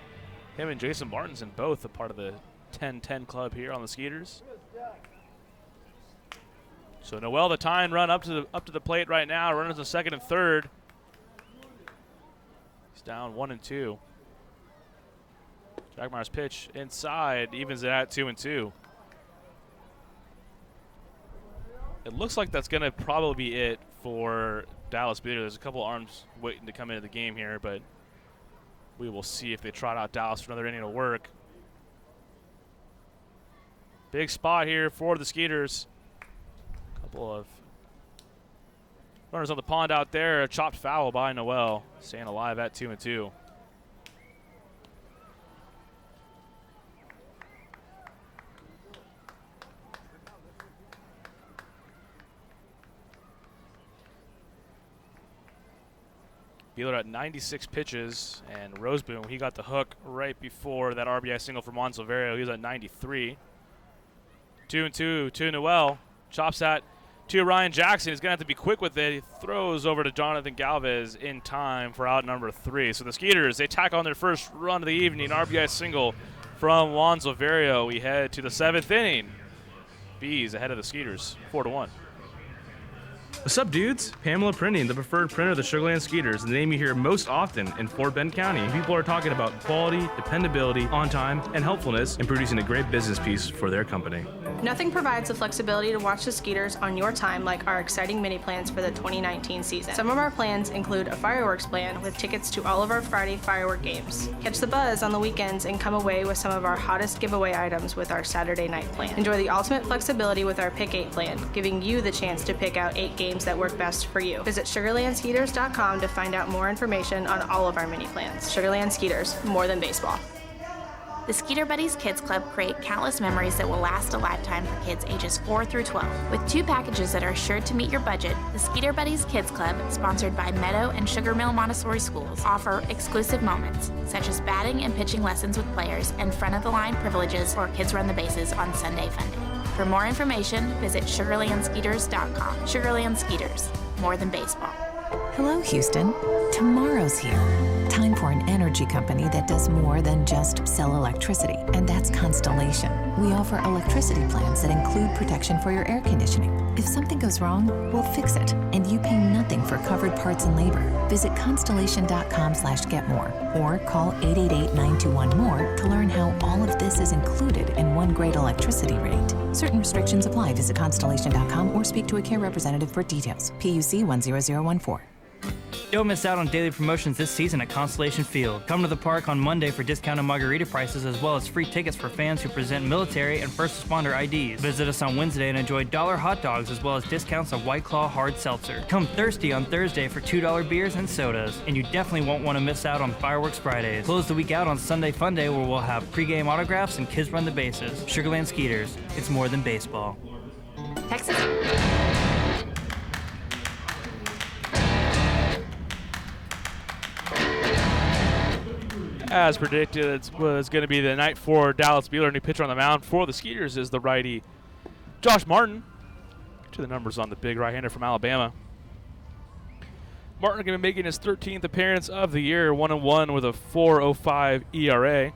Him and Jason Martinson both a part of the 10-10 club here on the Skeeters. So Noel, the tying run up to the plate right now. Runners in second and third. He's down 1-2. Dragmeyer's pitch inside evens it at 2-2. It looks like that's going to probably be it for Dallas Beater. There's a couple arms waiting to come into the game here, but we will see if they trot out Dallas for another inning of work. Big spot here for the Skeeters. Couple of runners on the pond out there. A chopped foul by Noel. Staying alive at 2-2. Beeler at 96 pitches, and Roseboom, he got the hook right before that RBI single from Juan Silverio. He was at 93. 2-2 to Noel. Chops that to Ryan Jackson. He's going to have to be quick with it. He throws over to Jonathan Galvez in time for out number 3. So the Skeeters, they tack on their first run of the evening. RBI single from Juan Silverio. We head to the 7th inning. Bees ahead of the Skeeters, 4-1. What's up, dudes? Pamela Printing, the preferred printer of the Sugarland Skeeters, the name you hear most often in Fort Bend County. People are talking about quality, dependability, on time, and helpfulness in producing a great business piece for their company. Nothing provides the flexibility to watch the Skeeters on your time like our exciting mini plans for the 2019 season. Some of our plans include a fireworks plan with tickets to all of our Friday firework games. Catch the buzz on the weekends and come away with some of our hottest giveaway items with our Saturday night plan. Enjoy the ultimate flexibility with our Pick 8 plan, giving you the chance to pick out 8 games that work best for you. Visit SugarlandSkeeters.com to find out more information on all of our mini plans. Sugarland Skeeters, more than baseball. The Skeeter Buddies Kids Club create countless memories that will last a lifetime for kids ages 4 through 12. With 2 packages that are sure to meet your budget, the Skeeter Buddies Kids Club, sponsored by Meadow and Sugar Mill Montessori Schools, offer exclusive moments, such as batting and pitching lessons with players and front-of-the-line privileges or kids run the bases on Sunday fun day. For more information, visit SugarlandSkeeters.com. Sugarland Skeeters, more than baseball. Hello, Houston. Tomorrow's here. Time for an energy company that does more than just sell electricity, and that's Constellation. We offer electricity plans that include protection for your air conditioning. If something goes wrong, we'll fix it, and you pay nothing for covered parts and labor. Visit constellation.com/getmore or call 888-921-MORE to learn how all of this is included in one great electricity rate. Certain restrictions apply. Visit constellation.com or speak to a care representative for details. PUC 10014. Don't miss out on daily promotions this season at Constellation Field. Come to the park on Monday for discounted margarita prices as well as free tickets for fans who present military and first responder IDs. Visit us on Wednesday and enjoy $1 hot dogs as well as discounts on White Claw hard seltzer. Come thirsty on Thursday for $2 beers and sodas. And you definitely won't want to miss out on Fireworks Fridays. Close the week out on Sunday Fun Day where we'll have pregame autographs and kids run the bases. Sugarland Skeeters. It's more than baseball. Texas. As predicted, it was going to be the night for Dallas Buehler. New pitcher on the mound for the Skeeters is the righty Josh Martin. To the numbers on the big right-hander from Alabama. Martin going to be making his 13th appearance of the year, 1-1 with a 4.05 ERA.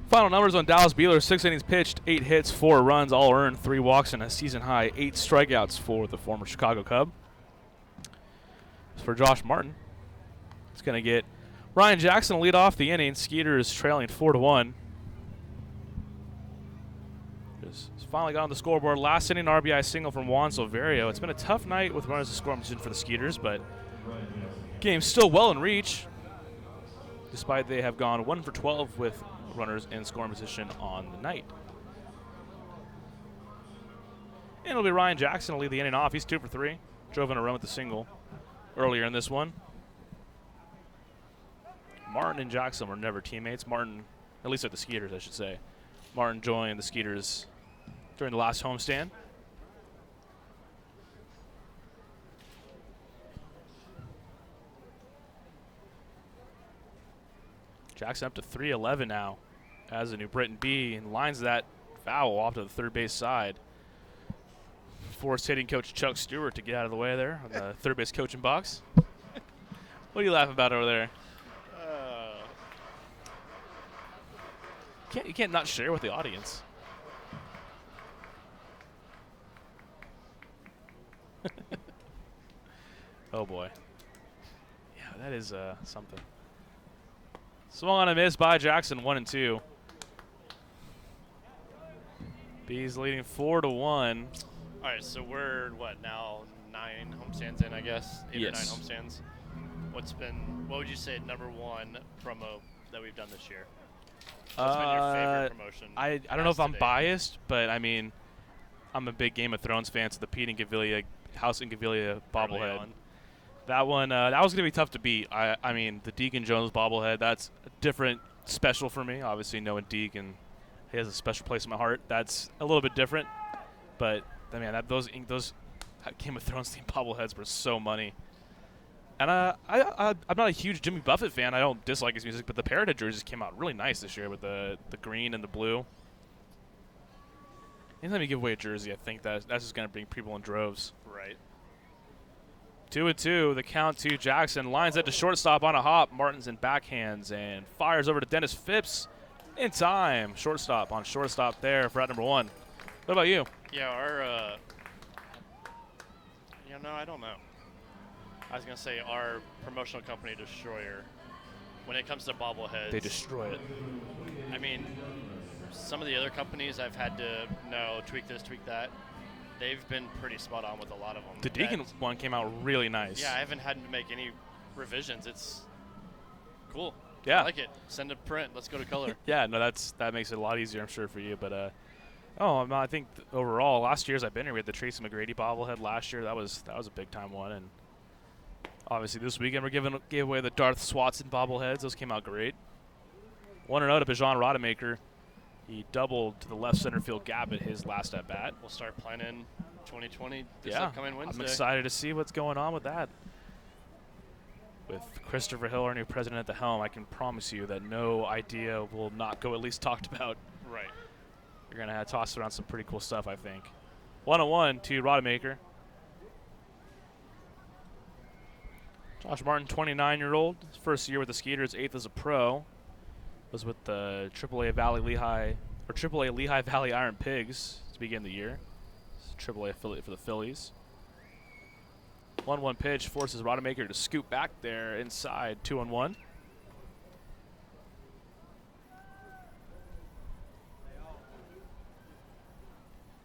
Final numbers on Dallas Buehler: 6 innings pitched, 8 hits, 4 runs, all earned, 3 walks, and a season-high 8 strikeouts for the former Chicago Cub. As for Josh Martin, it's going to get Ryan Jackson to lead off the inning. Skeeters trailing 4-1. Just finally got on the scoreboard. Last inning RBI single from Juan Silverio. It's been a tough night with runners in scoring position for the Skeeters, but game's still well in reach, despite they have gone 1 for 12 with runners in scoring position on the night. And it'll be Ryan Jackson to lead the inning off. He's 2 for 3. Drove in a run with the single earlier in this one. Martin and Jackson were never teammates. Martin, at least at the Skeeters, I should say. Martin joined the Skeeters during the last homestand. Jackson up to 311 now as a new Britton B, and lines that foul off to the third base side. Forced hitting coach Chuck Stewart to get out of the way there on the third base coaching box. What are you laughing about over there? You can't not share with the audience. Oh boy. Yeah, that is something. Swung on a miss by Jackson, 1-2. Bees leading 4-1. All right, so we're what now? 9 homestands in, I guess. 8 or 9 homestands. What would you say number 1 promo that we've done this year? What's been your favorite promotion? I don't know if I'm biased, but I mean, I'm a big Game of Thrones fan, so the Pete and Gavilia, House and Gavilia bobblehead. That one, that was going to be tough to beat. I mean, the Deacon Jones bobblehead, that's a different special for me. Obviously, knowing Deacon, he has a special place in my heart. That's a little bit different. But, I mean, those Game of Thrones themed bobbleheads were so money. And I'm not a huge Jimmy Buffett fan. I don't dislike his music, but the Parrothead jerseys came out really nice this year with the green and the blue. Anytime you give away a jersey, I think that's just going to bring people in droves. Right. 2-2, the count to Jackson. Lines it to shortstop on a hop. Martin's in backhands and fires over to Dennis Phipps in time. Shortstop on shortstop there for out number 1. What about you? Yeah, I don't know. I was going to say our promotional company, Destroyer, when it comes to bobbleheads. They destroy it. I mean, some of the other companies I've had to, tweak this, tweak that. They've been pretty spot on with a lot of them. The Deacon one came out really nice. Yeah, I haven't had to make any revisions. It's cool. Yeah. I like it. Send a print. Let's go to color. Yeah, no, that makes it a lot easier, I'm sure, for you. But, I think overall, last year's I've been here, we had the Tracy McGrady bobblehead last year. That was a big-time one. And obviously this weekend we gave away the Darth Swatson bobbleheads. Those came out great. 1-0 to Bijan Rodemaker. He doubled to the left center field gap at his last at-bat. We'll start planning 2020 this upcoming Wednesday. I'm excited to see what's going on with that. With Christopher Hill, our new president, at the helm, I can promise you that no idea will not go at least talked about. Right. You're going to have tossed around some pretty cool stuff, I think. 1-1 to Rodemaker. Josh Martin, 29-year-old, first year with the Skeeters, 8th as a pro. Was with the AAA Lehigh Valley Iron Pigs to begin the year. AAA affiliate for the Phillies. 1-1 pitch forces Rodemaker to scoop back there inside, 2-1.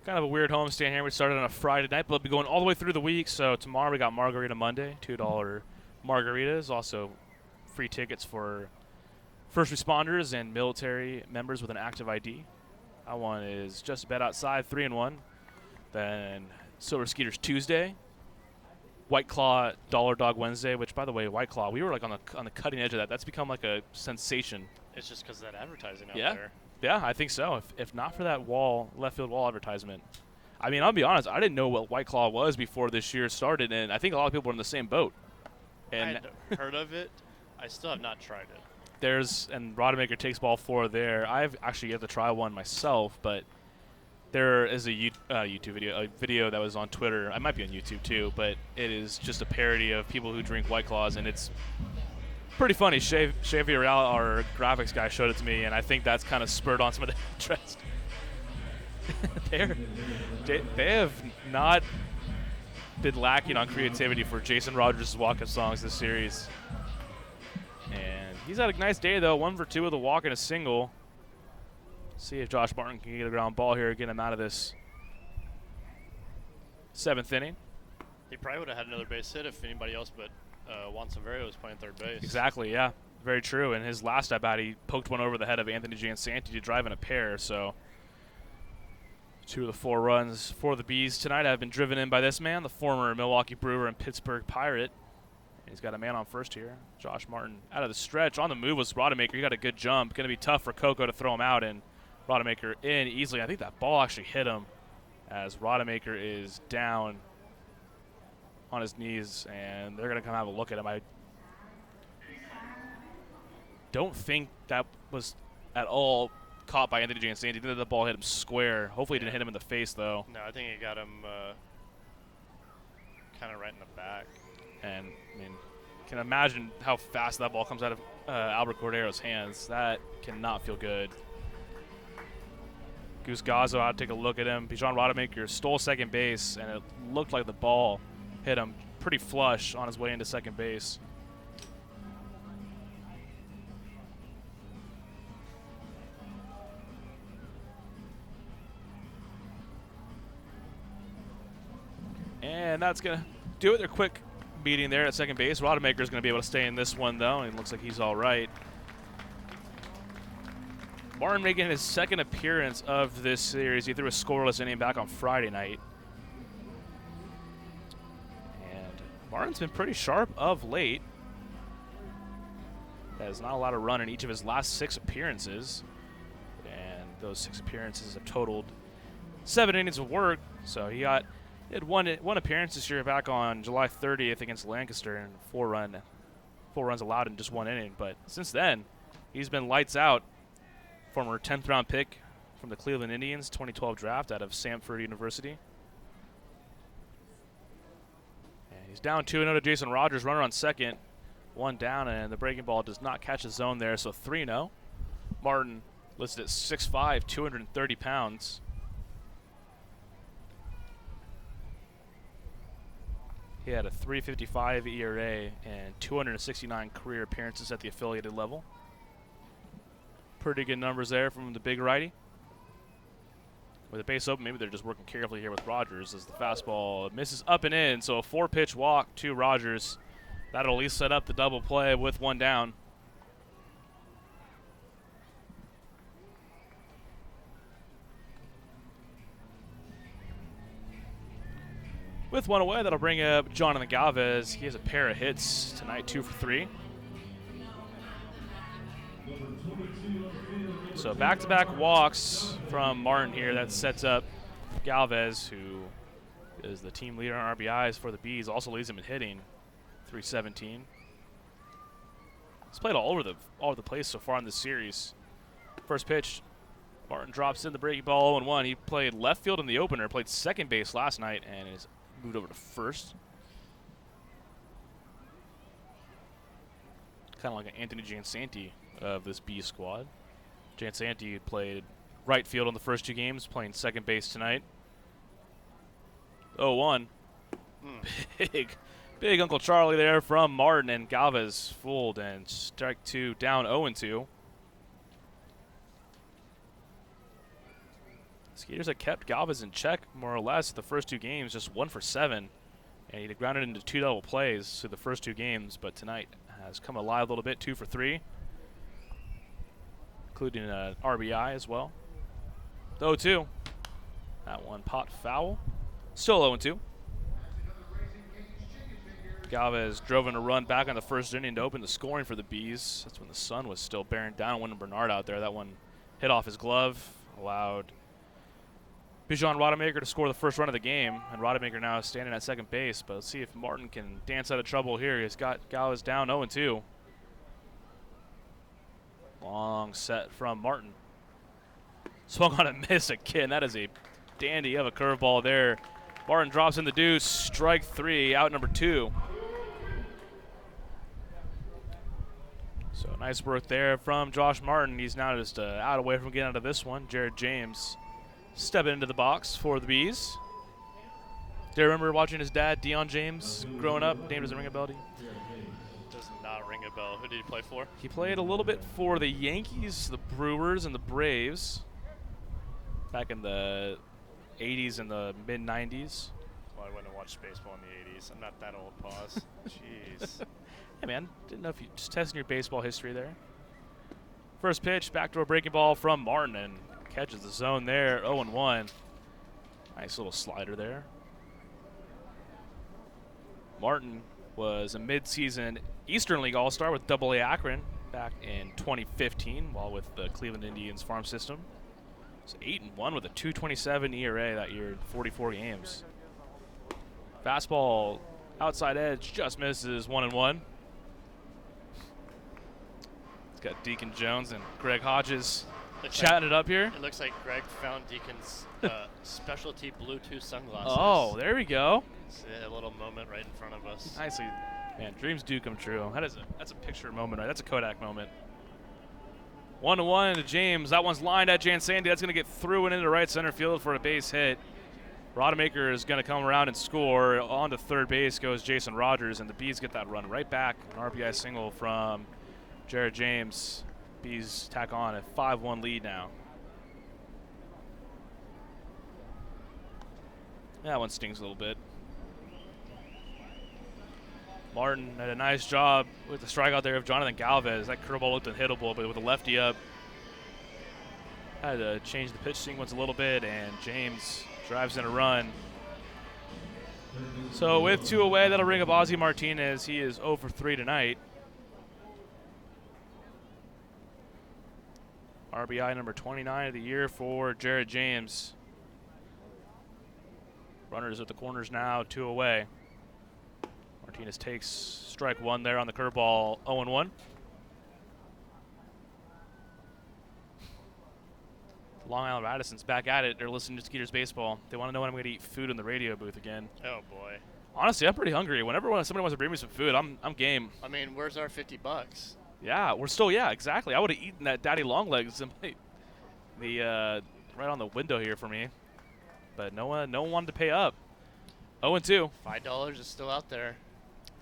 Kind of a weird homestand here. We started on a Friday night, but we'll be going all the way through the week. So tomorrow we got Margarita Monday, $2 margaritas. Also free tickets for first responders and military members with an active ID. That one is just a bet outside, 3-1. Then Silver Skeeters Tuesday. White Claw Dollar Dog Wednesday, which, by the way, White Claw, we were like on the cutting edge of that. That's become like a sensation. It's just because of that advertising out Yeah. there. Yeah, I think so. If not for that left field wall advertisement. I mean, I'll be honest, I didn't know what White Claw was before this year started, and I think a lot of people were in the same boat. And I had heard of it. I still have not tried it. and Rodemaker takes ball 4 there. I've actually yet to try one myself, but there is a YouTube video that was on Twitter. I might be on YouTube too, but it is just a parody of people who drink White Claws, and it's pretty funny. Shea Villarreal, our graphics guy, showed it to me, and I think that's kind of spurred on some of the interest. They have not been lacking on creativity for Jason Rogers' walk-up songs this series. And he's had a nice day, though. 1 for 2 with a walk and a single. See if Josh Martin can get a ground ball here, get him out of this 7th inning. He probably would have had another base hit if anybody else but Juan Severio was playing third base. Exactly, yeah. Very true. And his last at-bat, he poked one over the head of Anthony Giansanti to drive in a pair. So 2 of the 4 runs for the Bees tonight have been driven in by this man, the former Milwaukee Brewer and Pittsburgh Pirate. And he's got a man on first here. Josh Martin out of the stretch. On the move was Rodemaker. He got a good jump. Going to be tough for Coco to throw him out, and Rodemaker in easily. I think that ball actually hit him as Rodemaker is down on his knees, and they're going to come have a look at him. I don't think that was at all caught by Anthony Giansanti. I think that the ball hit him square. Hopefully it didn't hit him in the face, though. No, I think it got him kind of right in the back. And, I mean, can imagine how fast that ball comes out of Albert Cordero's hands. That cannot feel good. Goose Gazzo out to take a look at him. Bijan Rodemaker stole second base, and it looked like the ball hit him pretty flush on his way into second base. And that's going to do it. Their quick meeting there at second base. Rodemaker is going to be able to stay in this one, though, and it looks like he's all right. Martin making his second appearance of this series. He threw a scoreless inning back on Friday night. And Martin's been pretty sharp of late. There's not a lot of run in each of his last 6 appearances. And those 6 appearances have totaled 7 innings of work. So he had one appearance this year back on July 30th against Lancaster, and 4 runs allowed in just 1 inning. But since then, he's been lights out. Former 10th round pick from the Cleveland Indians, 2012 draft out of Samford University. And he's down 2-0 to Jason Rogers, runner on second. 1 down, and the breaking ball does not catch the zone there, so 3-0. Martin listed at 6'5", 230 pounds. He had a .355 ERA and 269 career appearances at the affiliated level. Pretty good numbers there from the big righty. With the base open, maybe they're just working carefully here with Rogers as the fastball misses up and in. So a 4-pitch walk to Rogers. That'll at least set up the double play with 1 down. With 1 away, that'll bring up Jonathan Galvez. He has a pair of hits tonight, 2 for 3. So back-to-back walks from Martin here. That sets up Galvez, who is the team leader on RBIs for the Bees. Also leads him in hitting, 317. He's played all over the place so far in this series. First pitch, Martin drops in the breaking ball 0-1. He played left field in the opener, played second base last night, and is moved over to first. kind of like an Anthony Jansanti of this B squad. Jansanti played right field in the first 2 games, playing second base tonight. 0-1. Big Uncle Charlie there from Martin, and Galvez fooled, and strike 2 down 0-2. Skeeters have kept Galvez in check more or less the first 2 games, just 1 for 7. And he grounded into 2 double plays through the first 2 games, but tonight has come alive a little bit, 2 for 3, including an RBI as well. 0-2. That one pot foul. Still 0-2. Galvez drove in a run back on the first inning to open the scoring for the Bees. That's when the sun was still bearing down. Wyndham Bernard out there. That one hit off his glove, allowed Bijan Rodemaker to score the first run of the game, and Rodemaker now is standing at second base. But let's see if Martin can dance out of trouble here. He's got Galvez down 0-2. Long set from Martin. Swung on a miss again. That is a dandy of a curveball there. Martin drops in the deuce. Strike 3, out number 2. So nice work there from Josh Martin. He's now just out away from getting out of this one. Jared James stepping into the box for the Bees. Do you remember watching his dad, Deion James, growing up? Name doesn't ring a bell to you? Does not ring a bell. Who did he play for? He played a little bit for the Yankees, the Brewers, and the Braves back in the 80s and the mid-90s. Well, I went and watched baseball in the 80s. I'm not that old, pause. Jeez. Hey, man. Didn't know if you just testing your baseball history there. First pitch, backdoor breaking ball from Martin, and catches the zone there, 0-1. Nice little slider there. Martin was a mid-season Eastern League All-Star with AA Akron back in 2015 while with the Cleveland Indians farm system. So 8-1 with a 2.27 ERA that year in 44 games. Fastball outside edge just misses, 1-1. It's got Deacon Jones and Greg Hodges chatting it up here. It looks like Greg found Deacon's specialty Bluetooth sunglasses. Oh, there we go. It's a little moment right in front of us. Nicely. Man, dreams do come true. That's a picture moment, right? That's a Kodak moment. 1-1 to James. That one's lined at Jansanti. That's going to get through and into right center field for a base hit. Rodemaker is going to come around and score. On to third base goes Jason Rogers, and the Bees get that run right back. An RBI single from Jared James. Bees tack on a 5-1 lead now. That one stings a little bit. Martin had a nice job with the strikeout there of Jonathan Galvez. That curveball looked unhittable, but with a lefty up, had to change the pitch sequence a little bit, and James drives in a run. So with 2 away, that'll bring up Ozzie Martinez. He is 0 for 3 tonight. RBI number 29 of the year for Jared James. Runners at the corners now, 2 away. Martinez takes strike 1 there on the curveball, 0-1. Long Island Radisson's back at it. They're listening to Skeeters baseball. They want to know when I'm going to eat food in the radio booth again. Oh, boy. Honestly, I'm pretty hungry. Whenever somebody wants to bring me some food, I'm game. I mean, where's our $50? Yeah, exactly. I would have eaten that Daddy Longlegs right on the window here for me. But no one wanted to pay up. 0-2. $5 is still out there.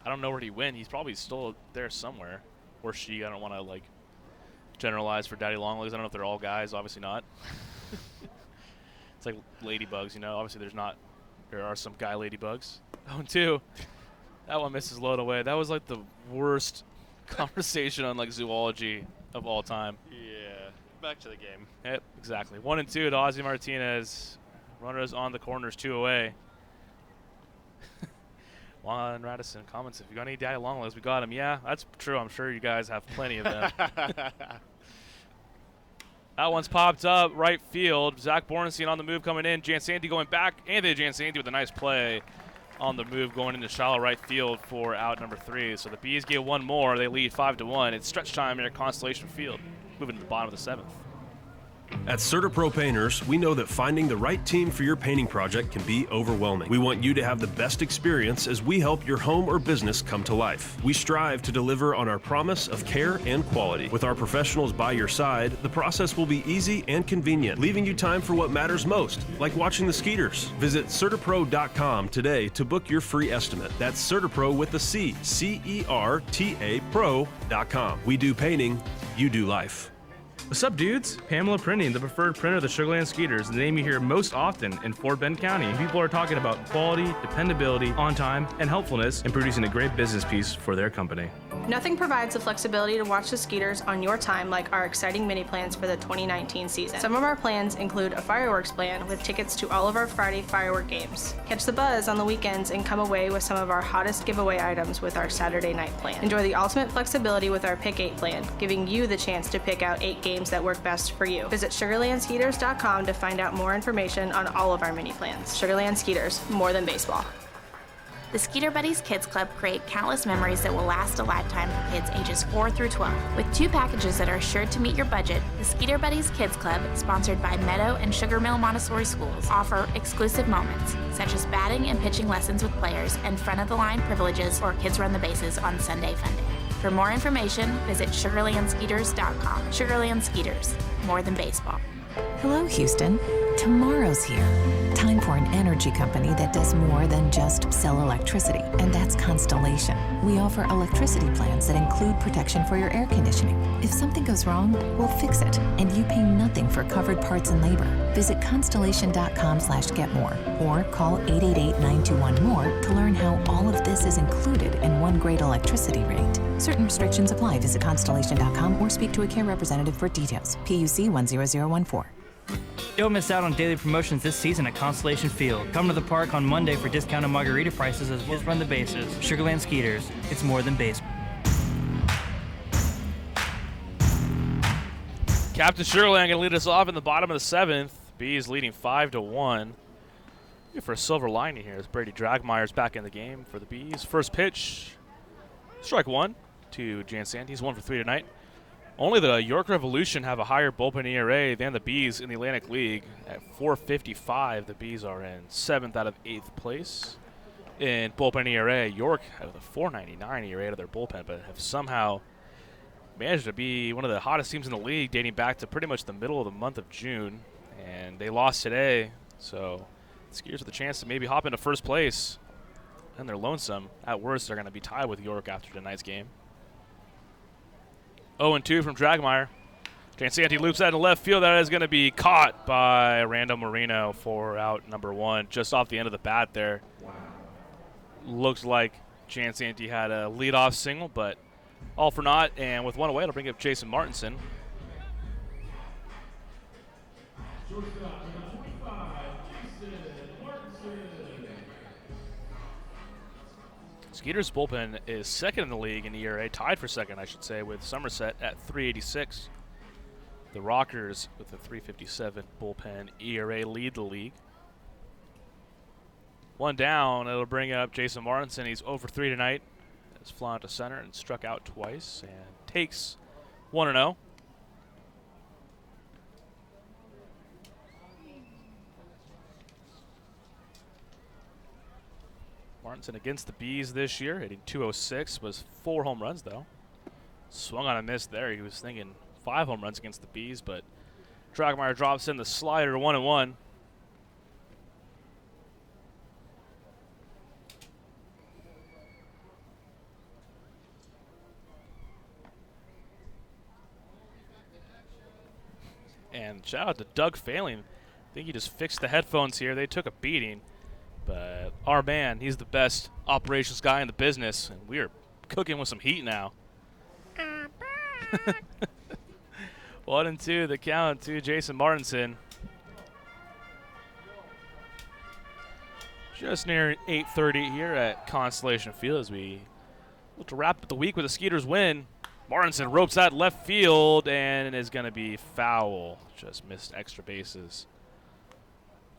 I don't know where he went. He's probably still there somewhere. Or she. I don't want to, generalize for Daddy Longlegs. I don't know if they're all guys. Obviously not. It's like ladybugs, Obviously there are some guy ladybugs. 0-2. That one misses load away. That was like the worst conversation on zoology of all time. Yeah. Back to the game. Yep, exactly. 1-2 to Ozzie Martinez. Runners on the corners, 2 away. Long Island Radisson comments, if you got any Daddy Longlegs, we got him. Yeah, that's true. I'm sure you guys have plenty of them. That one's popped up right field. Zach Bornstein on the move coming in. Jansanti going back. Anthony Jansanti with a nice play on the move going into shallow right field for out number 3. So the Bees get 1 more. They lead 5-1. It's stretch time here at Constellation Field. Moving to the bottom of the 7th. At CertaPro Painters, we know that finding the right team for your painting project can be overwhelming. We want you to have the best experience as we help your home or business come to life. We strive to deliver on our promise of care and quality. With our professionals by your side, the process will be easy and convenient, leaving you time for what matters most, like watching the Skeeters. Visit CertaPro.com today to book your free estimate. That's CertaPro with a C, C-E-R-T-A Pro.com. We do painting, you do life. What's up, dudes? Pamela Printing, the preferred printer of the Sugarland Skeeters, the name you hear most often in Fort Bend County. People are talking about quality, dependability, on time, and helpfulness in producing a great business piece for their company. Nothing provides the flexibility to watch the Skeeters on your time like our exciting mini plans for the 2019 season. Some of our plans include a fireworks plan with tickets to all of our Friday firework games. Catch the buzz on the weekends and come away with some of our hottest giveaway items with our Saturday night plan. Enjoy the ultimate flexibility with our Pick 8 plan, giving you the chance to pick out 8 games that work best for you. Visit SugarlandSkeeters.com to find out more information on all of our mini plans. Sugarland Skeeters, more than baseball. The Skeeter Buddies Kids Club create countless memories that will last a lifetime for kids ages 4 through 12. With 2 packages that are sure to meet your budget, the Skeeter Buddies Kids Club, sponsored by Meadow and Sugar Mill Montessori Schools, offer exclusive moments, such as batting and pitching lessons with players and front-of-the-line privileges or Kids Run the Bases on Sunday Fun Day. For more information, visit SugarlandSkeeters.com. Sugarland Skeeters, more than baseball. Hello, Houston. Tomorrow's here. Time for an energy company that does more than just sell electricity, and that's Constellation. We offer electricity plans that include protection for your air conditioning. If something goes wrong, we'll fix it, and you pay nothing for covered parts and labor. Visit constellation.com/getmore or call 888-921-MORE to learn how all of this is included in one great electricity rate. Certain restrictions apply. Visit constellation.com or speak to a care representative for details. PUC 10014. Don't miss out on daily promotions this season at Constellation Field. Come to the park on Monday for discounted margarita prices as well as Run the Bases. Sugarland Skeeters, it's more than baseball. Captain Sugarland going to lead us off in the bottom of the 7th. Bees leading 5-1. For a silver lining here as Brady Dragmeyer's back in the game for the Bees. First pitch, strike 1 to Jan Sand. He's 1 for 3 tonight. Only the York Revolution have a higher bullpen ERA than the Bees in the Atlantic League. At 4.55, the Bees are in 7th out of 8th place. In bullpen ERA, York have a 4.99 ERA out of their bullpen, but have somehow managed to be one of the hottest teams in the league dating back to pretty much the middle of the month of June. And they lost today, so the Skiers with a chance to maybe hop into first place. And they're lonesome. At worst, they're going to be tied with York after tonight's game. 0-2 from Dragmeyer. Jansanti loops that in left field. That is going to be caught by Rando Marino for out number 1, just off the end of the bat there. Looks like Jansanti had a leadoff single, but all for naught. And with 1 away, it'll bring up Jason Martinson. Skeeters' bullpen is second in the league in ERA, tied for second, I should say, with Somerset at 3.86. The Rockers, with a 3.57 bullpen ERA, lead the league. 1 down, it'll bring up Jason Martinson. He's 0 for 3 tonight. Has flown to center and struck out twice and takes 1-0. Martinson against the Bees this year, hitting .206, was 4 home runs though. Swung on a miss there. He was thinking 5 home runs against the Bees, but Dragmeyer drops in the slider, 1-1. And shout out to Doug Failing. I think he just fixed the headphones here. They took a beating. But our man, he's the best operations guy in the business, and we are cooking with some heat now. 1-2, the count to Jason Martinson. Just near 8:30 here at Constellation Field as we look to wrap up the week with a Skeeters win. Martinson ropes that left field and is going to be foul. Just missed extra bases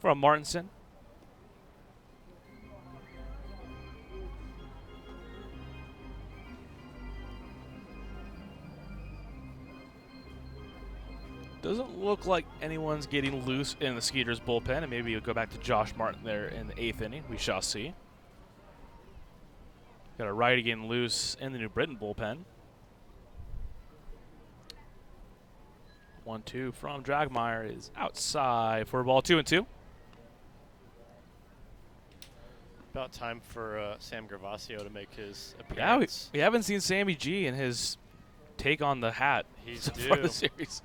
from Martinson. Doesn't look like anyone's getting loose in the Skeeters bullpen, and maybe you'll go back to Josh Martin there in the 8th inning. We shall see. Got a righty getting loose in the New Britain bullpen. 1-2 from Dragmeyer is outside for ball 2-2. About time for Sam Gervasio to make his Yeah, appearance. we haven't seen Sammy G in his take on the hat. He's so due. far this series.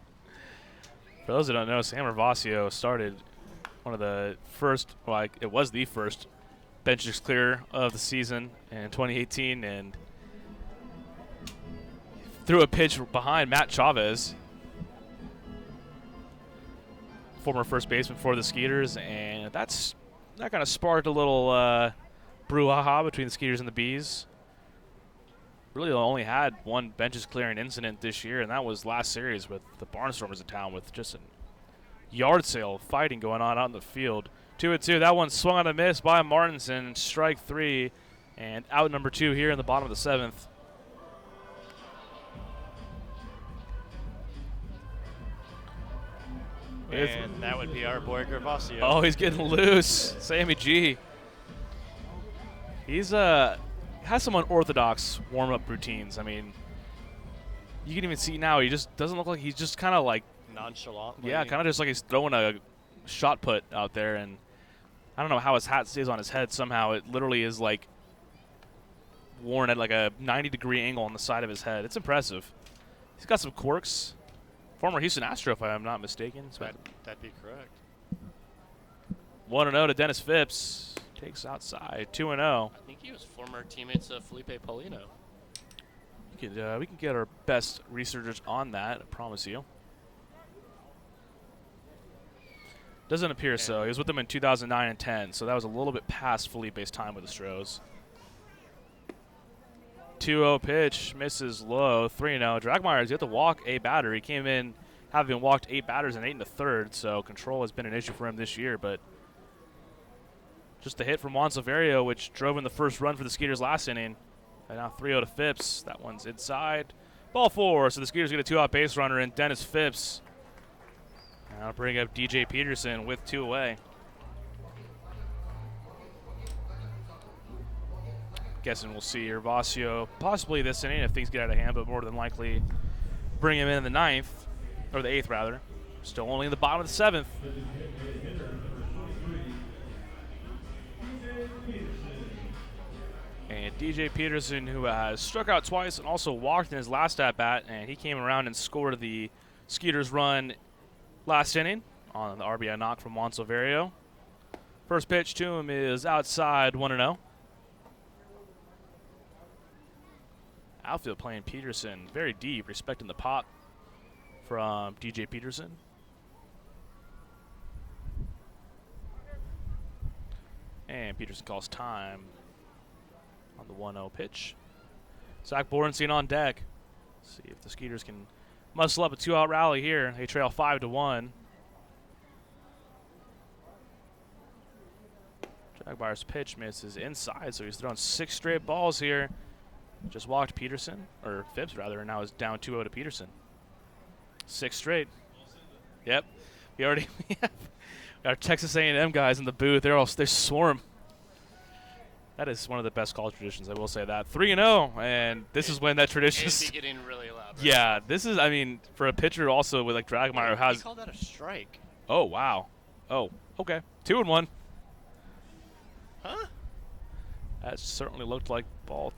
For those who don't know, Sam Gervasio started one of the first, well, it was the first benches clear of the season in 2018, and threw a pitch behind Matt Chavez, former first baseman for the Skeeters, and that kind of sparked a little brouhaha between the Skeeters and the Bees. Really only had one benches clearing incident this year, and that was last series with the Barnstormers in town with just a yard sale fighting going on out in the field. 2-2. That one swung on a miss by Martinson. Strike 3, and out number 2 here in the bottom of the 7th. And that would be our boy Gervasio. Oh, he's getting loose. Sammy G. He's has some unorthodox warm-up routines. I mean, you can even see now he just doesn't look like he's just kind of like nonchalant. Yeah, kind of just like he's throwing a shot put out there, and I don't know how his hat stays on his head. Somehow it literally is like worn at like a 90-degree angle on the side of his head. It's impressive. He's got some quirks. Former Houston Astro, if I'm not mistaken. So that'd be correct. 1-0 to Dennis Phipps. Takes outside. 2-0. I think he was former teammates of Felipe Paulino. We can get our best researchers on that, I promise you. Doesn't appear so. He was with them in 2009 and 10, so that was a little bit past Felipe's time with the Stros. 2-0 pitch, misses low. 3-0. Dragmeyer's yet to walk a batter. He came in having walked 8 batters in 8 1/3, so control has been an issue for him this year, but just a hit from Juan Silverio, which drove in the first run for the Skeeters last inning. And now 3-0 to Phipps. That one's inside. Ball 4, so the Skeeters get a 2-out base runner in Dennis Phipps. Now bring up DJ Peterson with 2 away. Guessing we'll see Gervasio possibly this inning if things get out of hand, but more than likely bring him in the 9th, or the 8th rather. Still only in the bottom of the 7th. And DJ Peterson, who has struck out twice and also walked in his last at-bat, and he came around and scored the Skeeters run last inning on the RBI knock from Juan Silverio. First pitch to him is outside, 1-0. Outfield playing Peterson very deep, respecting the pop from DJ Peterson. And Peterson calls time on the 1-0 pitch. Zach Borenstein on deck. See if the Skeeters can muscle up a 2-out rally here. They trail 5-1. Dragmeyer's pitch misses inside, so he's thrown 6 straight balls here. Just walked Peterson, or Phipps rather, and now is down 2-0 to Peterson. 6 straight. Yep. We have our Texas A&M guys in the booth. They swarm. That is one of the best college traditions, I will say that. 3-0, and this is when that tradition is getting really loud. Right? Yeah, this is, I mean, for a pitcher also with like Dragmeyer who has. He called that a strike. Oh, wow. Oh, okay. 2-1. Huh? That certainly looked like ball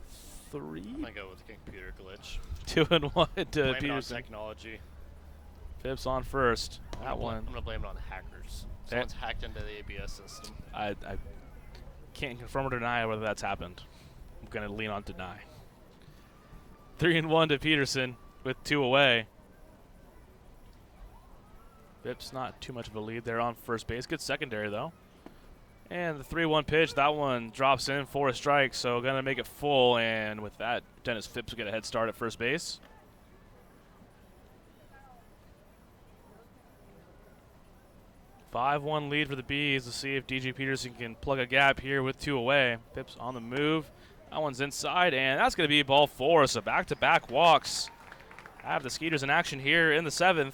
3. I'm going to go with the computer glitch. 2-1 to Blame Peterson. it on technology. Phipps on first. That one. I'm going to blame it on the hackers. Someone's hacked into the ABS system. I can't confirm or deny whether that's happened. I'm going to lean on deny. 3-1 to Peterson with 2 away. Phipps not too much of a lead there on first base. Good secondary, though. And the 3-1 pitch, that one drops in for a strike, so going to make it full. And with that, Dennis Phipps will get a head start at first base. (5-1) lead for the Bees. Let's see if DJ Peterson can plug a gap here with 2 away. Phipps on the move. That one's inside, and that's going to be ball 4. So back-to-back walks. Have the Skeeters in action here in the 7th.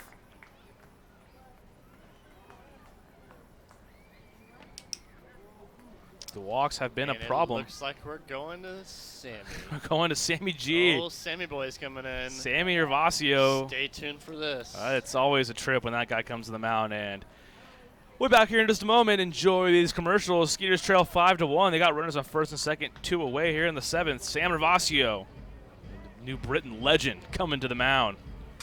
The walks have been and a problem. It looks like we're going to Sammy. We're going to Sammy G. Oh, Sammy boy's coming in. Sammy Gervasio. Stay tuned for this. It's always a trip when that guy comes to the mound. And we're back here in just a moment. Enjoy these commercials. Skeeters trail 5-1. They got runners on first and second, 2 away here in the 7th. Sam Gervasio, New Britain legend, coming to the mound.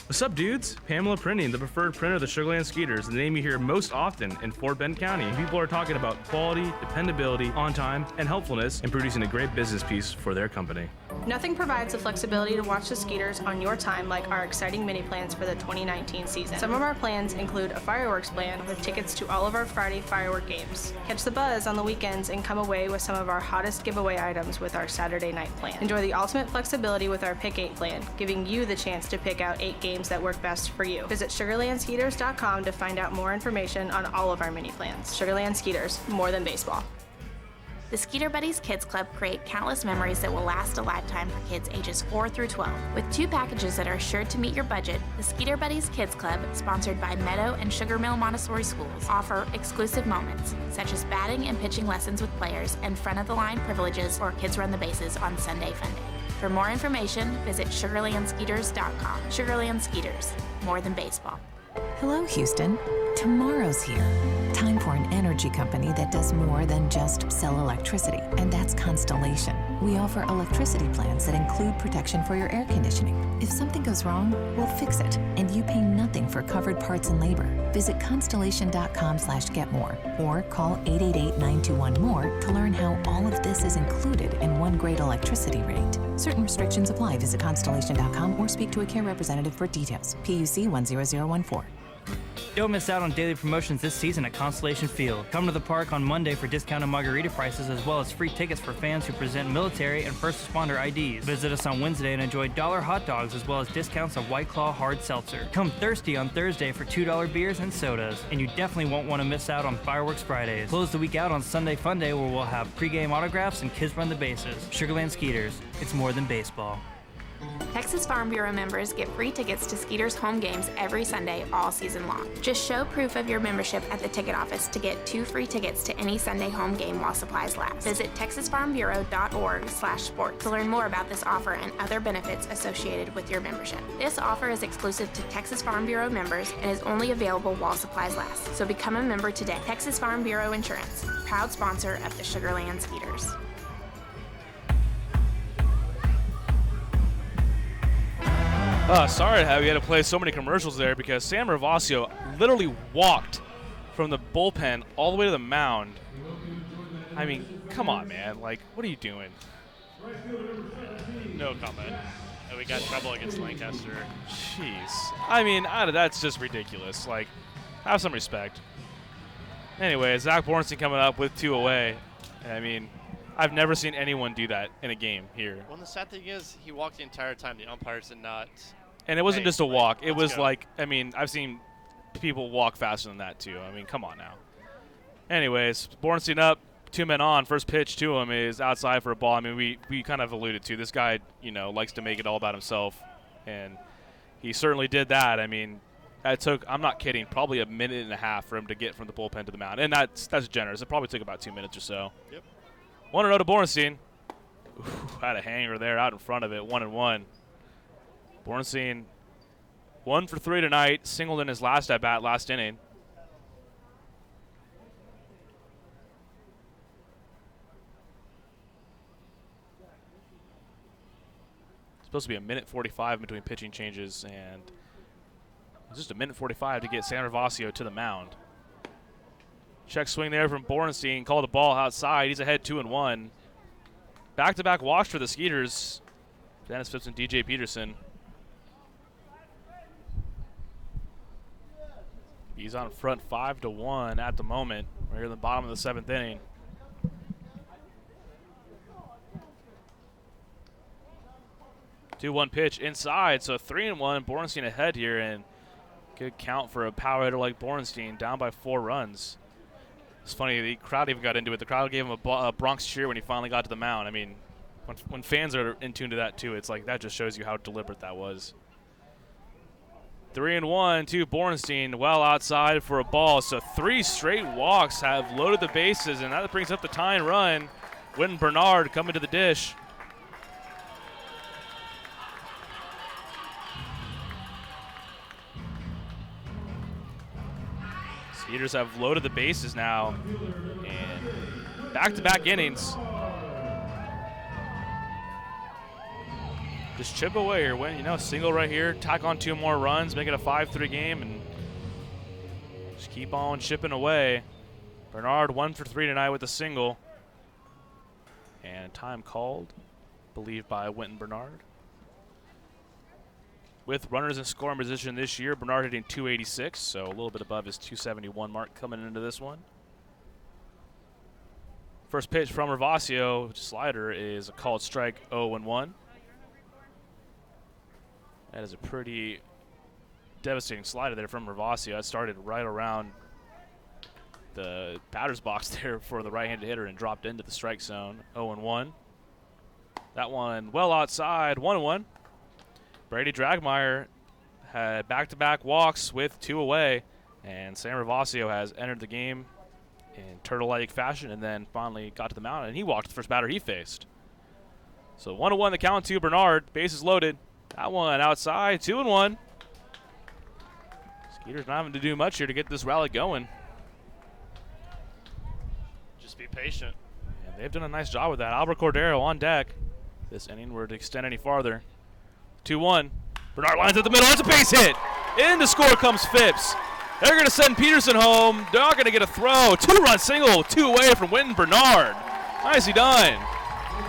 What's up, dudes? Pamela Printing, the preferred printer of the Sugarland Skeeters, the name you hear most often in Fort Bend County. People are talking about quality, dependability, on time, and helpfulness in producing a great business piece for their company. Nothing provides the flexibility to watch the Skeeters on your time like our exciting mini plans for the 2019 season. Some of our plans include a fireworks plan with tickets to all of our Friday firework games. Catch the buzz on the weekends and come away with some of our hottest giveaway items with our Saturday night plan. Enjoy the ultimate flexibility with our Pick 8 plan, giving you the chance to pick out 8 games that work best for you. Visit SugarlandSkeeters.com to find out more information on all of our mini plans. Sugarland Skeeters, more than baseball. The Skeeter Buddies Kids Club create countless memories that will last a lifetime for kids ages 4 through 12. With 2 packages that are sure to meet your budget, the Skeeter Buddies Kids Club, sponsored by Meadow and Sugar Mill Montessori Schools, offer exclusive moments, such as batting and pitching lessons with players and front-of-the-line privileges or kids run the bases on Sunday Fun Day. For more information, visit SugarlandSkeeters.com. Sugarland Skeeters, more than baseball. Hello, Houston. Tomorrow's here. Time for an energy company that does more than just sell electricity, and that's Constellation. We offer electricity plans that include protection for your air conditioning. If something goes wrong, we'll fix it, and you pay nothing for covered parts and labor. Visit constellation.com/getmore or call 888-921-MORE to learn how all of this is included in one great electricity rate. Certain restrictions apply. Visit constellation.com or speak to a care representative for details. PUC 10014. Don't miss out on daily promotions this season at Constellation Field. Come to the park on Monday for discounted margarita prices as well as free tickets for fans who present military and first responder IDs. Visit us on Wednesday and enjoy $1 hot dogs as well as discounts on White Claw hard seltzer. Come thirsty on Thursday for $2 beers and sodas. And you definitely won't want to miss out on Fireworks Fridays. Close the week out on Sunday Fun Day where we'll have pregame autographs and kids run the bases. Sugarland Skeeters, it's more than baseball. Texas Farm Bureau members get free tickets to Skeeters home games every Sunday all season long. Just show proof of your membership at the ticket office to get 2 free tickets to any Sunday home game while supplies last. Visit texasfarmbureau.org/sports to learn more about this offer and other benefits associated with your membership. This offer is exclusive to Texas Farm Bureau members and is only available while supplies last. So become a member today. Texas Farm Bureau Insurance, proud sponsor of the Sugarland Skeeters. Sorry how we had to play so many commercials there because Sam Gervasio literally walked from the bullpen all the way to the mound. I mean, come on, man. Like, what are you doing? No comment. And we got trouble against Lancaster. Jeez. I mean, that's just ridiculous. Like, have some respect. Anyway, Zach Bornstein coming up with 2 away. I mean, I've never seen anyone do that in a game here. Well, the sad thing is, he walked the entire time. The umpires did not. And it wasn't just a walk. It was go. like, I mean, I've seen people walk faster than that too. I mean, come on now. Anyways, Bornstein up, 2 men on. First pitch to him is outside for a ball. I mean, we kind of alluded to this guy, likes to make it all about himself, and he certainly did that. I mean, that took, I'm not kidding, probably a minute and a half for him to get from the bullpen to the mound, and that's generous. It probably took about 2 minutes or so. Yep. 1-0 to Bornstein. Had a hanger there out in front of it, 1-1. Bornstein 1 for 3 tonight, singled in his last at-bat, last inning. It's supposed to be a minute 45 between pitching changes, and it's just a minute 45 to get Sam Gervasio to the mound. Check swing there from Bornstein. Called the ball outside. He's ahead 2-1. Back-to-back wash for the Skeeters. Dennis Phipps and DJ Peterson. He's on front 5-1 at the moment. We're here in the bottom of the 7th inning. Two-one pitch inside, so 3-1. Bornstein ahead here, and good count for a power hitter like Bornstein, down by 4 runs. It's funny, the crowd even got into it. The crowd gave him a Bronx cheer when he finally got to the mound. I mean, when fans are in tune to that too, it's like that just shows you how deliberate that was. 3-1 to Bornstein, well outside for a ball. So 3 straight walks have loaded the bases, and that brings up the tying run. Wynton Bernard coming to the dish. Skeeters have loaded the bases now, and back-to-back innings. Just chip away here, win, single right here, tack on 2 more runs, make it a 5-3 game, and just keep on chipping away. Bernard 1 for 3 tonight with a single. And time called, believed by Wynton Bernard. With runners in scoring position this year, Bernard hitting 286, so a little bit above his 271 mark coming into this one. First pitch from Ravasio, slider, is a called strike, 0-1. That is a pretty devastating slider there from Ravasio. That started right around the batter's box there for the right-handed hitter and dropped into the strike zone, 0-1. That one well outside, 1-1. Brady Dragmeyer had back-to-back walks with 2 away, and Sam Ravasio has entered the game in turtle-like fashion and then finally got to the mound, and he walked the first batter he faced. So 1-1 the count to Bernard, bases loaded. That one outside, 2-1. Skeeters not having to do much here to get this rally going. Just be patient. And they've done a nice job with that. Albert Cordero on deck. If this inning were to extend any farther. 2-1. Bernard lines at the middle. That's a base hit. In to score comes Phipps. They're going to send Peterson home. They're not going to get a throw. 2-run single, 2 away from Wynton Bernard. Nicely done.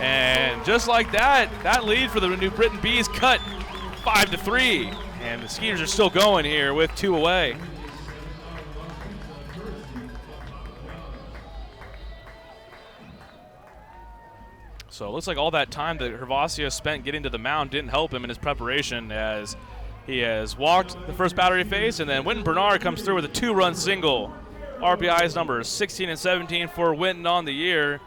And just like that, that lead for the New Britain Bees cut 5-3. And the Skeeters are still going here with 2 away. So it looks like all that time that Hervasio spent getting to the mound didn't help him in his preparation, as he has walked the first batter he faced, and then Wynton Bernard comes through with a 2-run single. RBI's numbers 16 and 17 for Wynton on the year.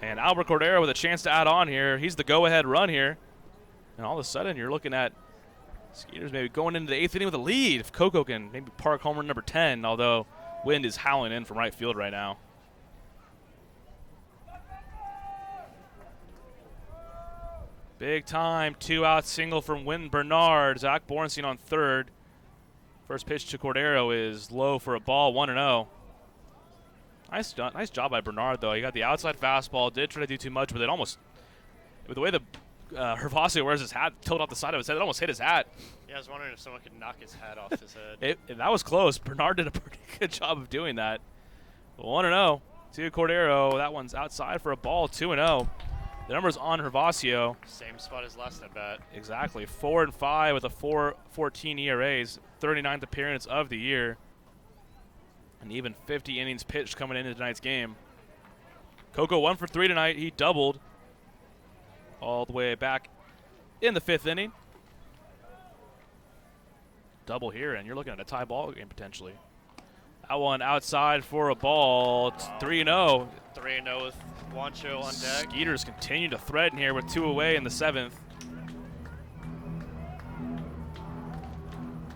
And Albert Cordero with a chance to add on here. He's the go-ahead run here. And all of a sudden you're looking at Skeeters maybe going into the 8th inning with a lead. If Coco can maybe park home run number 10, although wind is howling in from right field right now. Big time 2-out single from Wynton Bernard. Zach Bornstein on third. First pitch to Cordero is low for a ball, 1-0. Nice job by Bernard, though. He got the outside fastball, did try to do too much with it. Almost, with the way the Hervasio wears his hat, tilted off the side of his head, it almost hit his hat. Yeah, I was wondering if someone could knock his hat off his head. That was close. Bernard did a pretty good job of doing that. 1-0 to Cordero. That one's outside for a ball, 2-0. The number's on Hervasio. Same spot as last at bat. Exactly. 4-5 with a 4.14 ERAs. 39th appearance of the year. And even 50 innings pitched coming into tonight's game. Coco 1 for 3 tonight. He doubled all the way back in the 5th inning. Double here, and you're looking at a tie ball game potentially. That one outside for a ball. 3-0. 3-0 with Juancho on deck. Skeeters continue to threaten here with 2 away in the 7th.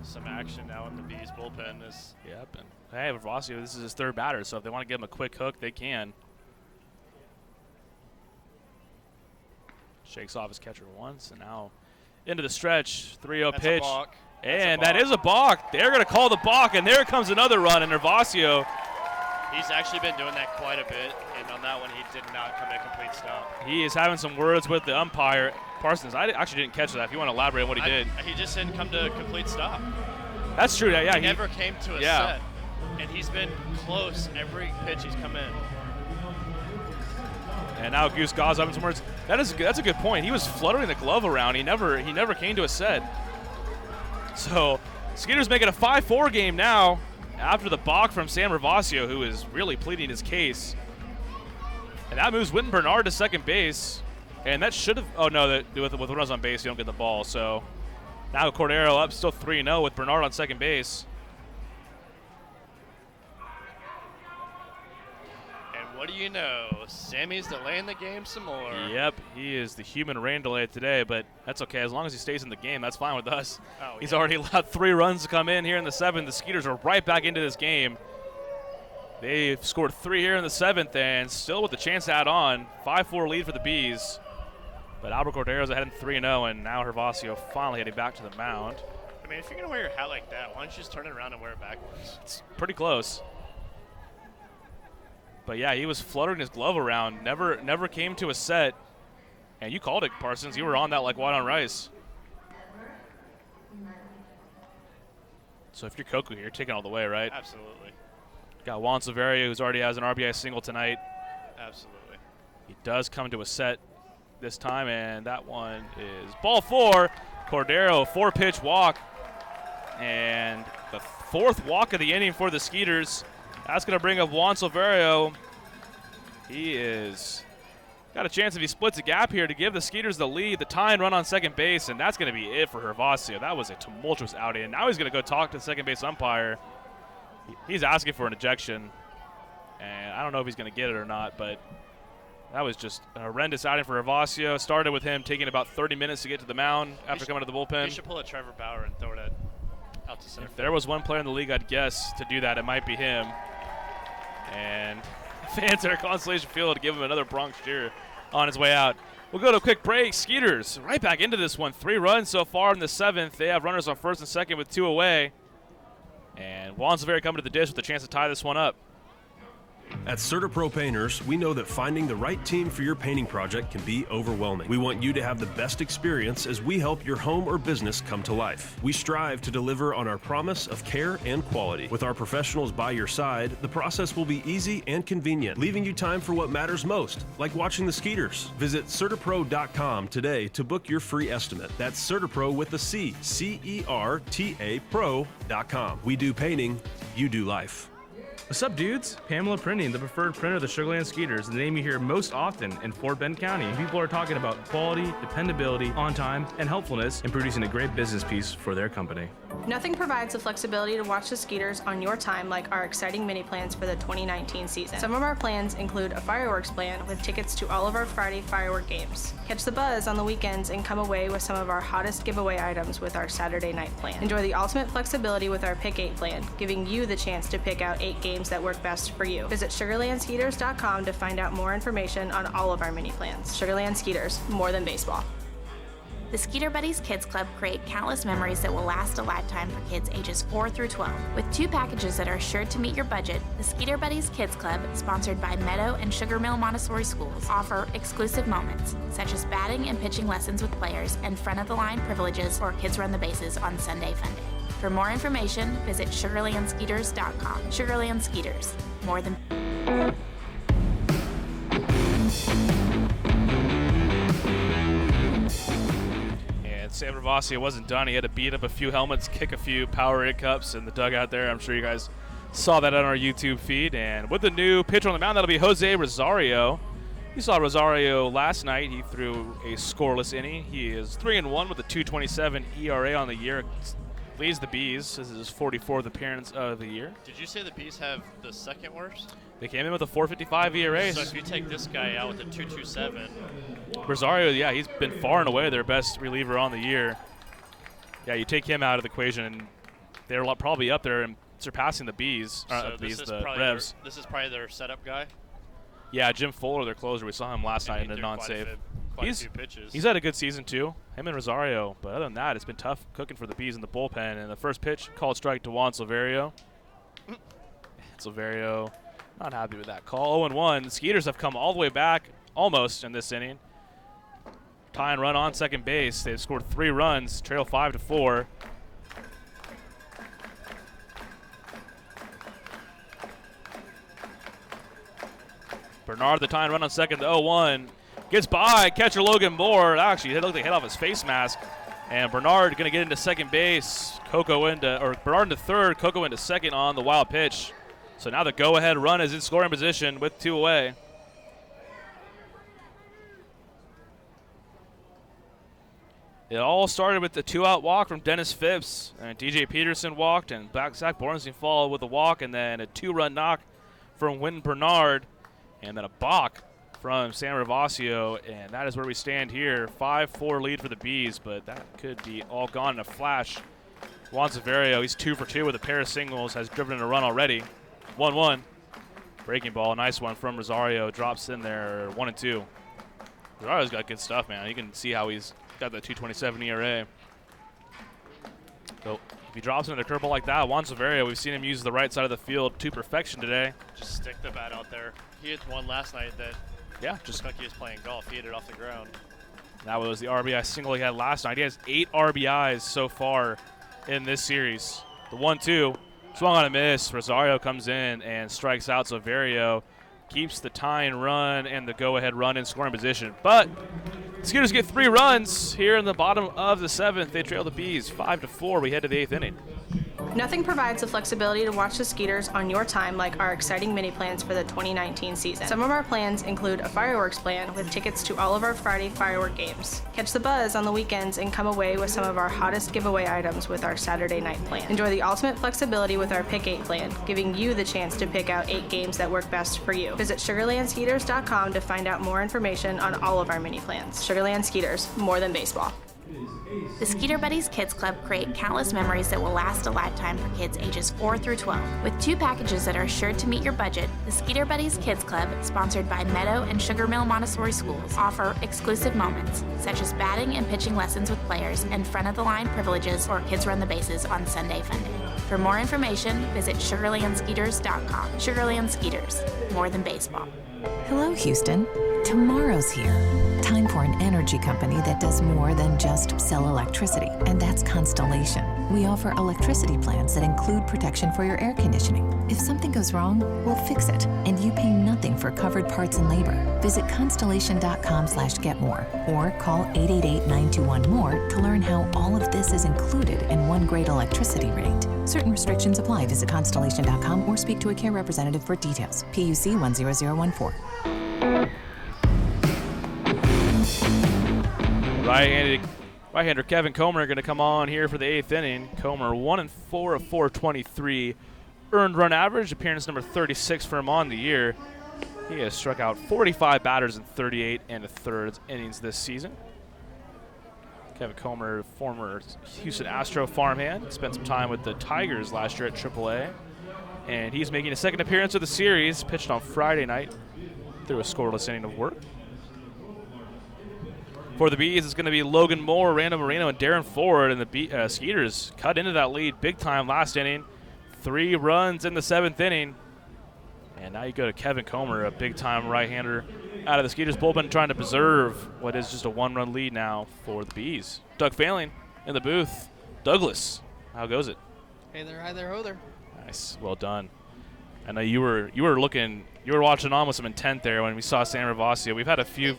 Some action now in the Bees bullpen. Yep, and hey, Ravasio, this is his 3rd batter, so if they want to give him a quick hook, they can. Shakes off his catcher once, and now into the stretch. 3-0 pitch. And that is a balk. They're going to call the balk, and there comes another run, and Ravasio. He's actually been doing that quite a bit, and on that one he did not come to a complete stop. He is having some words with the umpire. Parsons, I actually didn't catch that. If you want to elaborate on what he did. He just didn't come to a complete stop. That's true. Yeah, he never came to a set, and he's been close every pitch he's come in. And now Goose Gauze having some words. That's a good point. He was fluttering the glove around. He never came to a set. So Skeeters making a 5-4 game now after the balk from Sam Ravasio, who is really pleading his case. And that moves Wynton Bernard to second base. And that should have – oh, no, with runners on base, you don't get the ball. So now Cordero up still 3-0 with Bernard on second base. And what do you know? Sammy's delaying the game some more. Yep. He is the human rain delay today, but that's okay. As long as he stays in the game, that's fine with us. Oh, He's yeah. already allowed 3 runs to come in here in the 7th. The Skeeters are right back into this game. They've scored 3 here in the 7th and still with the chance to add on. 5-4 lead for the Bees. But Albert Cordero's ahead in 3-0, and now Hervasio finally heading back to the mound. I mean, if you're going to wear your hat like that, why don't you just turn it around and wear it backwards? It's pretty close. But yeah, he was fluttering his glove around. Never came to a set. And you called it, Parsons. You were on that like white on rice. So if you're Koku here, you're taking all the way, right? Absolutely. Got Juan Silverio, who's already has an RBI single tonight. Absolutely. He does come to a set this time, and that one is ball 4. Cordero, 4-pitch walk. And the 4th walk of the inning for the Skeeters. That's going to bring up Juan Silverio. He is got a chance if he splits a gap here to give the Skeeters the lead, the tying run on second base, and that's going to be it for Hervasio. That was a tumultuous outing. And now he's going to go talk to the second base umpire. He's asking for an ejection, and I don't know if he's going to get it or not, but that was just a horrendous outing for Hervasio. Started with him taking about 30 minutes to get to the mound after coming to the bullpen. He should pull a Trevor Bauer and throw it out to center. If there was one player in the league I'd guess to do that, it might be him. And fans at Constellation Field to give him another Bronx cheer on his way out. We'll go to a quick break. Skeeters right back into this one. 3 runs so far in the 7th. They have runners on first and second with 2 away. And Juan Silverio coming to the dish with a chance to tie this one up. At CertaPro Painters, we know that finding the right team for your painting project can be overwhelming. We want you to have the best experience as we help your home or business come to life. We strive to deliver on our promise of care and quality. With our professionals by your side, the process will be easy and convenient, leaving you time for what matters most, like watching the Skeeters. Visit CertaPro.com today to book your free estimate. That's CertaPro with a C, C-E-R-T-A Pro.com. We do painting, you do life. What's up, dudes? Pamela Printing, the preferred printer of the Sugarland Skeeters, the name you hear most often in Fort Bend County. People are talking about quality, dependability, on time, and helpfulness in producing a great business piece for their company. Nothing provides the flexibility to watch the Skeeters on your time like our exciting mini plans for the 2019 season. Some of our plans include a fireworks plan with tickets to all of our Friday firework games. Catch the buzz on the weekends and come away with some of our hottest giveaway items with our Saturday night plan. Enjoy the ultimate flexibility with our Pick 8 plan, giving you the chance to pick out 8 games that work best for you. Visit SugarlandSkeeters.com to find out more information on all of our mini plans. Sugarland Skeeters, more than baseball. The Skeeter Buddies Kids Club create countless memories that will last a lifetime for kids ages 4 through 12. With 2 packages that are sure to meet your budget, the Skeeter Buddies Kids Club, sponsored by Meadow and Sugar Mill Montessori Schools, offer exclusive moments, such as batting and pitching lessons with players and front-of-the-line privileges or Kids Run the Bases on Sunday Fun Day. For more information, visit SugarlandSkeeters.com. Sugarland Skeeters, more than... Sam Hervasio wasn't done. He had to beat up a few helmets, kick a few Powerade cups in the dugout there. I'm sure you guys saw that on our YouTube feed. And with the new pitcher on the mound, that'll be Jose Rosario. You saw Rosario last night. He threw a scoreless inning. He is 3-1 with a 2.27 ERA on the year. Leads the Bees. This is his 44th appearance of the year. Did you say the Bees have the second worst? They came in with a 4.55 ERA. So if you take this guy out with a 2.27, Rosario, yeah, he's been far and away their best reliever on the year. Yeah, you take him out of the equation, and they're probably up there and surpassing the Bees, so the Revs. This is probably their setup guy. Yeah, Jim Fuller, their closer. We saw him last night in a non-save. Quite a few pitches. He's had a good season too, him and Rosario. But other than that, it's been tough cooking for the Bees in the bullpen. And the first pitch, called strike to Juan Silverio. Silverio not happy with that call. 0-1. The Skeeters have come all the way back almost in this inning. Tie and run on second base. They've scored 3 runs, trail 5-4. Bernard, the tie and run on second to 0-1. Gets by catcher Logan Moore. Actually, it looked like hit off his face mask. And Bernard going to get into second base. Bernard into third. Coco into second on the wild pitch. So now the go-ahead run is in scoring position with 2 away. It all started with the 2-out walk from Dennis Phipps. And DJ Peterson walked, and Zach Bornstein followed with a walk, and then a 2-run knock from Wynton Bernard. And then a balk from San Ravasio, and that is where we stand here. 5-4 lead for the Bees, but that could be all gone in a flash. Juan Severio, he's 2 for 2 with a pair of singles, has driven in a run already. 1-1. Breaking ball, nice one from Rosario, drops in there, 1-2. Rosario's got good stuff, man. You can see how he's got that 2.27 ERA. So if he drops into a curveball like that, Juan Severio, we've seen him use the right side of the field to perfection today. Just stick the bat out there. He hit one last night that just like he was playing golf. He hit it off the ground. That was the RBI single he had last night. He has 8 RBIs so far in this series. The 1-2, swung on a miss. Rosario comes in and strikes out Severio. Keeps the tying run and the go-ahead run in scoring position. But Skeeters get 3 runs here in the bottom of the 7th. They trail the Bees 5-4. We head to the 8th inning. Nothing provides the flexibility to watch the Skeeters on your time like our exciting mini plans for the 2019 season. Some of our plans include a fireworks plan with tickets to all of our Friday firework games. Catch the buzz on the weekends and come away with some of our hottest giveaway items with our Saturday night plan. Enjoy the ultimate flexibility with our Pick 8 plan, giving you the chance to pick out 8 games that work best for you. Visit SugarlandSkeeters.com to find out more information on all of our mini plans. Sugarland Skeeters, more than baseball. The Skeeter Buddies Kids Club create countless memories that will last a lifetime for kids ages 4 through 12. With 2 packages that are sure to meet your budget, the Skeeter Buddies Kids Club, sponsored by Meadow and Sugar Mill Montessori Schools, offer exclusive moments, such as batting and pitching lessons with players and front-of-the-line privileges or kids run the bases on Sunday Funday. For more information, visit SugarlandSkeeters.com. Sugarland Skeeters, more than baseball. Hello, Houston. Tomorrow's here. Time for an energy company that does more than just sell electricity, and that's Constellation. We offer electricity plans that include protection for your air conditioning. If something goes wrong, we'll fix it, and you pay nothing for covered parts and labor. Visit Constellation.com/getmore or call 888-921-MORE to learn how all of this is included in one great electricity rate. Certain restrictions apply. Visit Constellation.com or speak to a care representative for details. PUC 10014. Right-hander Kevin Comer going to come on here for the 8th inning. Comer 1-4 of 423. Earned run average, appearance number 36 for him on the year. He has struck out 45 batters in 38 1/3 innings this season. Kevin Comer, former Houston Astro farmhand, spent some time with the Tigers last year at AAA. And he's making a second appearance of the series, pitched on Friday night through a scoreless inning of work. For the Bees, it's going to be Logan Moore, Randall Moreno, and Darren Ford, and the Skeeters cut into that lead big time last inning. 3 runs in the 7th inning. And now you go to Kevin Comer, a big time right-hander out of the Skeeters bullpen, trying to preserve what is just a 1-run lead now for the Bees. Doug Failing in the booth. Douglas, how goes it? Hey there, hi there, ho there. Nice, well done. I know you were watching on with some intent there when we saw San Ravasio. We've had a few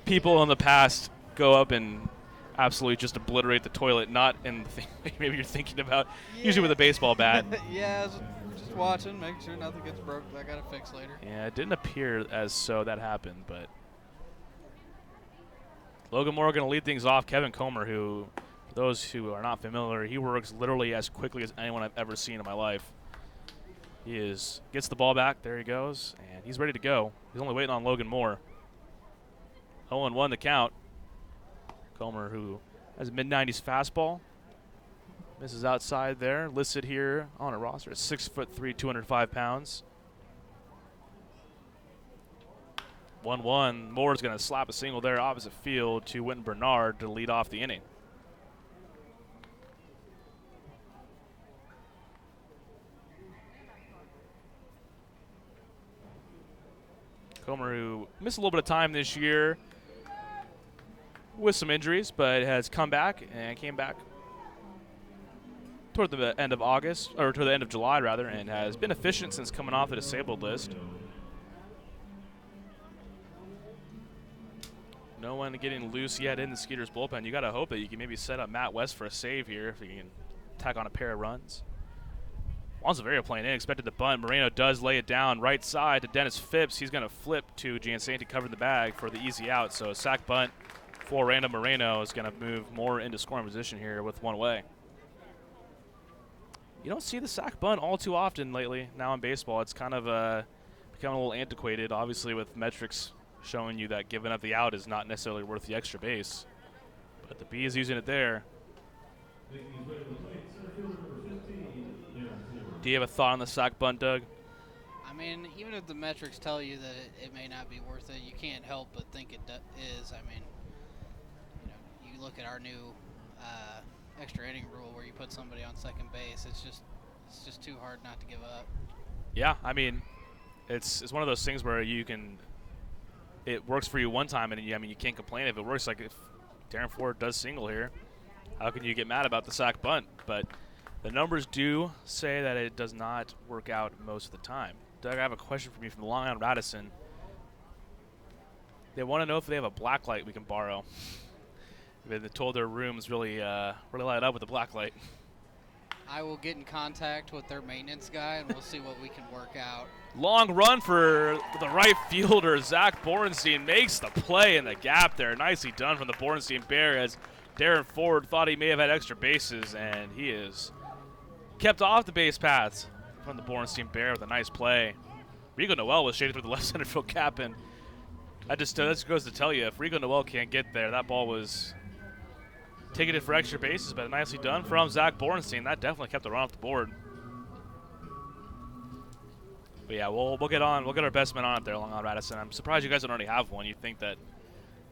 people in the past go up and absolutely just obliterate the toilet, not in the thing maybe you're thinking about, usually with a baseball bat. Yeah, just watching, making sure nothing gets broke that I got to fix later. Yeah, it didn't appear as so that happened, but Logan Moore going to lead things off. Kevin Comer, who, for those who are not familiar, he works literally as quickly as anyone I've ever seen in my life. He gets the ball back, there he goes, and he's ready to go. He's only waiting on Logan Moore. 0-1 the count. Comer, who has a mid-90s fastball, misses outside there. Listed here on a roster at 6'3", 205 pounds. 1-1. Moore's going to slap a single there opposite field to Wynton Bernard to lead off the inning. Comer, who missed a little bit of time this year with some injuries, but has come back and came back toward the end of August, or toward the end of July rather, and has been efficient since coming off the disabled list. No one getting loose yet in the Skeeters bullpen. You got to hope that you can maybe set up Matt West for a save here if you can tack on a pair of runs. Juan Severio playing in, expected to bunt. Moreno does lay it down right side to Dennis Phipps. He's going to flip to Giansanti to cover the bag for the easy out. So a sack bunt for Randall Moreno is going to move more into scoring position here with one away. You don't see the sack bunt all too often lately now in baseball. It's kind of becoming a little antiquated, obviously, with metrics showing you that giving up the out is not necessarily worth the extra base. But the B is using it there. Do you have a thought on the sack bunt, Doug? I mean, even if the metrics tell you that it may not be worth it, you can't help but think it is. I mean, you look at our new extra inning rule where you put somebody on second base. It's just too hard not to give up. Yeah, I mean, it's one of those things where it works for you one time, and you can't complain if it works. Like if Darren Ford does single here, how can you get mad about the sack bunt? But the numbers do say that it does not work out most of the time. Doug, I have a question for you from Long Island Radisson. They want to know if they have a black light we can borrow. They've been told their rooms really light up with the black light. I will get in contact with their maintenance guy, and we'll see what we can work out. Long run for the right fielder. Zach Borenstein makes the play in the gap there. Nicely done from the Borenstein Bear as Darren Ford thought he may have had extra bases, and he is kept off the base paths from the Borenstein Bear with a nice play. Rigo Noel was shaded through the left center field cap, and that just goes to tell you, if Rigo Noel can't get there, that ball was ticketed for extra bases, but nicely done from Zach Borenstein. That definitely kept the run off the board. But yeah, we'll get our best man on it there, Long Island Radisson. I'm surprised you guys don't already have one. You'd think that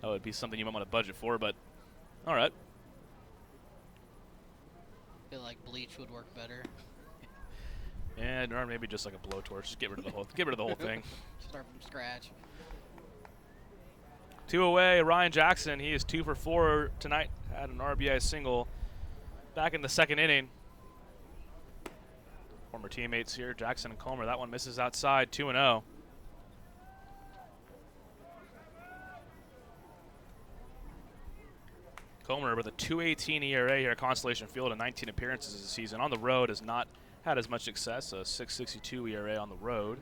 would be something you might want to budget for, but all right. I feel like bleach would work better. And or maybe just like a blowtorch. Just get rid of the whole thing. Start from scratch. 2 away, Ryan Jackson. He is 2 for 4 tonight. Had an RBI single back in the second inning. Former teammates here, Jackson and Comer. That one misses outside, 2-0. Comer with a 2.18 ERA here at Constellation Field and 19 appearances this season. On the road has not had as much success, a 6.62 ERA on the road.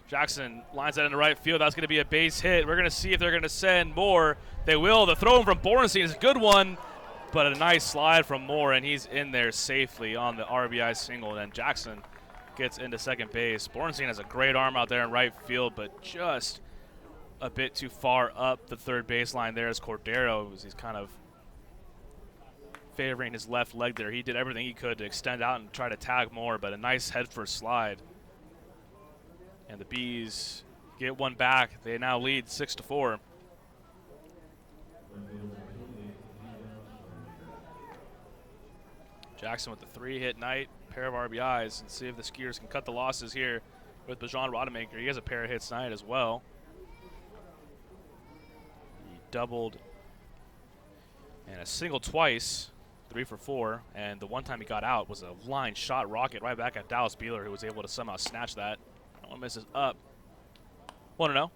Jackson lines that into right field. That's going to be a base hit. We're going to see if they're going to send Moore. They will. The throw from Borenstein is a good one, but a nice slide from Moore, and he's in there safely on the RBI single. And Jackson gets into second base. Borenstein has a great arm out there in right field, but just a bit too far up the third baseline there as Cordero. He's kind of favoring his left leg there. He did everything he could to extend out and try to tag Moore, but a nice head first slide. And the Bees get one back. They now lead 6-4. Jackson with the 3-hit night, pair of RBIs, and see if the Skeeters can cut the losses here with Bajan Rodemaker. He has a pair of hits tonight as well. He doubled and a single twice, 3 for 4, and the one time he got out was a line shot rocket right back at Dallas Beeler, who was able to somehow snatch that. One misses up. 1-0.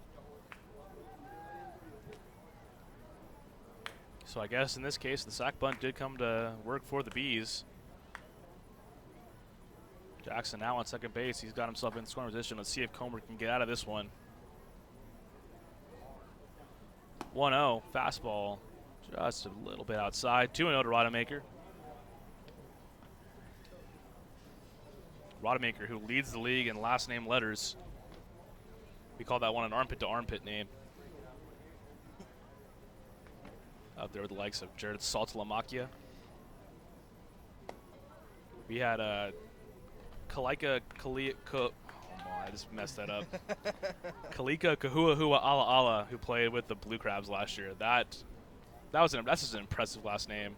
So I guess in this case, the sack bunt did come to work for the Bees. Jackson now on second base. He's got himself in scoring position. Let's see if Comer can get out of this one. 1-0. Fastball just a little bit outside. 2-0 to Rodemaker. Rodemaker, who leads the league in last name letters. We call that one an armpit to armpit name. Out there with the likes of Jared Saltalamacchia. We had Kalika Kalia. Oh my, I just messed that up. Kalika Kahuahua Ala Ala, who played with the Blue Crabs last year. That's just an impressive last name.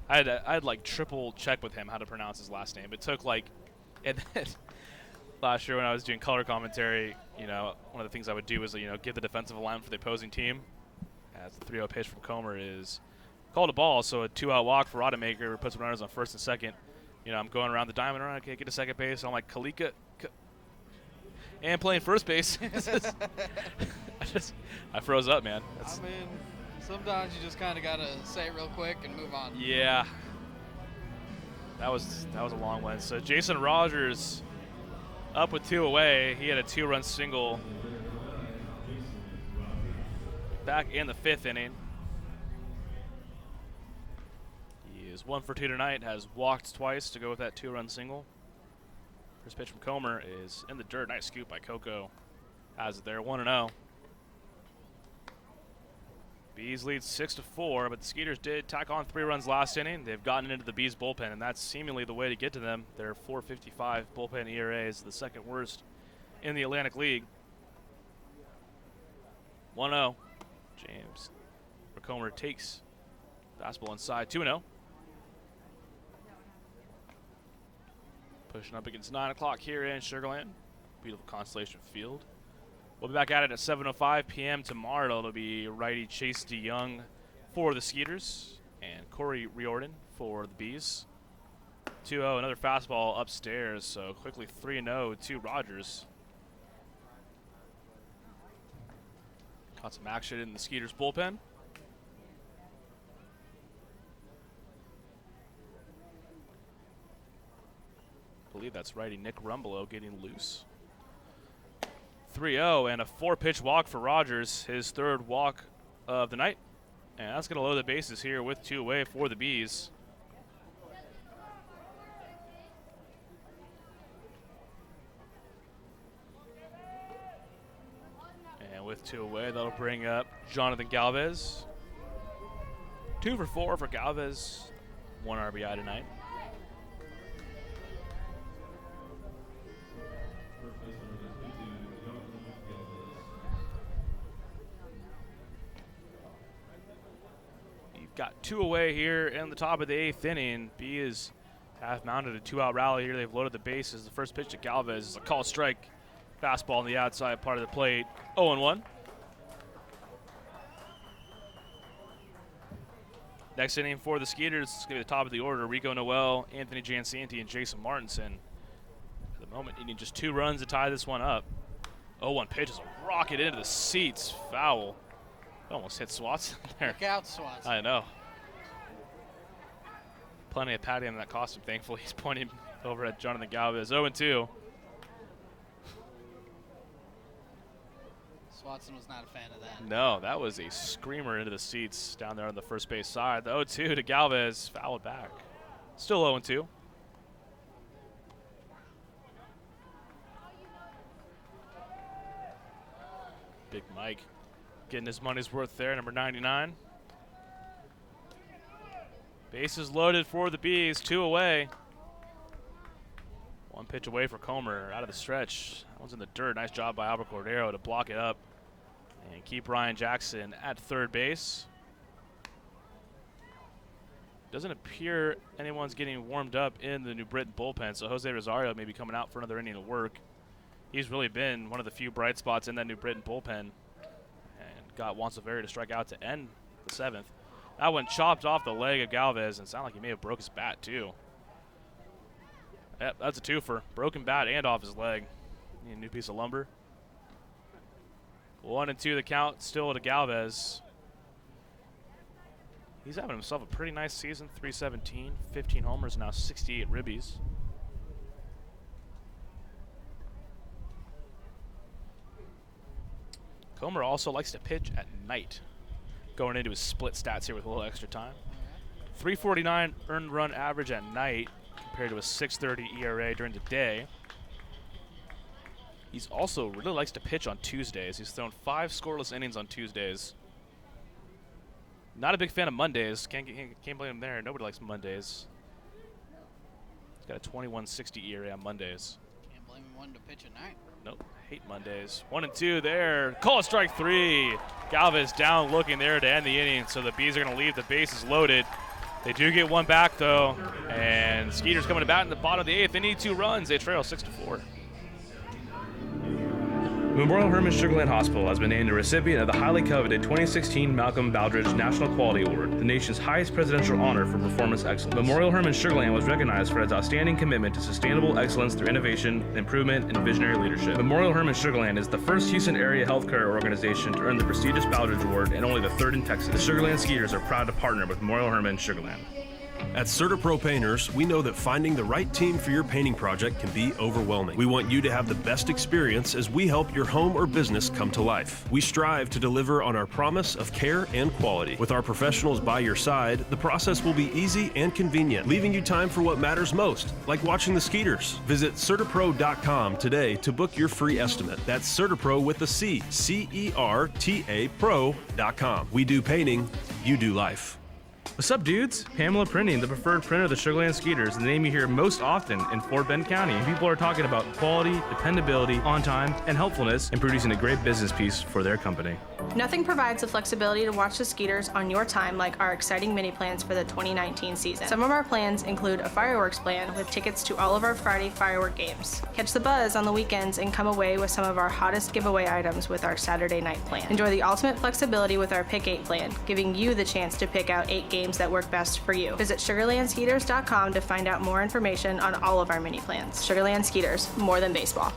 I had like triple check with him how to pronounce his last name. It took like. And then last year when I was doing color commentary, one of the things I would do was, give the defensive alignment for the opposing team. As the 3-0 pitch from Comer is called a ball, so a 2-out walk for Rodemaker puts runners on first and second. I'm going around the diamond run, okay, get to second base. So I'm like, Kalika, and playing first base. I froze up, man. I mean, sometimes you just kind of got to say it real quick and move on. Yeah. That was a long one. So Jason Rogers up with 2 away. He had a 2-run single back in the 5th inning. He is 1 for 2 tonight, has walked twice to go with that 2-run single. First pitch from Comer is in the dirt. Nice scoop by Coco. Has it there, 1-0. Bees lead 6-4, but the Skeeters did tack on 3 runs last inning. They've gotten into the Bees bullpen, and that's seemingly the way to get to them. Their .455 bullpen ERA is the second worst in the Atlantic League. 1-0. James Comer takes fastball inside. 2-0. Pushing up against 9 o'clock here in Sugarland. Beautiful Constellation Field. We'll be back at it at 7:05 p.m. tomorrow. It'll be righty Chase DeYoung for the Skeeters and Corey Riordan for the Bees. 2-0, another fastball upstairs, so quickly 3-0 to Rogers. Got some action in the Skeeters bullpen. I believe that's righty Nick Rumbelow getting loose. 3-0 and a 4-pitch walk for Rogers, his 3rd walk of the night. And that's going to load the bases here with 2 away for the Bees. And with 2 away, that'll bring up Jonathan Galvez. 2 for 4 for Galvez, 1 RBI tonight. Got 2 away here in the top of the 8th inning. Bees have mounted a 2-out rally here. They've loaded the bases. The first pitch to Galvez is a call strike. Fastball on the outside part of the plate. 0-1. Next inning for the Skeeters, it's going to be the top of the order. Rico Noel, Anthony Giansanti, and Jason Martinson. At the moment, needing just 2 runs to tie this one up. 0-1 pitch is a rocket into the seats. Foul. Almost hit Swats there. Look out, Swats. I know. Plenty of padding in that costume, thankfully. He's pointing over at Jonathan Galvez. 0-2. Swatson was not a fan of that. No, that was a screamer into the seats down there on the first base side. The 0-2 to Galvez, fouled back. Still 0-2. Big Mike getting his money's worth there, number 99. Bases loaded for the Bees, 2 away. 1 pitch away for Comer, out of the stretch. That one's in the dirt. Nice job by Albert Cordero to block it up and keep Ryan Jackson at 3rd base. Doesn't appear anyone's getting warmed up in the New Britain bullpen, so Jose Rosario may be coming out for another inning of work. He's really been one of the few bright spots in that New Britain bullpen. Got Juan Silveria to strike out to end the 7th. That one chopped off the leg of Galvez and sounded like he may have broke his bat too. Yep, that's a 2-fer. Broken bat and off his leg. Need a new piece of lumber. 1-2 the count still to Galvez. He's having himself a pretty nice season. 317, 15 homers, now 68 ribbies. Comer also likes to pitch at night, going into his split stats here with a little extra time. 349 earned run average at night compared to a 630 ERA during the day. He's also really likes to pitch on Tuesdays. He's thrown 5 scoreless innings on Tuesdays. Not a big fan of Mondays. Can't blame him there. Nobody likes Mondays. He's got a 21.60 ERA on Mondays. Can't blame him wanting to pitch at night. Nope. Hate Mondays. 1-2 there. Call strike 3. Galvez down looking there to end the inning, so the Bees are going to leave the bases loaded. They do get 1 back, though, and Skeeters coming to bat in the bottom of the 8th. They need 2 runs. They trail 6-4. Memorial Hermann Sugarland Hospital has been named a recipient of the highly coveted 2016 Malcolm Baldrige National Quality Award, the nation's highest presidential honor for performance excellence. Memorial Hermann Sugarland was recognized for its outstanding commitment to sustainable excellence through innovation, improvement, and visionary leadership. Memorial Hermann Sugarland is the first Houston area healthcare organization to earn the prestigious Baldrige Award and only the 3rd in Texas. The Sugarland Skeeters are proud to partner with Memorial Hermann Sugarland. At CertaPro Painters, we know that finding the right team for your painting project can be overwhelming. We want you to have the best experience as we help your home or business come to life. We strive to deliver on our promise of care and quality. With our professionals by your side, the process will be easy and convenient, leaving you time for what matters most, like watching the Skeeters. Visit CertaPro.com today to book your free estimate. That's CertaPro with a C, C-E-R-T-A Pro.com. We do painting, you do life. What's up, dudes? Pamela Printing, the preferred printer of the Sugarland Skeeters, the name you hear most often in Fort Bend County. And people are talking about quality, dependability, on time, and helpfulness in producing a great business piece for their company. Nothing provides the flexibility to watch the Skeeters on your time like our exciting mini plans for the 2019 season. Some of our plans include a fireworks plan with tickets to all of our Friday firework games. Catch the buzz on the weekends and come away with some of our hottest giveaway items with our Saturday night plan. Enjoy the ultimate flexibility with our Pick 8 plan, giving you the chance to pick out 8 games that work best for you. Visit SugarlandSkeeters.com to find out more information on all of our mini plans. Sugarland Skeeters, more than baseball.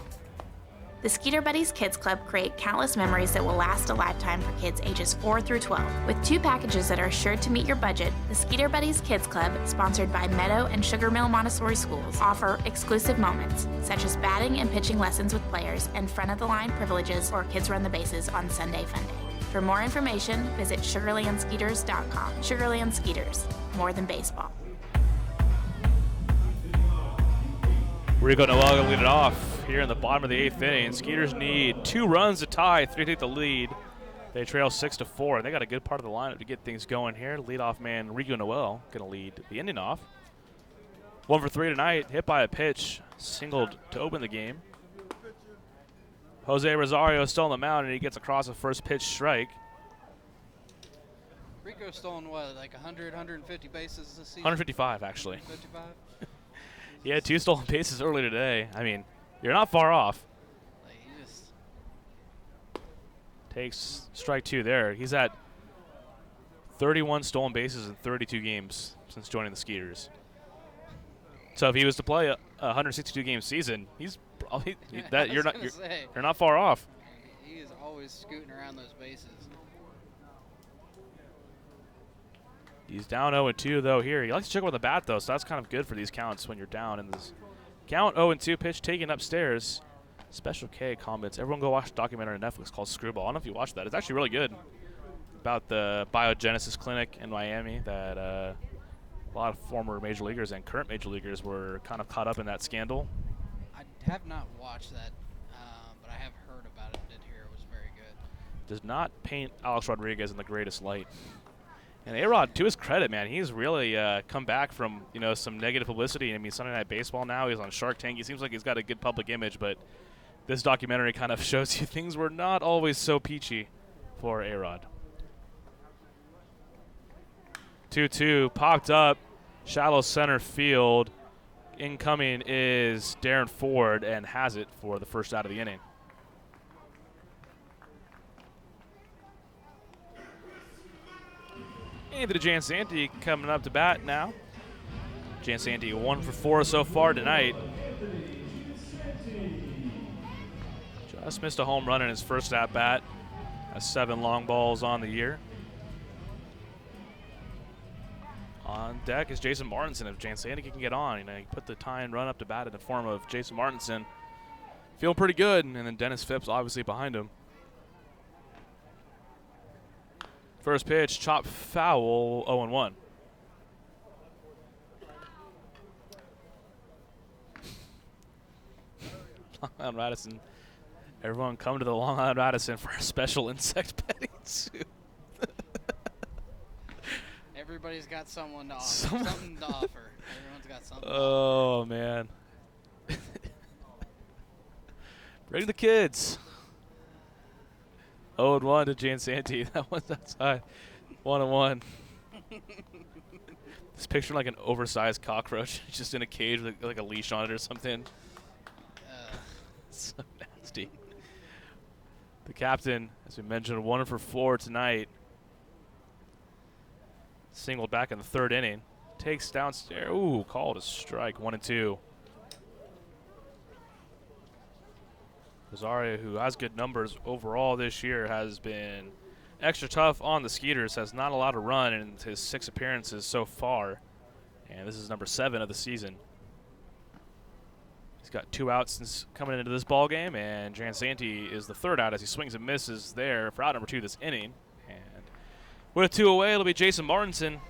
The Skeeter Buddies Kids Club create countless memories that will last a lifetime for kids ages 4 through 12. With 2 packages that are sure to meet your budget, the Skeeter Buddies Kids Club, sponsored by Meadow and Sugar Mill Montessori Schools, offer exclusive moments, such as batting and pitching lessons with players and front-of-the-line privileges or Kids Run the Bases on Sunday Fun Day. For more information, visit SugarlandSkeeters.com. Sugarland Skeeters, more than baseball. Rico Noel going to lead it off here in the bottom of the 8th inning. Skeeters need 2 runs to tie, 3 to take the lead. They trail 6-4, and they got a good part of the lineup to get things going here. Leadoff man Rico Noel going to lead the inning off. 1 for 3 tonight, hit by a pitch, singled to open the game. Jose Rosario still on the mound, and he gets across a first pitch strike. Rico's stolen what, like 100, 150 bases this season? 155, actually. 155? He had 2 stolen bases earlier today. I mean, you're not far off. Like, he just takes strike 2 there. He's at 31 stolen bases in 32 games since joining the Skeeters. So if he was to play a 162 game season, he's probably you're not far off. He is always scooting around those bases. He's down 0-2 though here. He likes to check with the bat though, so that's kind of good for these counts when you're down. In this count 0-2 pitch taken upstairs. Special K comments. Everyone go watch a documentary on Netflix called Screwball. I don't know if you watched that. It's actually really good about the biogenesis clinic in Miami that a lot of former major leaguers and current major leaguers were kind of caught up in that scandal. I have not watched that, but I have heard about it and did hear it was very good. Does not paint Alex Rodriguez in the greatest light. And A-Rod, to his credit, man, he's really come back from some negative publicity. I mean, Sunday Night Baseball now, he's on Shark Tank. He seems like he's got a good public image, but this documentary kind of shows you things were not always so peachy for A-Rod. 2-2, popped up, shallow center field. Incoming is Darren Ford and has it for the first out of the inning. Anthony Jansanti coming up to bat now. Jansanti 1 for 4 so far tonight. Just missed a home run in his first at bat. Has 7 long balls on the year. On deck is Jason Martinson. If Jansanti can get on, he put the tying run up to bat in the form of Jason Martinson. Feeling pretty good, and then Dennis Phipps obviously behind him. First pitch, chop foul, 0-1. Long Island Radisson. Everyone come to the Long Island Radisson for a special insect petting suit. Everybody's got someone to offer. Something to offer. Everyone's got something to Oh, offer. man. Bring the kids. 0-1 to Jansanti. That one's outside. 1-1. This picture like an oversized cockroach just in a cage with like a leash on it or something. So nasty. The captain, as we mentioned, 1 for 4 tonight. Singled back in the 3rd inning. Takes downstairs. Ooh, called a strike. 1-2. Rosario, who has good numbers overall this year, has been extra tough on the Skeeters. Has not allowed a run in his 6 appearances so far. And this is number 7 of the season. He's got 2 outs since coming into this ball game, and Jansanti is the 3rd out as he swings and misses there for out number 2 this inning. And with 2 away, it'll be Jason Martinson.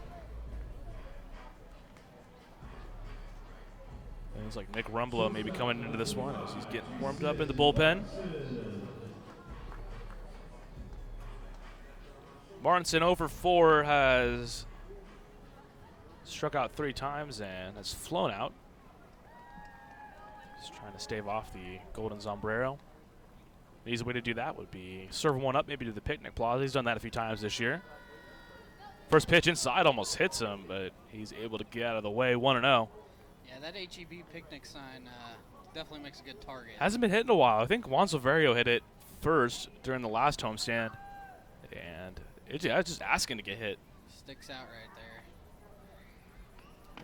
It looks like Nick Rumbla maybe coming into this one as he's getting warmed up in the bullpen. Martinson 0 for 4 has struck out 3 times and has flown out. Just trying to stave off the golden sombrero. The easy way to do that would be serve one up maybe to the picnic plaza. He's done that a few times this year. First pitch inside almost hits him, but he's able to get out of the way. 1-0. Yeah, that HEB picnic sign definitely makes a good target. Hasn't been hit in a while. I think Juan Silverio hit it first during the last homestand, and it's just asking to get hit. Sticks out right there.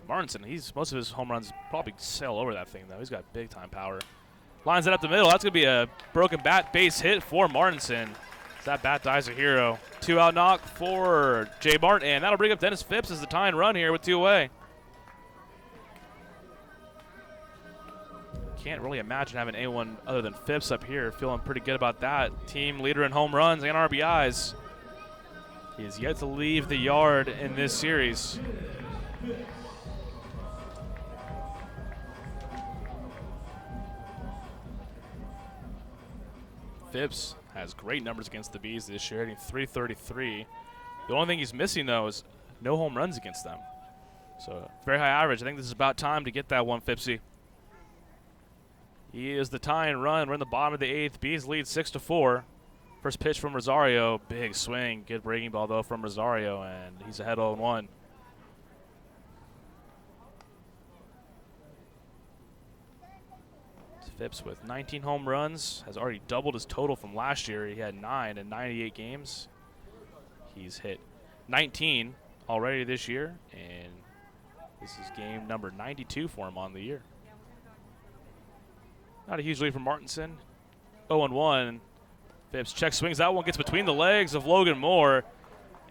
Martinson, most of his home runs probably sail over that thing, though. He's got big-time power. Lines it up the middle. That's going to be a broken bat base hit for Martinson. That bat dies a hero. 2-out knock for Jay Martin, and that'll bring up Dennis Phipps as the tying run here with 2 away. Can't really imagine having anyone other than Phipps up here. Feeling pretty good about that. Team leader in home runs and RBIs. He has yet to leave the yard in this series. Phipps has great numbers against the Bees this year, hitting .333. The only thing he's missing, though, is no home runs against them. So, very high average. I think this is about time to get that one, Phippsy. He is the tying run. We're in the bottom of the 8th. Bees lead 6-4. First pitch from Rosario. Big swing. Good breaking ball, though, from Rosario, and he's ahead 0-1. Phipps with 19 home runs, has already doubled his total from last year. He had 9 in 98 games. He's hit 19 already this year, and this is game number 92 for him on the year. Not a huge lead from Martinson. 0-1. Phipps check swings. That one gets between the legs of Logan Moore,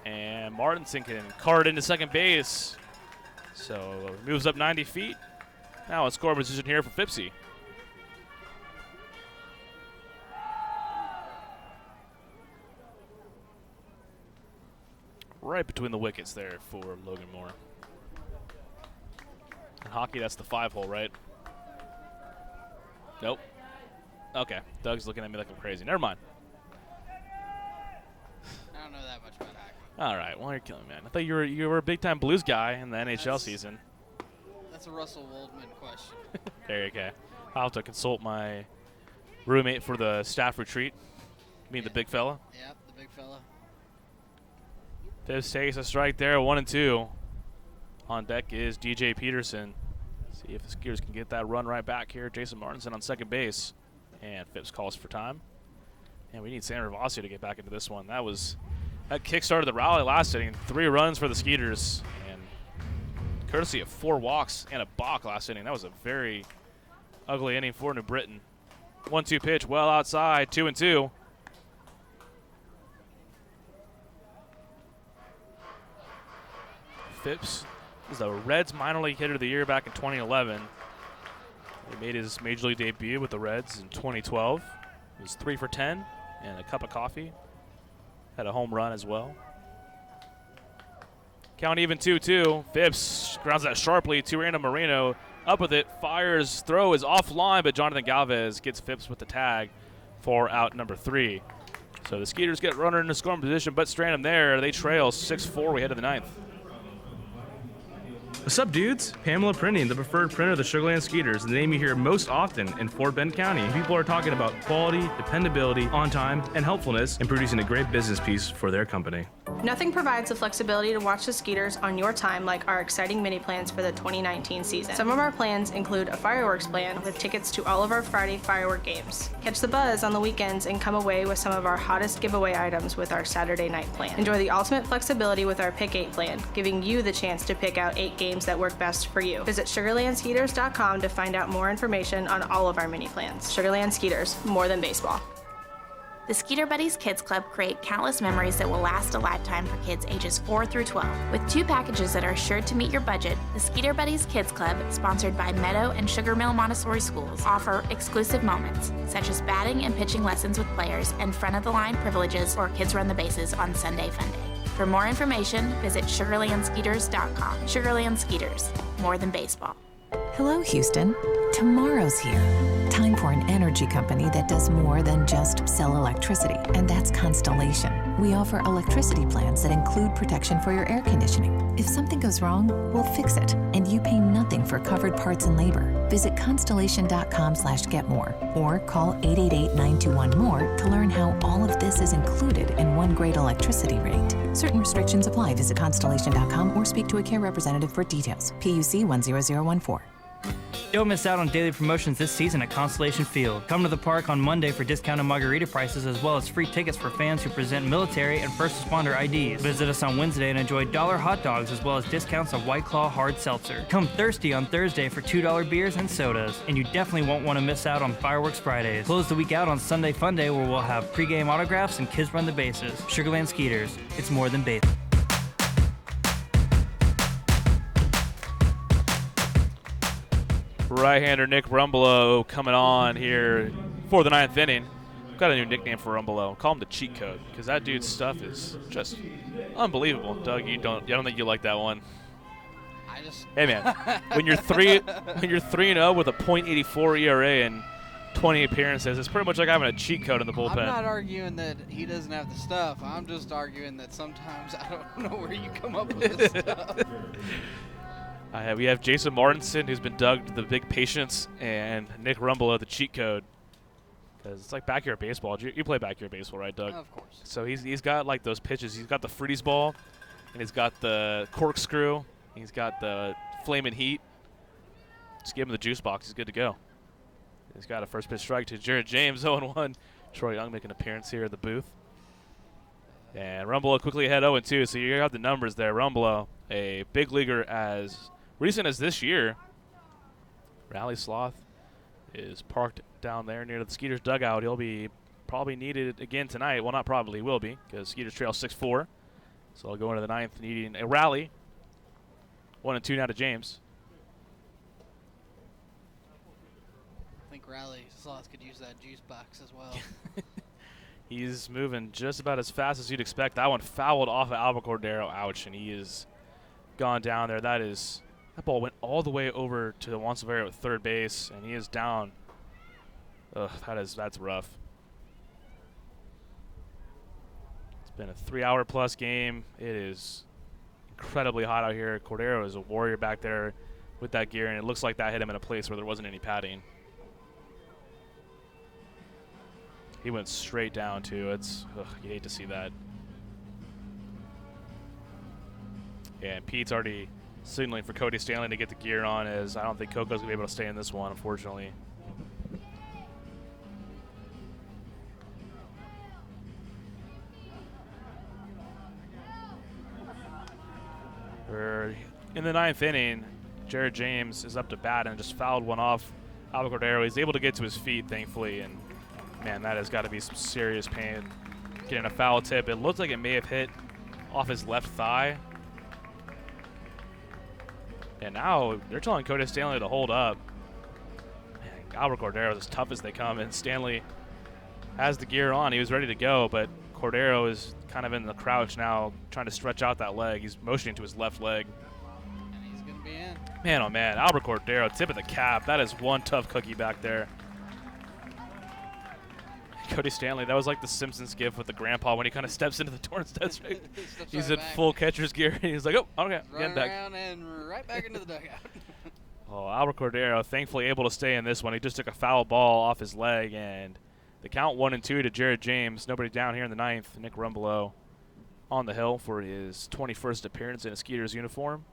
and Martinson can cart into second base. So moves up 90 feet. Now a score position here for Phippsy. Right between the wickets there for Logan Moore. In hockey, that's the 5-hole, right? Nope. Okay, Doug's looking at me like I'm crazy. Never mind. I don't know that much about hockey. All right, well, you're killing me, man. I thought you were a big-time Blues guy in the NHL season. That's a Russell Waldman question. There you go. I'll have to consult my roommate for the staff retreat. Me and the big fella. Yep, the big fella. Phipps takes a strike there, 1-2. On deck is DJ Peterson. See if the Skeeters can get that run right back here. Jason Martinson on second base. And Phipps calls for time. And we need Sam Ravasio to get back into this one. That kick-started the rally last inning. 3 runs for the Skeeters. And courtesy of 4 walks and a balk last inning. That was a very ugly inning for New Britain. 1-2 pitch, well outside, 2-2. Phipps is the Reds minor league hitter of the year back in 2011. He made his major league debut with the Reds in 2012. He was 3 for 10 and a cup of coffee. Had a home run as well. Count even 2-2. Phipps grounds that sharply to Randall Marino. Up with it, fires, throw is offline, but Jonathan Galvez gets Phipps with the tag for out number 3. So the Skeeters get runner in the scoring position, but strand him there. They trail 6-4. We head to the 9th. What's up, dudes? Pamela Printing, the preferred printer of the Sugarland Skeeters, the name you hear most often in Fort Bend County. People are talking about quality, dependability, on time, and helpfulness in producing a great business piece for their company. Nothing provides the flexibility to watch the Skeeters on your time like our exciting mini plans for the 2019 season. Some of our plans include a fireworks plan with tickets to all of our Friday firework games. Catch the buzz on the weekends and come away with some of our hottest giveaway items with our Saturday night plan. Enjoy the ultimate flexibility with our Pick 8 plan, giving you the chance to pick out 8 games that work best for you. Visit SugarlandSkeeters.com to find out more information on all of our mini plans. Sugarland Skeeters, more than baseball. The Skeeter Buddies Kids Club create countless memories that will last a lifetime for kids ages 4 through 12. With 2 packages that are sure to meet your budget, the Skeeter Buddies Kids Club, sponsored by Meadow and Sugar Mill Montessori Schools, offer exclusive moments, such as batting and pitching lessons with players and front-of-the-line privileges or Kids Run the Bases on Sunday Fun Day. For more information, visit SugarlandSkeeters.com. Sugarland Skeeters, more than baseball. Hello, Houston. Tomorrow's here. Time for an energy company that does more than just sell electricity, and that's Constellation. We offer electricity plans that include protection for your air conditioning. If something goes wrong, we'll fix it, and you pay nothing for covered parts and labor. Visit constellation.com/getmore or call 888-921-MORE to learn how all of this is included in one great electricity rate. Certain restrictions apply. Visit constellation.com or speak to a care representative for details. PUC 10014. Don't miss out on daily promotions this season at Constellation Field. Come to the park on Monday for discounted margarita prices as well as free tickets for fans who present military and first responder IDs. Visit us on Wednesday and enjoy $1 hot dogs as well as discounts on White Claw hard seltzer. Come thirsty on Thursday for $2 beers and sodas. And you definitely won't want to miss out on Fireworks Fridays. Close the week out on Sunday Fun Day where we'll have pregame autographs and Kids Run the Bases. Sugarland Skeeters, it's more than baseball. Right-hander Nick Rumbelow coming on here for the 9th inning. We've got a new nickname for Rumbelow. Call him the cheat code because that dude's stuff is just unbelievable. Doug, I don't think you like that one. Hey man, when you're 3-0 with a .84 ERA and 20 appearances, it's pretty much like having a cheat code in the bullpen. I'm not arguing that he doesn't have the stuff. I'm just arguing that sometimes I don't know where you come up with this stuff. We have Jason Martinson, who's been dubbed the big patience, and Nick Rumbelow, the cheat code. Because it's like backyard baseball. You play backyard baseball, right, Doug? Of course. So he's got like those pitches. He's got the freeze ball, and he's got the corkscrew. He's got the flaming heat. Just give him the juice box. He's good to go. He's got a first pitch strike to Jared James, 0-1. Troy Young making an appearance here at the booth. And Rumbelow quickly ahead 0-2. So you got the numbers there. Rumbelow, a big leaguer as recent as this year. Rally Sloth is parked down there near the Skeeters dugout. He'll be probably needed again tonight. Well, not probably, will be, because Skeeters trail 6-4. So I'll go into the 9th needing a rally. 1-2 now to James. I think Rally Sloth could use that juice box as well. He's moving just about as fast as you'd expect. That one fouled off of Albert Cordero. Ouch, and he is gone down there. That ball went all the way over to Juan Silverio at third base, and he is down. Ugh, that's rough. It's been a 3-hour-plus game. It is incredibly hot out here. Cordero is a warrior back there with that gear, and it looks like that hit him in a place where there wasn't any padding. He went straight down, too. You hate to see that. And Pete's already signaling for Cody Stanley to get the gear on, as I don't think Coco's going to be able to stay in this one, unfortunately. In the 9th inning, Jared James is up to bat and just fouled one off Albert Cordero. He's able to get to his feet, thankfully, and man, that has got to be some serious pain. Getting a foul tip. It looked like it may have hit off his left thigh. And now they're telling Cody Stanley to hold up. Man, Albert Cordero is as tough as they come, and Stanley has the gear on. He was ready to go, but Cordero is kind of in the crouch now, trying to stretch out that leg. He's motioning to his left leg. And he's going to be in. Man, oh man, Albert Cordero, tip of the cap. That is one tough cookie back there. Cody Stanley, that was like the Simpsons gif with the grandpa when he kind of steps into the Torrance district. He's in full catcher's gear, and he's like, oh, okay, getting back. Around and right back into the dugout. Oh, Albert Cordero thankfully able to stay in this one. He just took a foul ball off his leg, and the count 1-2 to Jared James. Nobody down here in the 9th. Nick Rumbelow on the hill for his 21st appearance in a Skeeters uniform.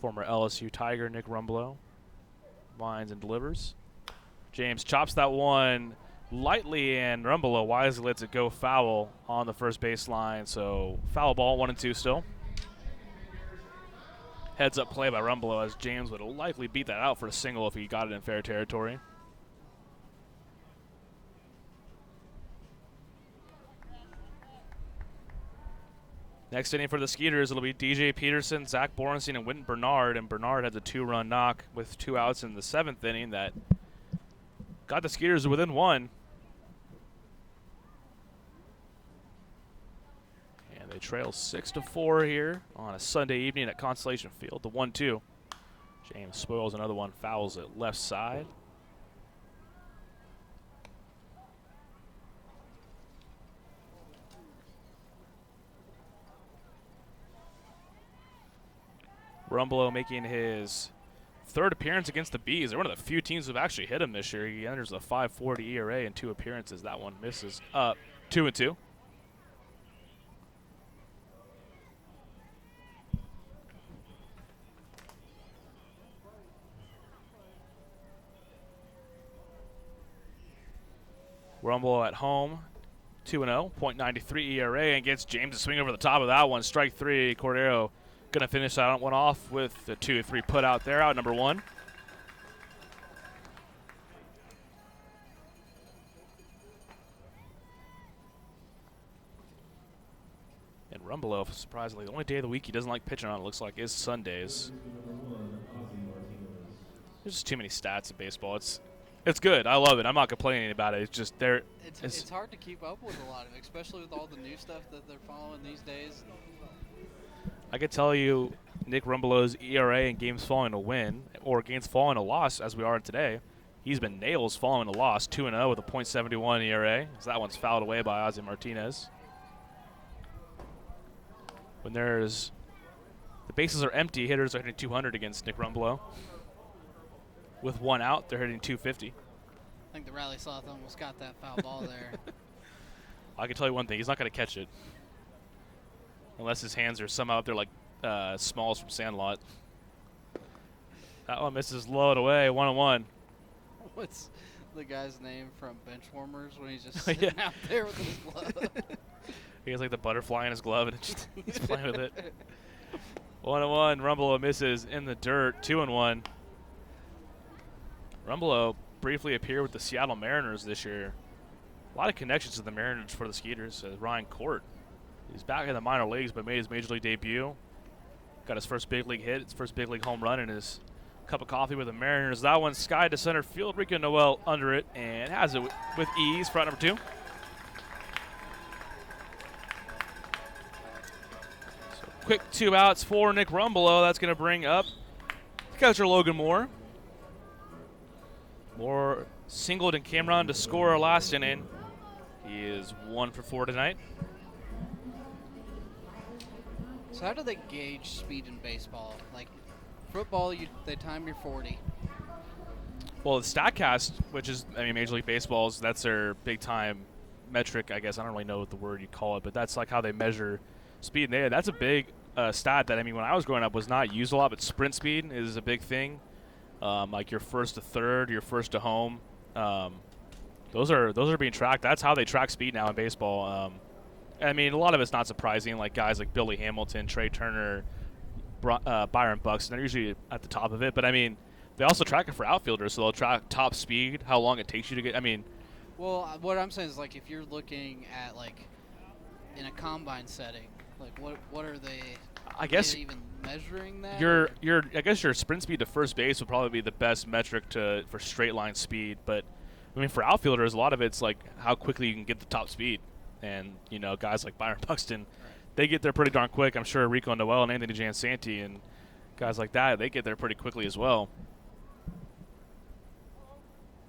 Former LSU Tiger Nick Rumbelow winds and delivers. James chops that one lightly, and Rumbelow wisely lets it go foul on the first baseline. So foul ball, 1-2 still. Heads up play by Rumbelow, as James would likely beat that out for a single if he got it in fair territory. Next inning for the Skeeters, it'll be DJ Peterson, Zach Borenstein, and Winton Bernard. And Bernard had the 2-run knock with 2 outs in the 7th inning that got the Skeeters within 1. And they trail 6-4 here on a Sunday evening at Constellation Field. The 1-2. James spoils another one, fouls it left side. Rumbelow making his 3rd appearance against the Bees. They're one of the few teams who've actually hit him this year. He enters a 5.40 ERA in 2 appearances. That one misses up 2-2. Rumbelow at home, 2-0, .93 ERA, and gets James to swing over the top of that one. Strike 3. Cordero going to finish that one off with the 2-3 put out there, out number 1. And Rumbelow, surprisingly, the only day of the week he doesn't like pitching on, it looks like, is Sundays. There's just too many stats in baseball. It's good. I love it. I'm not complaining about it. It's just there. It's hard to keep up with a lot of it, especially with all the new stuff that they're following these days. I could tell you Nick Rumbelow's ERA in games following a win or games following a loss, as we are today. He's been nails following a loss, 2-0 with a .71 ERA. So that one's fouled away by Ozzie Martinez. When the bases are empty, hitters are hitting 200 against Nick Rumbelow. With 1 out, they're hitting 250. I think the Rally Sloth almost got that foul ball there. I can tell you one thing. He's not going to catch it. Unless his hands are somehow up there like Smalls from Sandlot. That one misses low and away, 1-1. What's the guy's name from Benchwarmers when he's just sitting out there with his glove? He has like the butterfly in his glove and he's playing with it. 1-1. Rumbelow misses in the dirt, 2-1. Rumbelow briefly appeared with the Seattle Mariners this year. A lot of connections to the Mariners for the Skeeters. Ryan Court. He's back in the minor leagues but made his major league debut. Got his first big league hit, his first big league home run in his cup of coffee with the Mariners. That one skied to center field. Rico Noel under it and has it with ease for out number 2. So quick 2 outs for Nick Rumbelow. That's going to bring up catcher Logan Moore. Moore singled and Cameron to score last inning. He is 1 for 4 tonight. So how do they gauge speed in baseball? Like football, they time your 40. Well, the StatCast, which is Major League Baseball's, that's their big time metric. I guess I don't really know what the word you call it, but that's like how they measure speed. And that's a big stat that when I was growing up was not used a lot, but sprint speed is a big thing. Like your first to third, your first to home. Those are being tracked. That's how they track speed now in baseball. A lot of it's not surprising. Like guys like Billy Hamilton, Trey Turner, Byron Buxton, they're usually at the top of it. But they also track it for outfielders, so they'll track top speed, how long it takes you to get. Well, what I'm saying is like if you're looking at like in a combine setting, like what are they? I guess even measuring that. I guess your sprint speed to first base would probably be the best metric for straight line speed. But for outfielders, a lot of it's like how quickly you can get the top speed. And guys like Byron Buxton, they get there pretty darn quick. I'm sure Rico Noel and Anthony Jansanti and guys like that, they get there pretty quickly as well.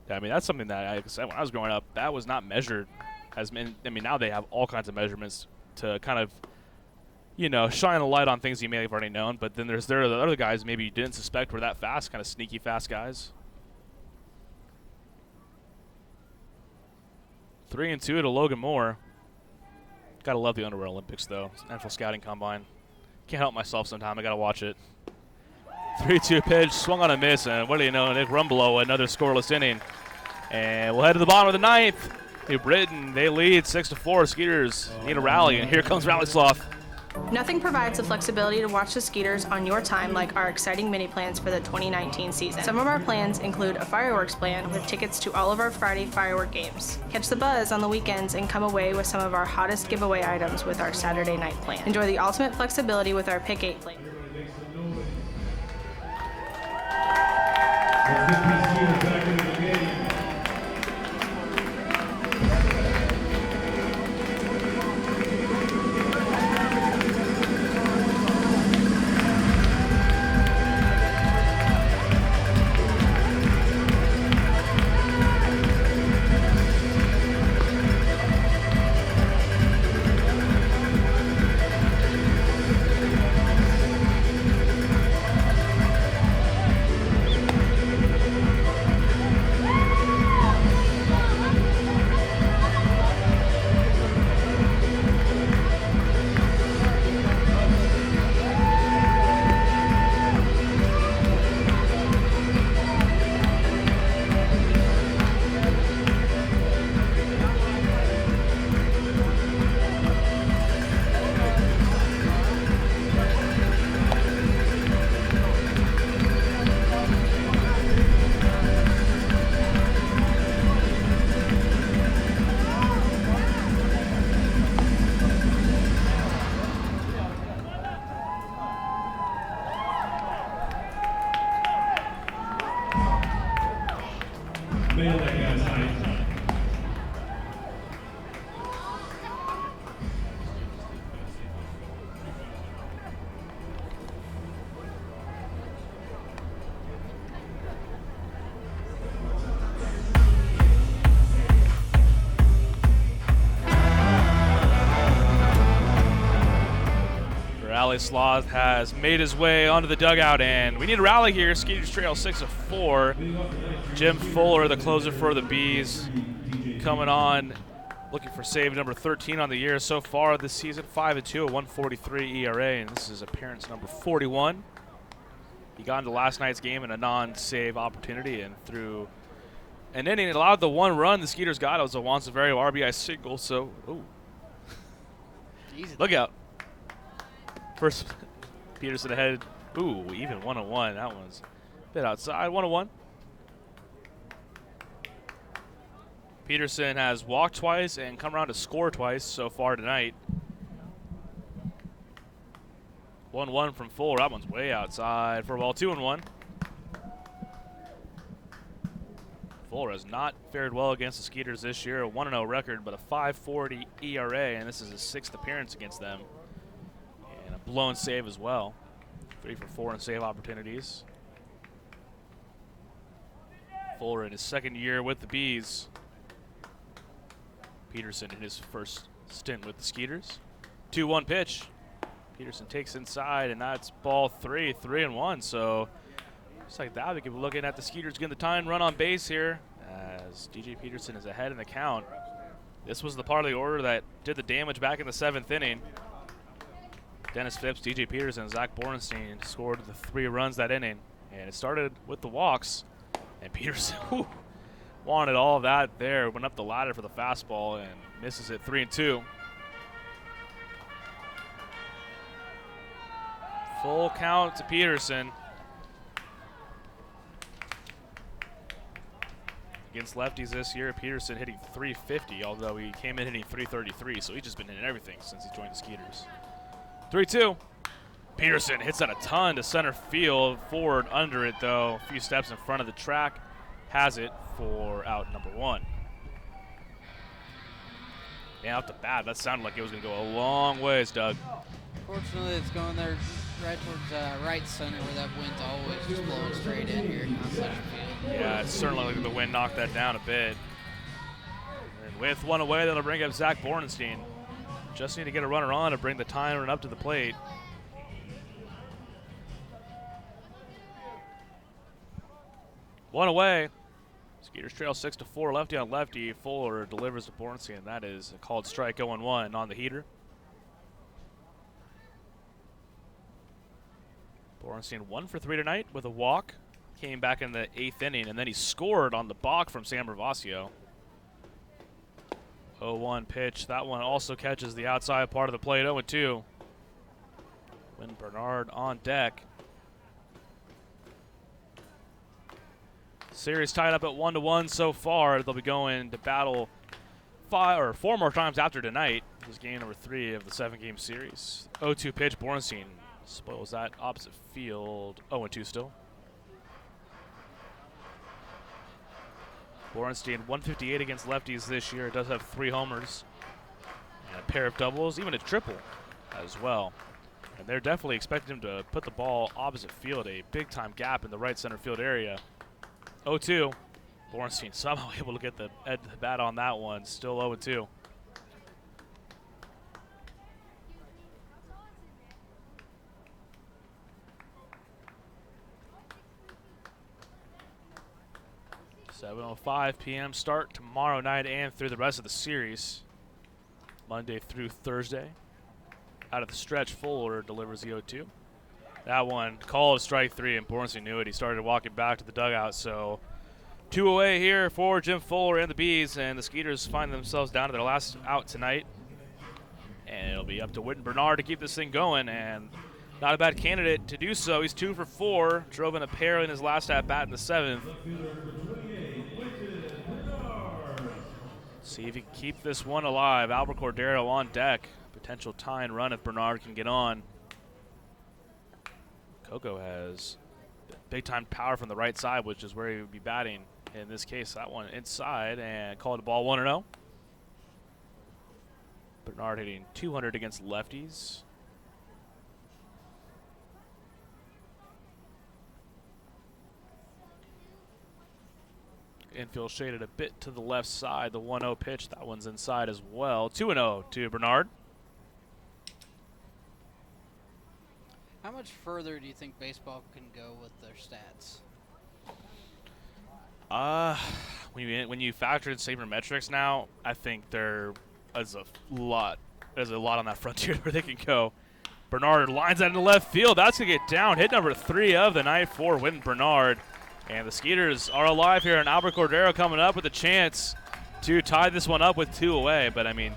Yeah, that's something that, like I said, when I was growing up, that was not measured as many. Now they have all kinds of measurements to kind of, shine a light on things you may have already known. But then there are the other guys maybe you didn't suspect were that fast, kind of sneaky fast guys. 3-2 to Logan Moore. Gotta love the Underwear Olympics, though. NFL Scouting Combine. Can't help myself sometime. I gotta watch it. 3-2 pitch, swung on a miss, and what do you know, Nick Rumbelow, another scoreless inning. And we'll head to the bottom of the 9th. New Britain, they lead 6-4. Skeeters need a rally, and here comes Rally Sloth. Nothing provides the flexibility to watch the Skeeters on your time like our exciting mini plans for the 2019 season. Some of our plans include a fireworks plan with tickets to all of our Friday firework games. Catch the buzz on the weekends and come away with some of our hottest giveaway items with our Saturday night plan. Enjoy the ultimate flexibility with our Pick 8 plan. Let's get these Skeeters back into the game. Nailed that guy tonight. Rally Sloth has made his way onto the dugout, and we need a rally here. Skeeters trail 6-4. Jim Fuller, the closer for the Bees, coming on, looking for save number 13 on the year so far this season. 5-2, a 1.43 ERA, and this is appearance number 41. He got into last night's game in a non-save opportunity, and through an inning, it allowed the one run the Skeeters got. It was a Juan-Severio RBI single, so look out. First, Peterson ahead. Ooh, even 1-1. That one's a bit outside. 1-1. Peterson has walked twice and come around to score twice so far tonight. 1-1 from Fuller. That one's way outside for a ball. 2-1. Fuller has not fared well against the Skeeters this year. A 1-0 record, but a 5.40 ERA, and this is his 6th appearance against them. And a blown save as well. 3 for 4 in save opportunities. Fuller in his second year with the Bees. Peterson in his first stint with the Skeeters. 2-1 pitch. Peterson takes inside, and that's ball 3, 3-1. So just like that, we could be looking at the Skeeters getting the tying run on base here as DJ Peterson is ahead in the count. This was the part of the order that did the damage back in the 7th inning. Dennis Phipps, DJ Peterson, and Zach Borenstein scored the 3 runs that inning. And it started with the walks. And Peterson wanted all of that there. Went up the ladder for the fastball and misses it 3-2. Full count to Peterson. Against lefties this year, Peterson hitting .350, although he came in hitting .333, so he's just been hitting everything since he joined the Skeeters. 3-2. Peterson hits that a ton to center field. Forward under it, though. A few steps in front of the track. Has it for out number 1. And out the bat, that sounded like it was going to go a long ways, Doug. Fortunately, it's going there right towards right center where that wind's always just blowing straight in here on Constellation Field. Yeah, it certainly looked like the wind knocked that down a bit. And with one away, that'll bring up Zach Borenstein. Just need to get a runner on to bring the tying run up to the plate. One away. Skeeters trail 6-4, lefty on lefty. Fuller delivers to Borenstein. That is a called strike 0-1 on the heater. Borenstein 1 for 3 tonight with a walk. Came back in the 8th inning, and then he scored on the balk from Sam Ravasio. 0-1 pitch. That one also catches the outside part of the plate. 0-2. Wynn Bernard on deck. Series tied up at 1-1 so far. They'll be going to battle 4 more times after tonight. This is game number 3 of the 7-game series. 0-2 pitch. Borenstein spoils that opposite field. 0-2 still. Borenstein 158 against lefties this year. Does have 3 homers and a pair of doubles, even a triple as well. And they're definitely expecting him to put the ball opposite field, a big-time gap in the right center field area. 0-2. Borenstein somehow able to get the bat on that one. Still 0-2. (7:05 p.m.) start tomorrow night and through the rest of the series. Monday through Thursday. Out of the stretch, Fuller delivers the 0-2. That one called strike 3, and Borenstein knew it. He started walking back to the dugout, so 2 away here for Jim Fuller and the Bees, and the Skeeters find themselves down to their last out tonight. And it'll be up to Wynn Bernard to keep this thing going, and not a bad candidate to do so. He's 2 for 4, drove in a pair in his last at-bat in the 7th. See if he can keep this one alive. Albert Cordero on deck. Potential tying run if Bernard can get on. Coco has big-time power from the right side, which is where he would be batting. In this case, that one inside, and called the ball 1-0. Bernard hitting 200 against lefties. Infield shaded a bit to the left side. The 1-0 pitch, that one's inside as well. 2-0 to Bernard. How much further do you think baseball can go with their stats? When you factor in sabermetrics now, I think there is a lot on that frontier where they can go. Bernard lines that into left field. That's going to get down. Hit number 3 of the night for Wynn Bernard. And the Skeeters are alive here, and Albert Cordero coming up with a chance to tie this one up with 2 away. But, I mean,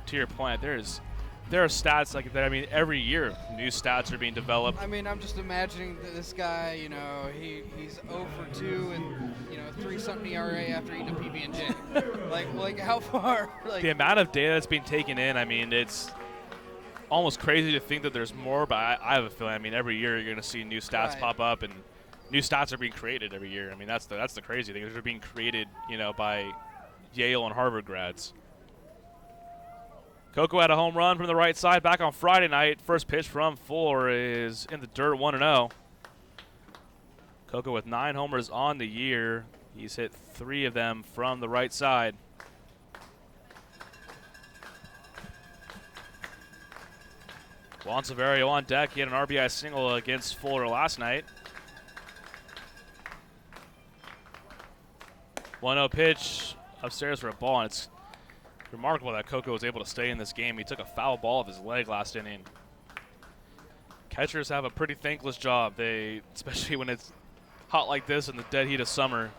to your point, there are stats like that. I mean, every year new stats are being developed. I mean, I'm just imagining this guy, you know, he's 0 for 2 and, you know, 3-something ERA after eating a PB&J. like how far? Like, the amount of data that's being taken in, I mean, it's almost crazy to think that there's more, but I have a feeling, I mean, every year you're going to see new stats pop up, and new stats are being created every year. I mean, that's the crazy thing. They're being created, you know, by Yale and Harvard grads. Coco had a home run from the right side back on Friday night. First pitch from Fuller is in the dirt, 1-0. Coco with 9 homers on the year. He's hit 3 of them from the right side. Juan Silverio on deck. He had an RBI single against Fuller last night. 1-0 pitch upstairs for a ball, and it's remarkable that Coco was able to stay in this game. He took a foul ball off his leg last inning. Catchers have a pretty thankless job. Especially when it's hot like this in the dead heat of summer,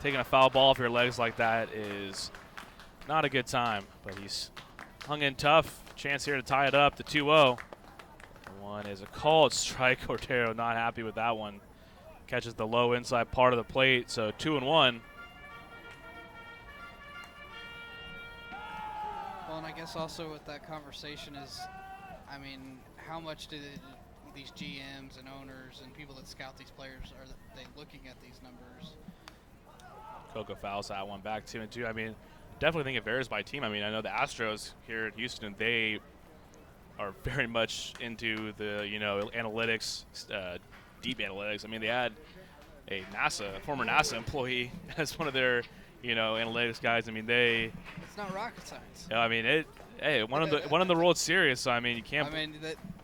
taking a foul ball off your legs like that is not a good time. But he's hung in tough. Chance here to tie it up to 2-0. One is a called strike. Cordero not happy with that one. Catches the low inside part of the plate, so 2-1. Well, and I guess also with that conversation is, I mean, how much do these GMs and owners and people that scout these players, are they looking at these numbers? Coco fouls that one back 2-2. I mean, definitely think it varies by team. I mean, I know the Astros here in Houston, they are very much into the, you know, analytics, deep analytics. I mean, they had a former NASA employee as one of their, you know, analytics guys. I mean, it's not rocket science. I mean, one of the World Series. So I mean, you can't. I mean,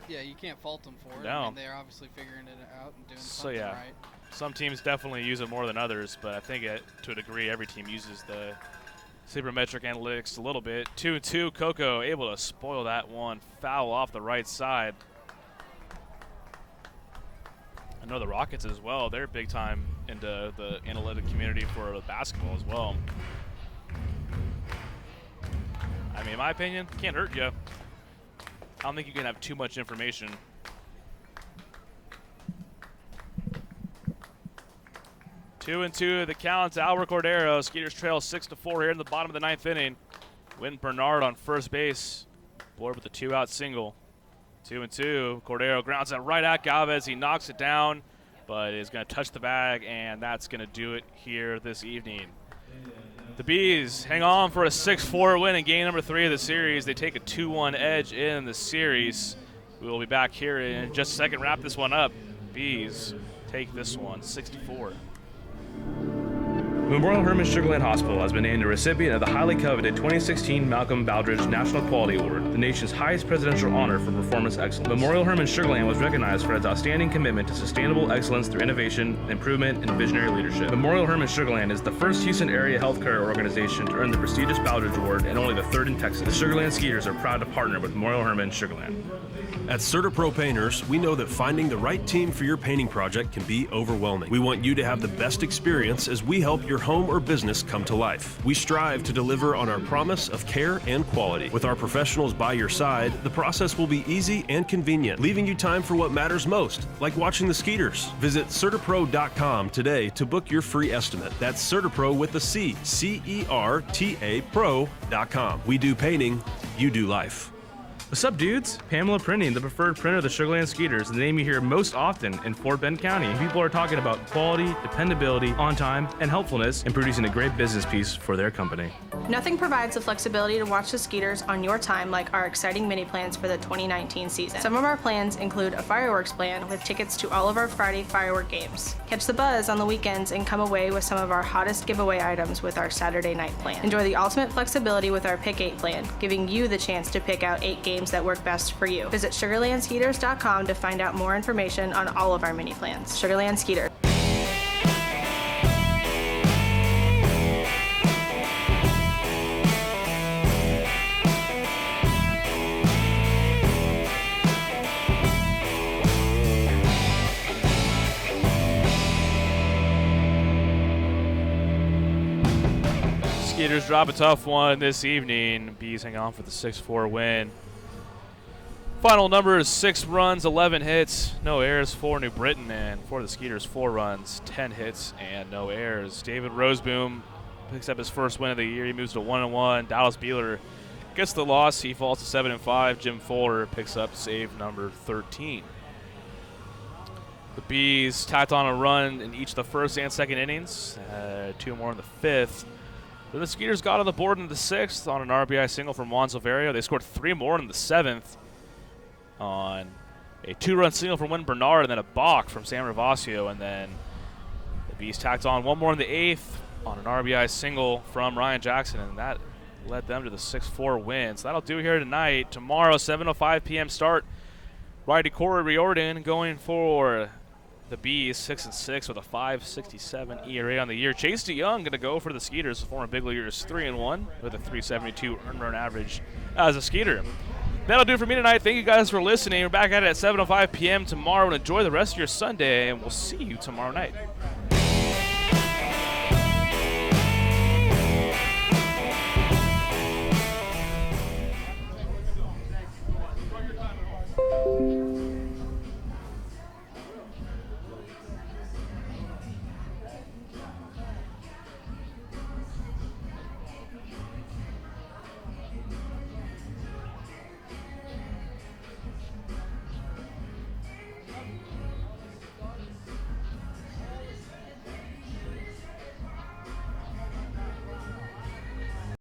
you can't fault them for it. No. I mean, they're obviously figuring it out and doing something right. Some teams definitely use it more than others, but I think to a degree, every team uses the sabermetric analytics a little bit. 2-2. Coco able to spoil that one. Foul off the right side. I know the Rockets as well. They're big time into the analytic community for basketball as well. I mean, in my opinion, can't hurt you. I don't think you can have too much information 2-2 the count to Albert Cordero. Skeeters trail 6-4 here in the bottom of the 9th inning. Win Bernard on first base. Board with a 2-out single. 2-2. Cordero grounds it right at Galvez. He knocks it down, but is going to touch the bag, and that's going to do it here this evening. The Bees hang on for a 6-4 win in game number 3 of the series. They take a 2-1 edge in the series. We will be back here in just a second. Wrap this one up. Bees take this one, 6-4. Memorial Hermann Sugarland Hospital has been named a recipient of the highly coveted 2016 Malcolm Baldrige National Quality Award, the nation's highest presidential honor for performance excellence. Memorial Hermann Sugarland was recognized for its outstanding commitment to sustainable excellence through innovation, improvement, and visionary leadership. Memorial Hermann Sugarland is the first Houston area healthcare organization to earn the prestigious Baldrige Award and only the third in Texas. The Sugarland Skeeters are proud to partner with Memorial Hermann Sugarland. At CertaPro Painters, we know that finding the right team for your painting project can be overwhelming. We want you to have the best experience as we help your home or business come to life. We strive to deliver on our promise of care and quality. With our professionals by your side, the process will be easy and convenient, leaving you time for what matters most, like watching the Skeeters. Visit CertaPro.com today to book your free estimate. That's CertaPro with a C, C-E-R-T-A Pro.com. We do painting, you do life. What's up, dudes? Pamela Printing, the preferred printer of the Sugarland Skeeters, the name you hear most often in Fort Bend County. People are talking about quality, dependability, on time, and helpfulness in producing a great business piece for their company. Nothing provides the flexibility to watch the Skeeters on your time like our exciting mini plans for the 2019 season. Some of our plans include a fireworks plan with tickets to all of our Friday firework games. Catch the buzz on the weekends and come away with some of our hottest giveaway items with our Saturday night plan. Enjoy the ultimate flexibility with our Pick 8 plan, giving you the chance to pick out 8 games that work best for you. Visit SugarlandSkeeters.com to find out more information on all of our mini plans. Sugarland Skeeters. Skeeters drop a tough one this evening. Bees hang on for the 6-4 win. Final number is 6 runs, 11 hits, no errors for New Britain, and for the Skeeters, 4 runs, 10 hits, and no errors. David Roseboom picks up his first win of the year. He moves to 1-1. Dallas Beeler gets the loss. He falls to 7-5. Jim Fuller picks up save number 13. The Bees tacked on a run in each of the first and second innings, 2 more in the 5th. Then the Skeeters got on the board in the 6th on an RBI single from Juan Silverio. They scored 3 more in the 7th on a 2-run single from Win Bernard and then a balk from Sam Ravasio. And then the Bees tacked on 1 more in the 8th on an RBI single from Ryan Jackson, and that led them to the 6-4 win. So that'll do here tonight. Tomorrow, 7:05 p.m. start. Riley Corey Riordan going for the Bees, 6-6 with a 5.67 ERA on the year. Chase DeYoung going to go for the Skeeters. The former big leaguers, 3-1 with a 3.72 earned run average as a Skeeter. That'll do it for me tonight. Thank you guys for listening. We're back at it at 7:05 p.m. tomorrow, and enjoy the rest of your Sunday, and we'll see you tomorrow night.